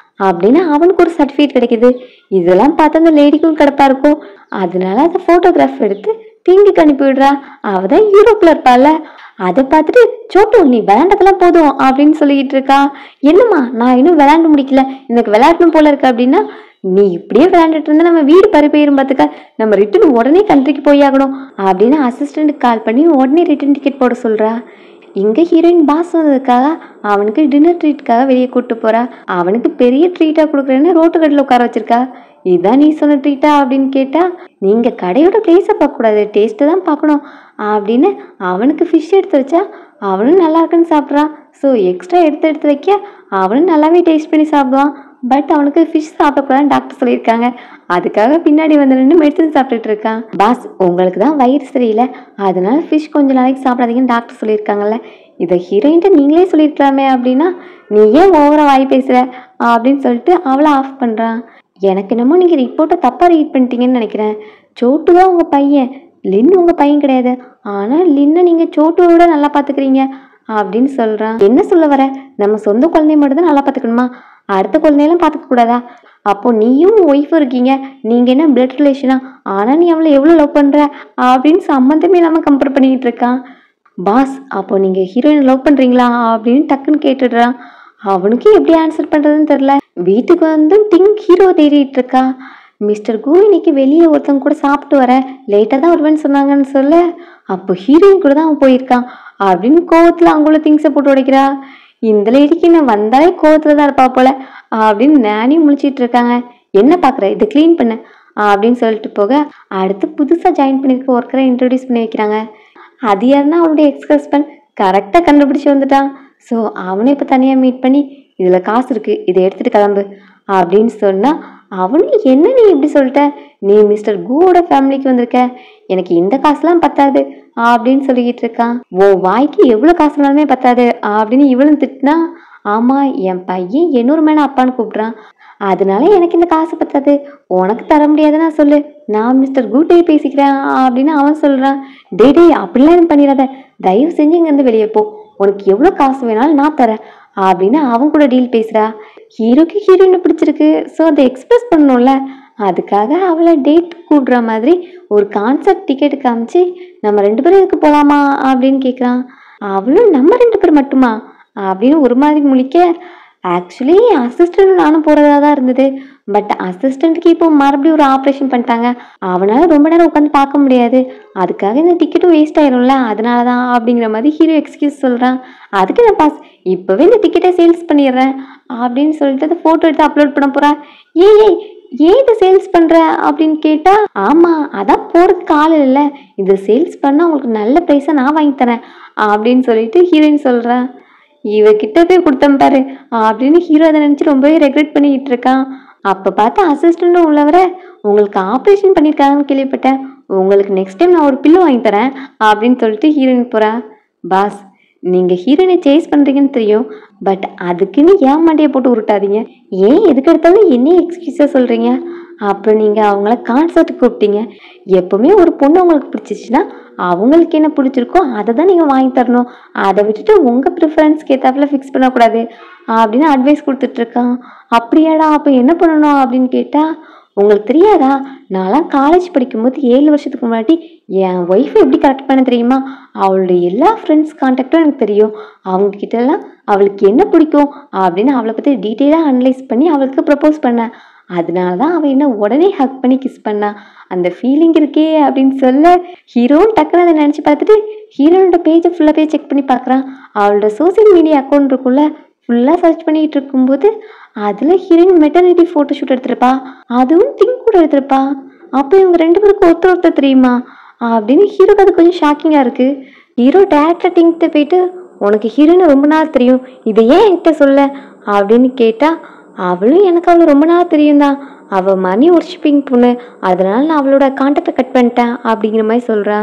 அப்படின்னு அவனுக்கு ஒரு சர்டிஃபிகேட் கிடைக்குது. இதெல்லாம் பார்த்து அந்த லேடிக்கும் கிடப்பா இருக்கும். அதனால அதை ஃபோட்டோகிராஃப் எடுத்து டிங்குக்கு அனுப்பிவிடுறா. அவ தான் யூரோப்பில் இருப்பாள். அதை பார்த்துட்டு சோட்டு நீ விளையாண்டதெல்லாம் போதும் அப்படின்னு சொல்லிக்கிட்டு இருக்கா. என்னம்மா நான் இன்னும் விளையாண்டு முடிக்கல, எனக்கு விளையாடணும் போல இருக்கு அப்படின்னா, நீ இப்படியே விளையாண்டுட்டு இருந்தா நம்ம வீடு பறி போயிரும் பார்த்துக்க, நம்ம ரிட்டன் உடனே கண்ட்ரிக்கு போயாகணும் அப்படின்னு அசிஸ்டண்ட்டுக்கு கால் பண்ணி உடனே ரிட்டன் டிக்கெட் போட சொல்கிறா. இங்கே ஹீரோயின் பாஸ் வந்ததுக்காக அவனுக்கு டின்னர் ட்ரீட்காக வெளியே கூப்பிட்டு போகிறா. அவனுக்கு பெரிய ட்ரீட்டாக கொடுக்குறேன்னு ரோட்டு கடையில் உட்கார வச்சிருக்கா. இதுதான் நீ சொன்ன ட்ரீட்டா அப்படின்னு கேட்டால், நீங்கள் கடையோட பிளேஸை பார்க்கக்கூடாது, டேஸ்ட்டை தான் பார்க்கணும் அப்படின்னு அவனுக்கு ஃபிஷ் எடுத்து வச்சா அவனும் நல்லா இருக்குன்னு சாப்பிட்றான். ஸோ எக்ஸ்ட்ரா எடுத்து வைக்க அவனும் நல்லாவே டேஸ்ட் பண்ணி சாப்பிடுவான். பட் அவனுக்கு ஃபிஷ் சாப்பிடக்கூடாதுன்னு டாக்டர் சொல்லியிருக்காங்க. அதுக்காக பின்னாடி வந்து நின்று மெடிசன் சாப்பிட்டுட்டு இருக்கான். பாஸ் உங்களுக்கு தான் வயிறு சரியில்லை, அதனால ஃபிஷ் கொஞ்சம் நாளைக்கு சாப்பிடாதீங்கன்னு டாக்டர் சொல்லியிருக்காங்கல்ல, இதை ஹீரோயின்ட்ட நீங்களே சொல்லியிருக்கலாமே அப்படின்னா, நீ ஏன் ஓவரா வாய் பேசுகிற அப்படின்னு சொல்லிட்டு அவளை ஆஃப் பண்ணுறான். எனக்கு என்னமோ நீங்கள் ரிப்போர்ட்டை தப்பாக ரீட் பண்ணிட்டீங்கன்னு நினைக்கிறேன். சோட்டு தான் உங்கள் பையன், லின் உங்கள் பையன் கிடையாது. ஆனால் லின்னை நீங்கள் சோட்டுவோட நல்லா பார்த்துக்கிறீங்க அப்படின்னு சொல்கிறான். என்ன சொல்ல வர, நம்ம சொந்த குழந்தைய மட்டும் தான் நல்லா பார்த்துக்கணுமா, அடுத்த குழந்தையெல்லாம் பார்த்துக்க கூடாதா? அப்போ நீயும் ஒய்ஃபும் இருக்கீங்க, நீங்கள் என்ன பிளட் ரிலேஷனா, ஆனால் நீ அவளை எவ்வளோ லவ் பண்ணுற அப்படின்னு சம்மந்தமே இல்லாமல் கம்பேர் பண்ணிக்கிட்டு இருக்கான். பாஸ் அப்போ நீங்கள் ஹீரோயினை லவ் பண்ணுறீங்களா அப்படின்னு டக்குன்னு கேட்டுடுறான். அவனுக்கு எப்படி ஆன்சர் பண்ணுறதுன்னு தெரில. வீட்டுக்கு வந்து டிங் ஹீரோ தேடிட்டு இருக்கா. மிஸ்டர் கு இன்னைக்கு வெளியே ஒருத்தவங்க கூட சாப்பிட்டு வர லேட்டாக தான் வருவேன்னு சொன்னாங்கன்னு சொல்ல, அப்போ ஹீரோயின் கூட தான் அவன் போயிருக்கான் அப்படின்னு கோவத்தில் அங்குள்ள திங்ஸை போட்டு உடைக்கிறா. இந்த லேடிக்கு நான் வந்தாலே கோவத்தில் தான் இருப்பா போல அப்படின்னு நானே முழிச்சிட்டு இருக்காங்க. என்ன பார்க்குற, இதை க்ளீன் பண்ண அப்படின்னு சொல்லிட்டு போக, அடுத்து புதுசாக ஜாயின் பண்ணியிருக்க ஒர்க்கரை இன்ட்ரடியூஸ் பண்ணி வைக்கிறாங்க. அது யாருன்னா அவனுடைய எக்ஸ் ஹஸ்பண்ட் கரெக்டாக கண்டுபிடிச்சி வந்துட்டான். ஸோ அவனை இப்போ தனியாக மீட் பண்ணி, இதில் காசு இருக்குது, இதை எடுத்துகிட்டு கிளம்பு அப்படின்னு சொன்னால், அவனும் என்ன நீ இப்படி சொல்லிட்ட, நீ மிஸ்டர் குவோட ஃபேமிலிக்கு வந்திருக்க, எனக்கு இந்த காசுலாம் பத்தாது அப்படின்னு சொல்லிக்கிட்டு இருக்கான். ஓ வாய்க்கு எவ்வளோ காசுனாலுமே பத்தாது அப்படின்னு இவளும் திட்டினா, ஆமாம் என் பையன் 800 மேலே அப்பான்னு கூப்பிட்றான், அதனால எனக்கு இந்த காசு பத்தாது, உனக்கு தர முடியாதுன்னா சொல்லு, நான் மிஸ்டர் குட்டே பேசிக்கிறேன் அப்படின்னு அவன் சொல்கிறான். டே அப்படிலாம் எதுவும் பண்ணிடாத, தயவு செஞ்சு இங்கேருந்து வெளியே போ, உனக்கு எவ்வளோ காசு வேணாலும் நான் தரேன் அப்படின்னு அவன் கூட டீல் பேசுகிறா. ஹீரோக்கு ஹீரோயினை பிடிச்சிருக்கு, ஸோ அதை எக்ஸ்பிரஸ் பண்ணணும்ல, அதுக்காக அவளை டேட் கூடுற மாதிரி ஒரு கான்சர்ட் டிக்கெட்டு காமிச்சு, நம்ம 2 பேரும் இதுக்கு போகலாமா அப்படின்னு கேட்குறான். அவளும் நம்ம 2 பேர் மட்டுமா அப்படின்னு ஒரு மாதிரி முழிக்க, ஆக்சுவலி அசிஸ்டண்ட் நானும் போகிறதா தான் இருந்தது, பட் அசிஸ்டண்ட்டுக்கு இப்போ மறுபடியும் ஒரு ஆப்ரேஷன் பண்ணிட்டாங்க, அவனால் ரொம்ப நேரம் உட்காந்து பார்க்க முடியாது, அதுக்காக இந்த டிக்கெட்டும் வேஸ்ட் ஆயிரும்ல, அதனால தான் அப்படிங்கிற மாதிரி ஹீரோ எக்ஸ்கியூஸ் சொல்கிறான். அதுக்கு நான் பாஸ் இப்போவே இந்த டிக்கெட்டை சேல்ஸ் பண்ணிடுறேன் அப்படின்னு சொல்லிட்டு அதை ஃபோட்டோ எடுத்து அப்லோட் பண்ண போகிறேன். ஏன் இதை சேல்ஸ் பண்ணுற அப்படின்னு கேட்டால், ஆமாம் அதான் போகிறதுக்கு ஆள் இல்லை, இதை சேல்ஸ் பண்ணால் உங்களுக்கு நல்ல ப்ரைஸாக நான் வாங்கி தரேன் அப்படின்னு சொல்லிட்டு ஹீரோயின் சொல்கிறேன். இவகிட்ட போய் கொடுத்தேன் பாரு அப்படின்னு ஹீரோ அதை நினச்சி ரொம்பவே ரெக்ரெட் பண்ணிக்கிட்டு இருக்கான். அப்போ பார்த்து அசிஸ்டண்ட்டும் உள்ளவர, உங்களுக்கு ஆப்ரேஷன் பண்ணியிருக்காங்கன்னு கேள்விப்பட்டேன், உங்களுக்கு நெக்ஸ்ட் டைம் நான் ஒரு பில்லு வாங்கி தரேன் அப்படின்னு சொல்லிட்டு ஹீரோயின் போகிறா. பாஸ் நீங்கள் ஹீரோயினை சேஸ் பண்ணுறீங்கன்னு தெரியும், பட் அதுக்குன்னு ஏன் மண்டையை போட்டு உருட்டாதீங்க, ஏன் எதுக்கு எடுத்தாலும் என்ன எக்ஸ்கியூஸாக சொல்கிறீங்க, அப்புறம் நீங்கள் அவங்கள கான்சர்ட்டுக்கு கூப்பிட்டீங்க, எப்போவுமே ஒரு பொண்ணு உங்களுக்கு பிடிச்சிச்சின்னா அவங்களுக்கு என்ன பிடிச்சிருக்கோ அதை தான் நீங்கள் வாங்கி தரணும், அதை விட்டுட்டு உங்கள் ப்ரிஃபரன்ஸ்க்கு ஏற்றாப்புல ஃபிக்ஸ் பண்ணக்கூடாது அப்படின்னு அட்வைஸ் கொடுத்துட்ருக்கான். அப்படியாடா அப்போ என்ன பண்ணணும் அப்படின்னு கேட்டால், உங்களுக்கு தெரியாதா, நான்லாம் காலேஜ் படிக்கும்போது 7 வருஷத்துக்கு முன்னாடி என் ஒய்ஃபை எப்படி கரெக்ட் பண்ண தெரியுமா, அவளுடைய எல்லா ஃப்ரெண்ட்ஸ் கான்டாக்டும் எனக்கு தெரியும், அவங்கக்கிட்டலாம் அவளுக்கு என்ன பிடிக்கும் அப்படின்னு அவளை பற்றி டீட்டெயிலாக அனலைஸ் பண்ணி அவளுக்கு ப்ரப்போஸ் பண்ணேன், அதனால தான் அவள் என்ன உடனே ஹக் பண்ணி கிஸ் பண்ணா, அந்த ஃபீலிங் இருக்கே அப்படின்னு சொல்ல, ஹீரோன்னு டக்குன்னு அதை நினச்சி பார்த்துட்டு ஹீரோனோட பேஜை ஃபுல்லாகவே செக் பண்ணி பார்க்குறான். அவளோட சோசியல் மீடியா அக்கௌண்ட் இருக்குள்ள ஃபுல்லாக சர்ச் பண்ணிக்கிட்டு இருக்கும்போது அதில் ஹீரோயின் மெட்டர்னிட்டி ஃபோட்டோ ஷூட் எடுத்திருப்பா, அதுவும் டிங்க் கூட எடுத்திருப்பா. அப்போ இவங்க 2 பேருக்கும் ஒருத்தர் தெரியுமா அப்படின்னு ஹீரோக்கு அது கொஞ்சம் ஷாக்கிங்காக இருக்குது. ஹீரோ டேரக்டர் டிங்க்கிட்ட போயிட்டு, உனக்கு ஹீரோயினை ரொம்ப நாள் தெரியும், இதை ஏன் என்கிட்ட சொல்ல அப்படின்னு கேட்டால், அவளும் எனக்கு அவளை ரொம்ப நாள் தெரியும் தான், அவள் மணி ஒர்ஷிப்பிங் பொண்ணு, அதனால நான் அவளோட கான்டாக்டை கட் பண்ணிட்டேன் அப்படிங்கிற மாதிரி சொல்கிறா.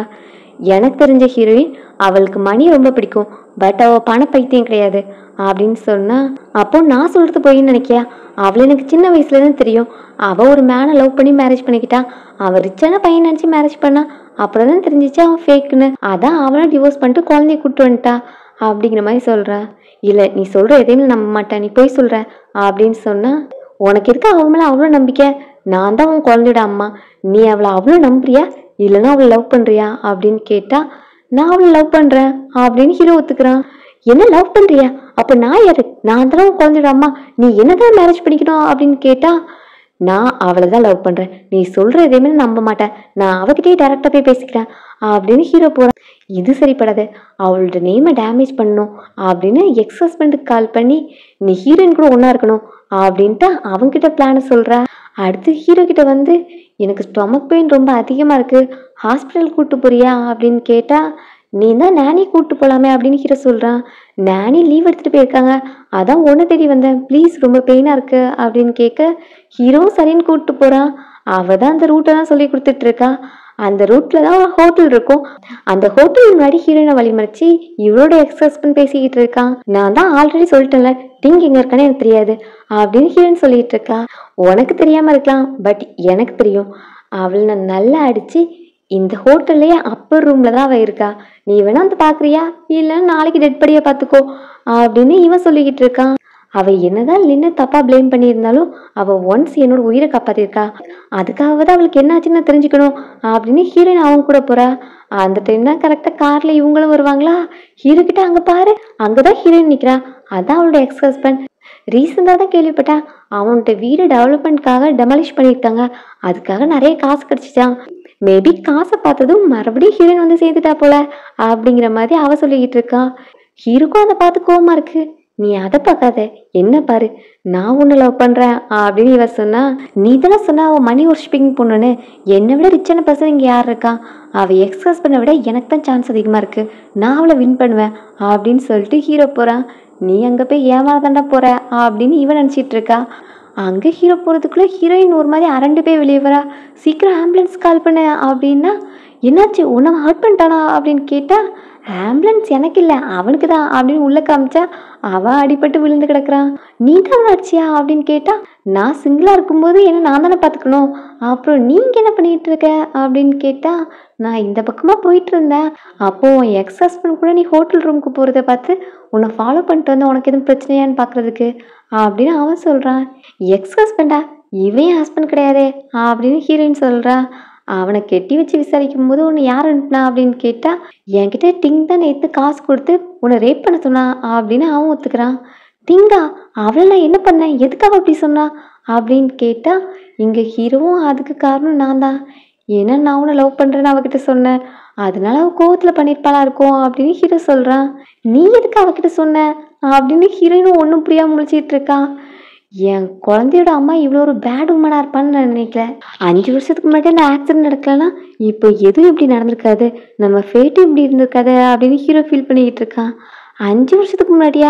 எனக்கு தெரிஞ்ச ஹீரோயின் அவளுக்கு மணி ரொம்ப பிடிக்கும், பட் அவள் பண பைத்தியம் கிடையாது அப்படின்னு சொன்னால், அப்போ நான் சொல்கிறது போயின்னு நினைக்கியா, அவளை எனக்கு சின்ன வயசுலேருந்து தெரியும், அவள் ஒரு மேனை லவ் பண்ணி மேரேஜ் பண்ணிக்கிட்டான், அவள் ரிச்சான பையன் நினச்சி மேரேஜ் பண்ணா, அப்புறம் தான் தெரிஞ்சிச்சு அவன் ஃபேக்குன்னு, அதான் அவளும் டிவோர்ஸ் பண்ணிட்டு குழந்தைய கூப்பிட்டு வந்துட்டா அப்படிங்கிற மாதிரி சொல்கிறா. இல்லை நீ சொல்கிற எதையுமே நம்ப மாட்டேன், நீ போய் சொல்கிற அப்படின்னு சொன்னால், உனக்கு இருக்க அவன் மேலே அவ்வளோ நம்பிக்கை, நான் தான் உன் குழந்தையோட அம்மா, நீ அவளை அவ்வளோ நம்புறியா இல்லைன்னா அவளை லவ் பண்ணுறியா அப்படின்னு கேட்டால், நான் அவளை லவ் பண்ணுறேன் அப்படின்னு ஹீரோ ஒத்துக்கிறான். என்ன லவ் பண்ணுறியா, அப்போ நான் யாரு, நான் தானே உன் குழந்தையோட அம்மா, நீ என்னதான் மேரேஜ் பண்ணிக்கணும் அப்படின்னு கேட்டால், நான் அவளை தான் லவ் பண்ணுறேன், நீ சொல்கிற எதையுமே நம்ப மாட்டேன், நான் அவகிட்டே டேரெக்டாக போய் பேசிக்கிறேன் அப்படின்னு ஹீரோ போகிறான். இது சரிப்படாது, அவளோட நேமை டேமேஜ் பண்ணணும் அப்படின்னு எக்ஸ் ஹஸ்பண்டுக்கு கால் பண்ணி, நீ ஹீரோயின் கூட ஒன்றா இருக்கணும் அப்படின்ட்டு அவங்ககிட்ட பிளானை சொல்கிறா. அடுத்து ஹீரோ கிட்ட வந்து, எனக்கு ஸ்டொமக் பெயின் ரொம்ப அதிகமாக இருக்குது, ஹாஸ்பிட்டல் கூப்பிட்டு போறியா அப்படின்னு கேட்டால், நீ தான் நானி கூப்பிட்டு போகலாமே அப்படின்னு ஹீரோ சொல்கிறான். நானி லீவ் எடுத்துகிட்டு போயிருக்காங்க, அதான் ஒன்று தேடி வந்தேன், ப்ளீஸ் ரொம்ப பெயினாக இருக்கு அப்படின்னு கேட்க, ஹீரோவும் சரின்னு கூப்பிட்டு போகிறான். அவள் தான் அந்த ரூட்டை தான் சொல்லி கொடுத்துட்ருக்கா. அந்த ரூட்டில் தான் ஒரு ஹோட்டல் இருக்கும், அந்த ஹோட்டல் முன்னாடி ஹீரோயினை வழிமறிச்சு இவரோட எக்ஸ் ஹஸ்பண்ட் பேசிக்கிட்டு இருக்கான். நான் தான் ஆல்ரெடி சொல்லிட்டேன்ல டிங்க் எங்கே இருக்கானே எனக்கு தெரியாது அப்படின்னு ஹீரோயின் சொல்லிட்டு இருக்கா. உனக்கு தெரியாமல் இருக்கலாம், பட் எனக்கு தெரியும், அவளை நல்லா அடித்து இந்த ஹோட்டல்லையே அப்பர் ரூமில் தான் அவள் இருக்கா, நீ வேணா வந்து பார்க்குறியா இல்லைன்னா நாளைக்கு டெட் படியை பார்த்துக்கோ அப்படின்னு இவன் சொல்லிக்கிட்டு இருக்கான். அவள் என்னதான் நின்று தப்பாக ப்ளேம் பண்ணியிருந்தாலும் அவள் ஒன்ஸ் என்னோட உயிரை காப்பாற்றிருக்கா, அதுக்காக தான் அவளுக்கு என்ன ஆச்சுன்னு தெரிஞ்சுக்கணும் அப்படின்னு ஹீரோயின் அவங்க கூட போகிறா. அந்த டைம் தான் கரெக்டாக காரில் இவங்களும் வருவாங்களா. ஹீரோ கிட்ட அங்கே பாரு, அங்கே தான் ஹீரோயின் நிற்கிறா, அதான் அவளோட எக்ஸ் ஹஸ்பண்ட். ரீசெண்டாக தான் கேள்விப்பட்டேன், அவன்கிட்ட வீடு டெவலப்மெண்ட்காக டெமாலிஷ் பண்ணியிருக்காங்க, அதுக்காக நிறைய காசு கிடச்சிச்சான், மேபி காசை பார்த்ததும் மறுபடியும் ஹீரோயின் வந்து சேர்த்துட்டா போல அப்படிங்கிற மாதிரி அவ சொல்லிக்கிட்டு இருக்கா. ஹீரோக்கும் அதை பார்த்து கோவமா இருக்கு. நீ அதை பார்க்காத, என்ன பாரு, நான் ஒன்று லவ் பண்ணுறேன் அப்படின்னு இவ சொன்னா. நீ தானே சொன்னா அவள் மணி ஒர்ஷிப்பிங் பொண்ணுன்னு, என்னை விட ரிச்சான பர்சன் இங்கே யார் இருக்கா, அவள் எக்ஸ் ஹஸ்பண்டை விட எனக்கு தான் சான்ஸ் அதிகமாக இருக்குது, நான் அவளை வின் பண்ணுவேன் அப்படின்னு சொல்லிட்டு ஹீரோ போகிறான். நீ அங்கே போய் ஏமாறதாண்டா போகிற அப்படின்னு இவன் நினச்சிட்டு இருக்கா. அங்கே ஹீரோ போகிறதுக்குள்ளே ஹீரோயின் ஒரு மாதிரி அரண்டு போய் வெளியே வரா. சீக்கிரம் ஆம்புலன்ஸ் கால் பண்ண அப்படின்னா, என்னாச்சு உன்னை ஹர்ட் பண்ணிட்டானா அப்படின்னு கேட்டால், ஆம்புலன்ஸ் எனக்கு இல்லை அவனுக்கு தான் அப்படின்னு உள்ளே காமிச்சா அவன் அடிபட்டு விழுந்து கிடக்குறான். நீ தான் அடிச்சியா அப்படின்னு கேட்டால், நான் சிங்கிளாக இருக்கும்போது என்ன நான் தானே பார்த்துக்கணும், அப்புறம் நீங்கள் என்ன பண்ணிகிட்டு இருக்க அப்படின்னு கேட்டால், நான் இந்த பக்கமாக போயிட்டு இருந்தேன், அப்போது உன் எக்ஸ் ஹஸ்பண்ட் கூட நீ ஹோட்டல் ரூமுக்கு போகிறத பார்த்து உன்னை ஃபாலோ பண்ணிட்டு வந்தேன், உனக்கு எதுவும் பிரச்சனையான்னு பார்க்குறதுக்கு அப்படின்னு அவன் சொல்கிறான். எக்ஸ் ஹஸ்பண்டா, இவன் ஹஸ்பண்ட் கிடையாதே அப்படின்னு ஹீரோயின் சொல்கிறா. அவனை கெட்டி வச்சு விசாரிக்கும் போது உன்னை யார் அனுப்புனா அப்படின்னு கேட்டால், என்கிட்ட டிங் தான் நேற்று காசு கொடுத்து உன்னை ரேப் பண்ண சொன்னா அப்படின்னு அவன் ஒத்துக்கிறான். டிங்கா, அவளை நான் என்ன பண்ணேன், எதுக்காக அப்படி சொன்னா அப்படின்னு கேட்டால், இங்கே ஹீரோவும் அதுக்கு காரணம் நான் தான், ஏன்னா நான் உன்னை லவ் பண்ணுறேன்னு அவகிட்ட சொன்னேன், அதனால அவள் கோவத்தில் பண்ணியிருப்பாளா இருக்கும் அப்படின்னு ஹீரோ சொல்கிறான். நீ எதுக்கு அவகிட்ட சொன்ன அப்படின்னு ஹீரோயினும் ஒன்றும் புரியாமல் முழிச்சிட்டு இருக்கான். என் குழந்தையோட அம்மா இவ்வளோ ஒரு பேட் உமனாக இருப்பான்னு நான் நினைக்கல. 5 வருஷத்துக்கு முன்னாடி அந்த ஆக்சிடென்ட் நடக்கலன்னா இப்போ எதுவும் இப்படி நடந்திருக்காது, நம்ம ஃபேட்டும் இப்படி இருந்திருக்காது அப்படின்னு ஹீரோ ஃபீல் பண்ணிக்கிட்டு இருக்கான். 5 வருஷத்துக்கு முன்னாடியா,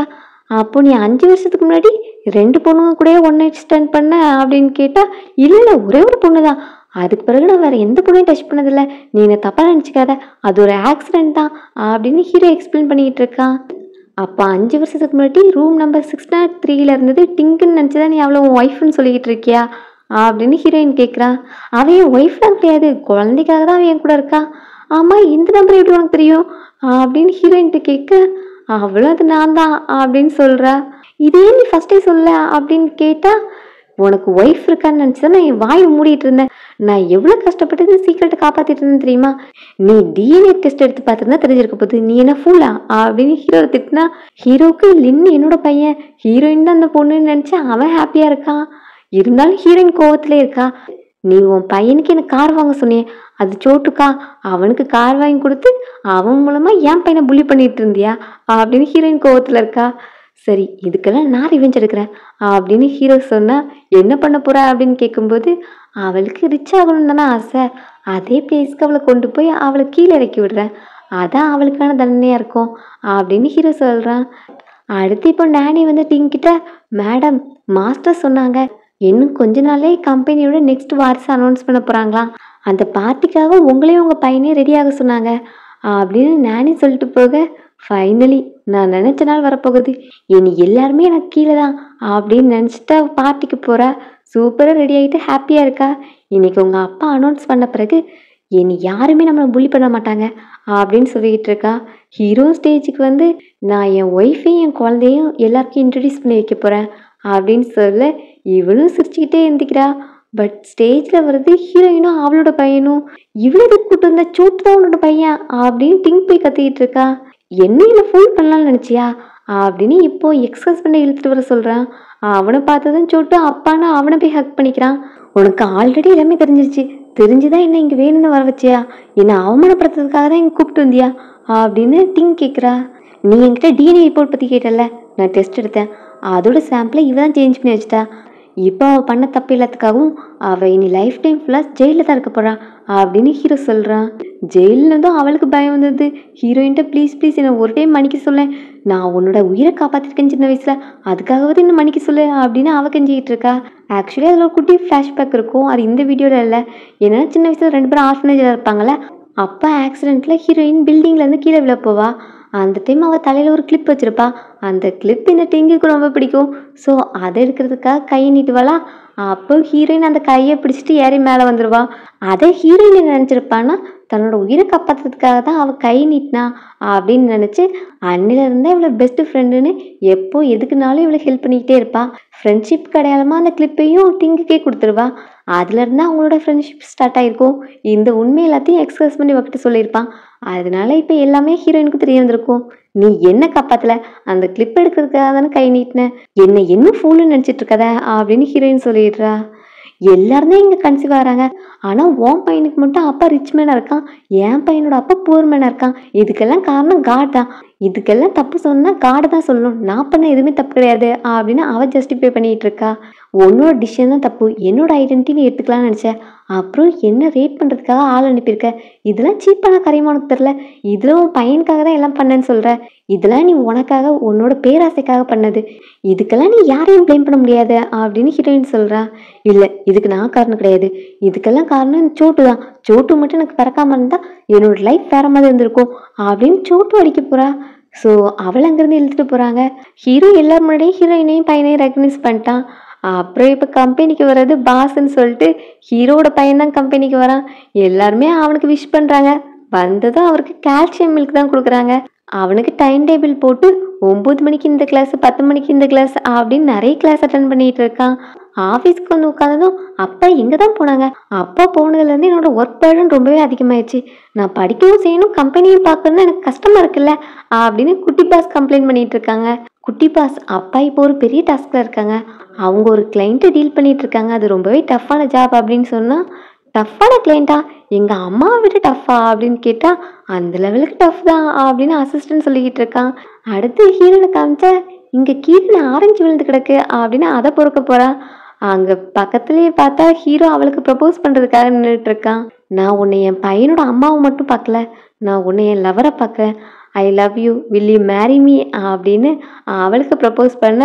அப்போ நீ 5 வருஷத்துக்கு முன்னாடி 2 பொண்ணுங்க கூட ஒன் நைட் ஸ்டாண்ட் பண்ண அப்படின்னு கேட்டால், இல்லை ஒரே ஒரு பொண்ணு தான், அதுக்கு பிறகு நான் வேறு எந்த பொண்ணையும் டச் பண்ணதில்லை, நீ என்னை தப்பாக நினச்சிக்காத, அது ஒரு ஆக்சிடென்ட் தான் அப்படின்னு ஹீரோ எக்ஸ்பிளைன் பண்ணிக்கிட்டு இருக்கான். அப்போ 5 வருஷத்துக்கு முன்னாடி ரூம் நம்பர் 603 இருந்தது டிங்குன்னு நினச்சிதான் நீ அவ்வளோ உன் ஒய்ஃப்னு சொல்லிக்கிட்டு இருக்கியா அப்படின்னு ஹீரோயின் கேட்குறான். அவன் என் ஒய்ஃப்லாம் கிடையாது, குழந்தைக்காக தான் அவன் என் கூட இருக்கா. ஆமாம், இந்த நம்பர் எப்படி உனக்கு தெரியும் அப்படின்னு ஹீரோயின்ட்டு கேட்க, அவ்வளோ அது நான் தான் அப்படின்னு சொல்கிறா. இதே நீ ஃபஸ்ட்டே சொல்ல அப்படின்னு கேட்டால், உனக்கு ஒய்ஃப் இருக்கான்னு நினச்சி தான் நான் என் வாயை மூடிட்டு இருந்தேன், நான் எவ்வளோ கஷ்டப்பட்டு சீக்கிரட்டை காப்பாற்றிட்டு இருந்தேன் தெரியுமா, நீ டிஎன்ஏ டெஸ்ட் எடுத்து பார்த்துருந்தா தெரிஞ்சிருக்க போகுது, நீ என்ன ஃபுல்லா அப்படின்னு ஹீரோ திட்டினா. ஹீரோக்கு லின்னு என்னோட பையன், ஹீரோயின் தான் அந்த பொண்ணுன்னு நினச்சி அவன் ஹாப்பியாக இருக்கான். இருந்தாலும் ஹீரோயின் கோவத்திலே இருக்கா. நீ உன் பையனுக்கு எனக்கு கார் வாங்க சொன்னியே, அது சோட்டுக்கா, அவனுக்கு கார் வாங்கி கொடுத்து அவன் மூலமாக என் பையனை புள்ளி பண்ணிட்டு இருந்தியா அப்படின்னு ஹீரோயின் கோவத்தில் இருக்கா. சரி இதுக்கெல்லாம் நான் ரிவெஞ்ச் எடுக்கிறேன் அப்படின்னு ஹீரோ சொன்னால் என்ன பண்ண போகிறா அப்படின்னு கேட்கும்போது அவளுக்கு ரிச் ஆகணும்னு தானே ஆசை, அதே பிளேஸ்க்கு அவளை கொண்டு போய் அவளை கீழே இறக்கி விடுறேன், அதான் அவளுக்கான தண்டனையாக இருக்கும் அப்படின்னு ஹீரோ சொல்கிறான். அடுத்து இப்போ நானி வந்து டிங்கிட்ட, மேடம் மாஸ்டர் சொன்னாங்க இன்னும் கொஞ்ச நாளே கம்பெனியோட நெக்ஸ்ட் வாரிசு அனௌன்ஸ் பண்ண போகிறாங்களாம், அந்த பார்ட்டிக்காக உங்களையும் உங்கள் பையனையும் ரெடியாக சொன்னாங்க அப்படின்னு நானி சொல்லிட்டு போக, ஃபைனலி நான் நினச்ச நாள் வரப்போகுது, இனி எல்லாருமே எனக்கு கீழே தான் அப்படின்னு நினச்சிட்டு பார்ட்டிக்கு போகிறா. சூப்பராக ரெடி ஆகிட்டு ஹாப்பியாக இருக்கா. இன்னைக்கு உங்கள் அப்பா அனௌன்ஸ் பண்ண பிறகு இனி யாருமே நம்மளை புள்ளி பண்ண மாட்டாங்க அப்படின்னு சொல்லிக்கிட்டு இருக்கா. ஹீரோ ஸ்டேஜுக்கு வந்து நான் என் ஒய்ஃபையும் என் குழந்தையும் எல்லாருக்கும் இன்ட்ரடியூஸ் பண்ணி வைக்க போகிறேன் அப்படின்னு சொல்ல இவளும் சிரிச்சுக்கிட்டே இருந்துக்கிறா. பட் ஸ்டேஜில் வருது ஹீரோயினும் அவளோட பையனும், இவ்வளோ கூட்டு வந்த சூட்டு தான் உன்னோட பையன் அப்படின்னு டிங்க் போய் கத்திக்கிட்டு இருக்கா. என்ன இல்லை ஃபுல் பண்ணலாம்னு நினச்சியா அப்படின்னு இப்போ எக்ஸ் ஹஸ்பண்டை இழுத்துட்டு வர சொல்கிறான். அவனை பார்த்ததும் சோட்டு அப்பான்னு அவனை போய் ஹக் பண்ணிக்கிறான். உனக்கு ஆல்ரெடி எல்லாமே தெரிஞ்சிருச்சு, தெரிஞ்சுதான் என்ன இங்கே வேணும்னு வர வச்சியா, என்னை அவமானப்படுத்துறதுக்காக தான் இங்கே கூப்பிட்டு வந்தியா அப்படின்னு டிங் கேட்குறா. நீ என்கிட்ட டிஎன்ஏ ரிப்போர்ட் பற்றி கேட்டல, நான் டெஸ்ட் எடுத்தேன், அதோட சாம்பிளை இவ தான் சேஞ்ச் பண்ணி வச்சுட்டா. இப்போ அவள் பண்ண தப்பு எல்லாத்துக்காகவும் அவள் இனி லைஃப் டைம் ஃபுல்லாக ஜெயிலில் தான் இருக்க போகிறான் அப்படின்னு ஹீரோ சொல்கிறான். ஜெயிலிருந்தும் அவளுக்கு பயம் வந்தது. ஹீரோயின்ட்ட ப்ளீஸ் ப்ளீஸ் என்னை ஒரு டைம் மன்னிக்க சொல்ல, நான் உன்னோட உயிரை காப்பாற்றிருக்கேன் சின்ன வயசில், அதுக்காகவது இன்னும் மன்னிக்க சொல்லு அப்படின்னு அவள் கெஞ்சிக்கிட்டு இருக்கா. ஆக்சுவலி அதில் ஒரு குட்டி ஃப்ளாஷ்பேக் இருக்கும், அது இந்த வீடியோவில் இல்லை. ஏன்னா சின்ன வயசில் 2 பேரும் ஆர்ஃபனேஜில் இருப்பாங்கள்ல, அப்போ ஆக்சிடெண்ட்டில் ஹீரோயின் பில்டிங்லேருந்து கீழே விழ போவா. அந்த டைம் அவள் தலையில் ஒரு கிளிப் வச்சுருப்பா. அந்த கிளிப் இந்த டிங்குக்கு ரொம்ப பிடிக்கும். ஸோ அதை எடுக்கிறதுக்காக கையை நீட்டுவாளா. அப்போ ஹீரோயின் அந்த கையை பிடிச்சிட்டு ஏறி மேலே வந்துடுவா. அதை ஹீரோயின் என்ன நினச்சிருப்பான்னா, தன்னோட உயிரை காப்பாற்றுறதுக்காக தான் அவள் கை நீட்டினா அப்படின்னு நினச்சி அன்னிலிருந்தே இவளை பெஸ்ட் ஃப்ரெண்டுன்னு எப்போ எதுக்குனாலும் இவளை ஹெல்ப் பண்ணிக்கிட்டே இருப்பாள். ஃப்ரெண்ட்ஷிப் அடையாளமாக அந்த கிளிப்பையும் டிங்குக்கே கொடுத்துருவா. அதுலேருந்து அவங்களோட ஃப்ரெண்ட்ஷிப் ஸ்டார்ட் ஆகிருக்கும். இந்த உண்மை எல்லாத்தையும் எக்ஸ் ஹஸ்பண்ட் இவகிட்ட சொல்லியிருப்பான். அதனால இப்போ எல்லாமே ஹீரோயினுக்கு தெரிய வந்திருக்கும். நீ என்ன காப்பாத்தல, அந்த கிளிப் எடுக்கிறதுக்காக தானே கை நீட்டினேன், என்னை என்ன ஃபூல்னு நினச்சிட்டு இருக்கத அப்படின்னு ஹீரோயின் சொல்லிடுறா. எல்லாருமே இங்கே கன்சீவ் ஆகிறாங்க, ஆனால் உன் பையனுக்கு மட்டும் அப்பா ரிச் மேனாக இருக்கான், என் பையனோட அப்பா புவர் மேனாக இருக்கான், இதுக்கெல்லாம் காரணம் காட் தான், இதுக்கெல்லாம் தப்பு சொன்னால் காடு தான் சொல்லணும், நான் பண்ண எதுவுமே தப்பு கிடையாது அப்படின்னு அவள் ஜஸ்டிஃபை பண்ணிகிட்டு இருக்கா. உன்னோட டிசிஷன் தான் தப்பு, என்னோட ஐடென்டிட்டி எடுத்துக்கலாம்னு நினச்சேன், அப்புறம் என்ன ரேட் பண்ணுறதுக்காக ஆள் அனுப்பியிருக்க, இதெல்லாம் சீப்பான காரியமாக உனக்கு தெரில, இதில் உன் பையனுக்காக தான் எல்லாம் பண்ணேன்னு சொல்கிற, இதெல்லாம் நீ உனக்காக உன்னோட பேராசைக்காக பண்ணது, இதுக்கெல்லாம் நீ யாரையும் ப்ளேம் பண்ண முடியாது அப்படின்னு ஹீரோயின் சொல்கிறா. இல்லை இதுக்கு நான் காரணம் கிடையாது, இதுக்கெல்லாம் காரணம் சோட்டு தான், சோட்டு மட்டும் எனக்கு பிறக்காமல் இருந்தால் என்னோட லைஃப் வேற மாதிரி இருந்திருக்கும் அப்படின்னு சோட்டு அடிக்க போகிறா. ஸோ அவளை அங்கேருந்து இழுத்துட்டு போகிறாங்க. ஹீரோ எல்லாரும் முன்னாடியும் ஹீரோயினையும் பையனையும் ரெக்கக்னைஸ் பண்ணிட்டான். அப்புறம் இப்போ கம்பெனிக்கு வர்றது பாஸ்ன்னு சொல்லிட்டு ஹீரோட பையன் தான் கம்பெனிக்கு வரான். எல்லாருமே அவனுக்கு விஷ் பண்ணுறாங்க. வந்ததும் அவருக்கு கால்சியம் மில்க் தான் கொடுக்குறாங்க. அவனுக்கு டைம் டேபிள் போட்டு 9 மணிக்கு இந்த கிளாஸ், 10 மணிக்கு இந்த கிளாஸ் அப்படின்னு நிறைய கிளாஸ் அட்டன் பண்ணிட்டு இருக்கான். ஆஃபீஸ்க்கு வந்து உட்காந்ததும் அப்பா எங்கே தான் போனாங்க, அப்பா போனதுலேருந்து என்னோட ஒர்க் பேர்டன் ரொம்பவே அதிகமாகிடுச்சு, நான் படிக்கவும் செய்யணும் கம்பெனியும் பார்க்கணும்னு எனக்கு கஷ்டமாக இருக்குல்ல அப்படின்னு குட்டி பாஸ் கம்ப்ளைண்ட் பண்ணிட்டு இருக்காங்க. குட்டி பாஸ் அப்பா இப்போ ஒரு பெரிய டாஸ்கில் இருக்காங்க, அவங்க ஒரு கிளைண்ட்டை டீல் பண்ணிட்டு இருக்காங்க, அது ரொம்பவே டஃப்பான ஜாப் அப்படின்னு சொன்னால், டஃப்பான கிளைண்ட்டா, எங்கள் அம்மாவை விட டஃப்பா அப்படின்னு கேட்டால் அந்த லெவலுக்கு டஃப் தான் அப்படின்னு அசிஸ்டன்ட் சொல்லிக்கிட்டு இருக்கான். அடுத்து ஹீரோனை காமிச்சா இங்கே கீழே ஆரஞ்சு விழுந்து கிடக்கு அப்படின்னு அதை பொறுக்க போகிறா. அங்கே பக்கத்துலேயே பார்த்தா ஹீரோ அவளுக்கு ப்ரப்போஸ் பண்ணுறதுக்காக நின்றுட்டு இருக்கான். நான் உன்னை என் பையனோட அம்மாவை மட்டும் பார்க்கல, நான் உன்னை என் லவரை பார்க்குறேன், I love you, will you marry me அப்படின்னு அவளுக்கு ப்ரப்போஸ் பண்ண,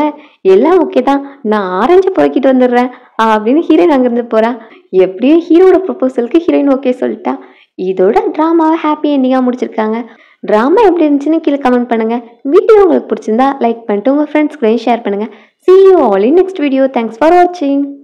எல்லாம் ஓகே தான், நான் ஆரஞ்சு பொறுக்கிட்டு வந்துடுறேன் அப்படின்னு ஹீரோயின் அங்கேருந்து போகிறா. எப்படியும் ஹீரோட ப்ரப்போசலுக்கு ஹீரோயின் ஓகே சொல்லிட்டா. இதோட ட்ராமாவை ஹாப்பி எண்டிங்காக முடிச்சிருக்காங்க. ட்ராமா எப்படி இருந்துச்சுன்னு கீழே கமெண்ட் பண்ணுங்கள். வீடியோ உங்களுக்கு பிடிச்சிருந்தா லைக் பண்ணிட்டு உங்கள் ஃப்ரெண்ட்ஸ் கூடயும் ஷேர் பண்ணுங்கள். See you all in next video. Thanks for watching.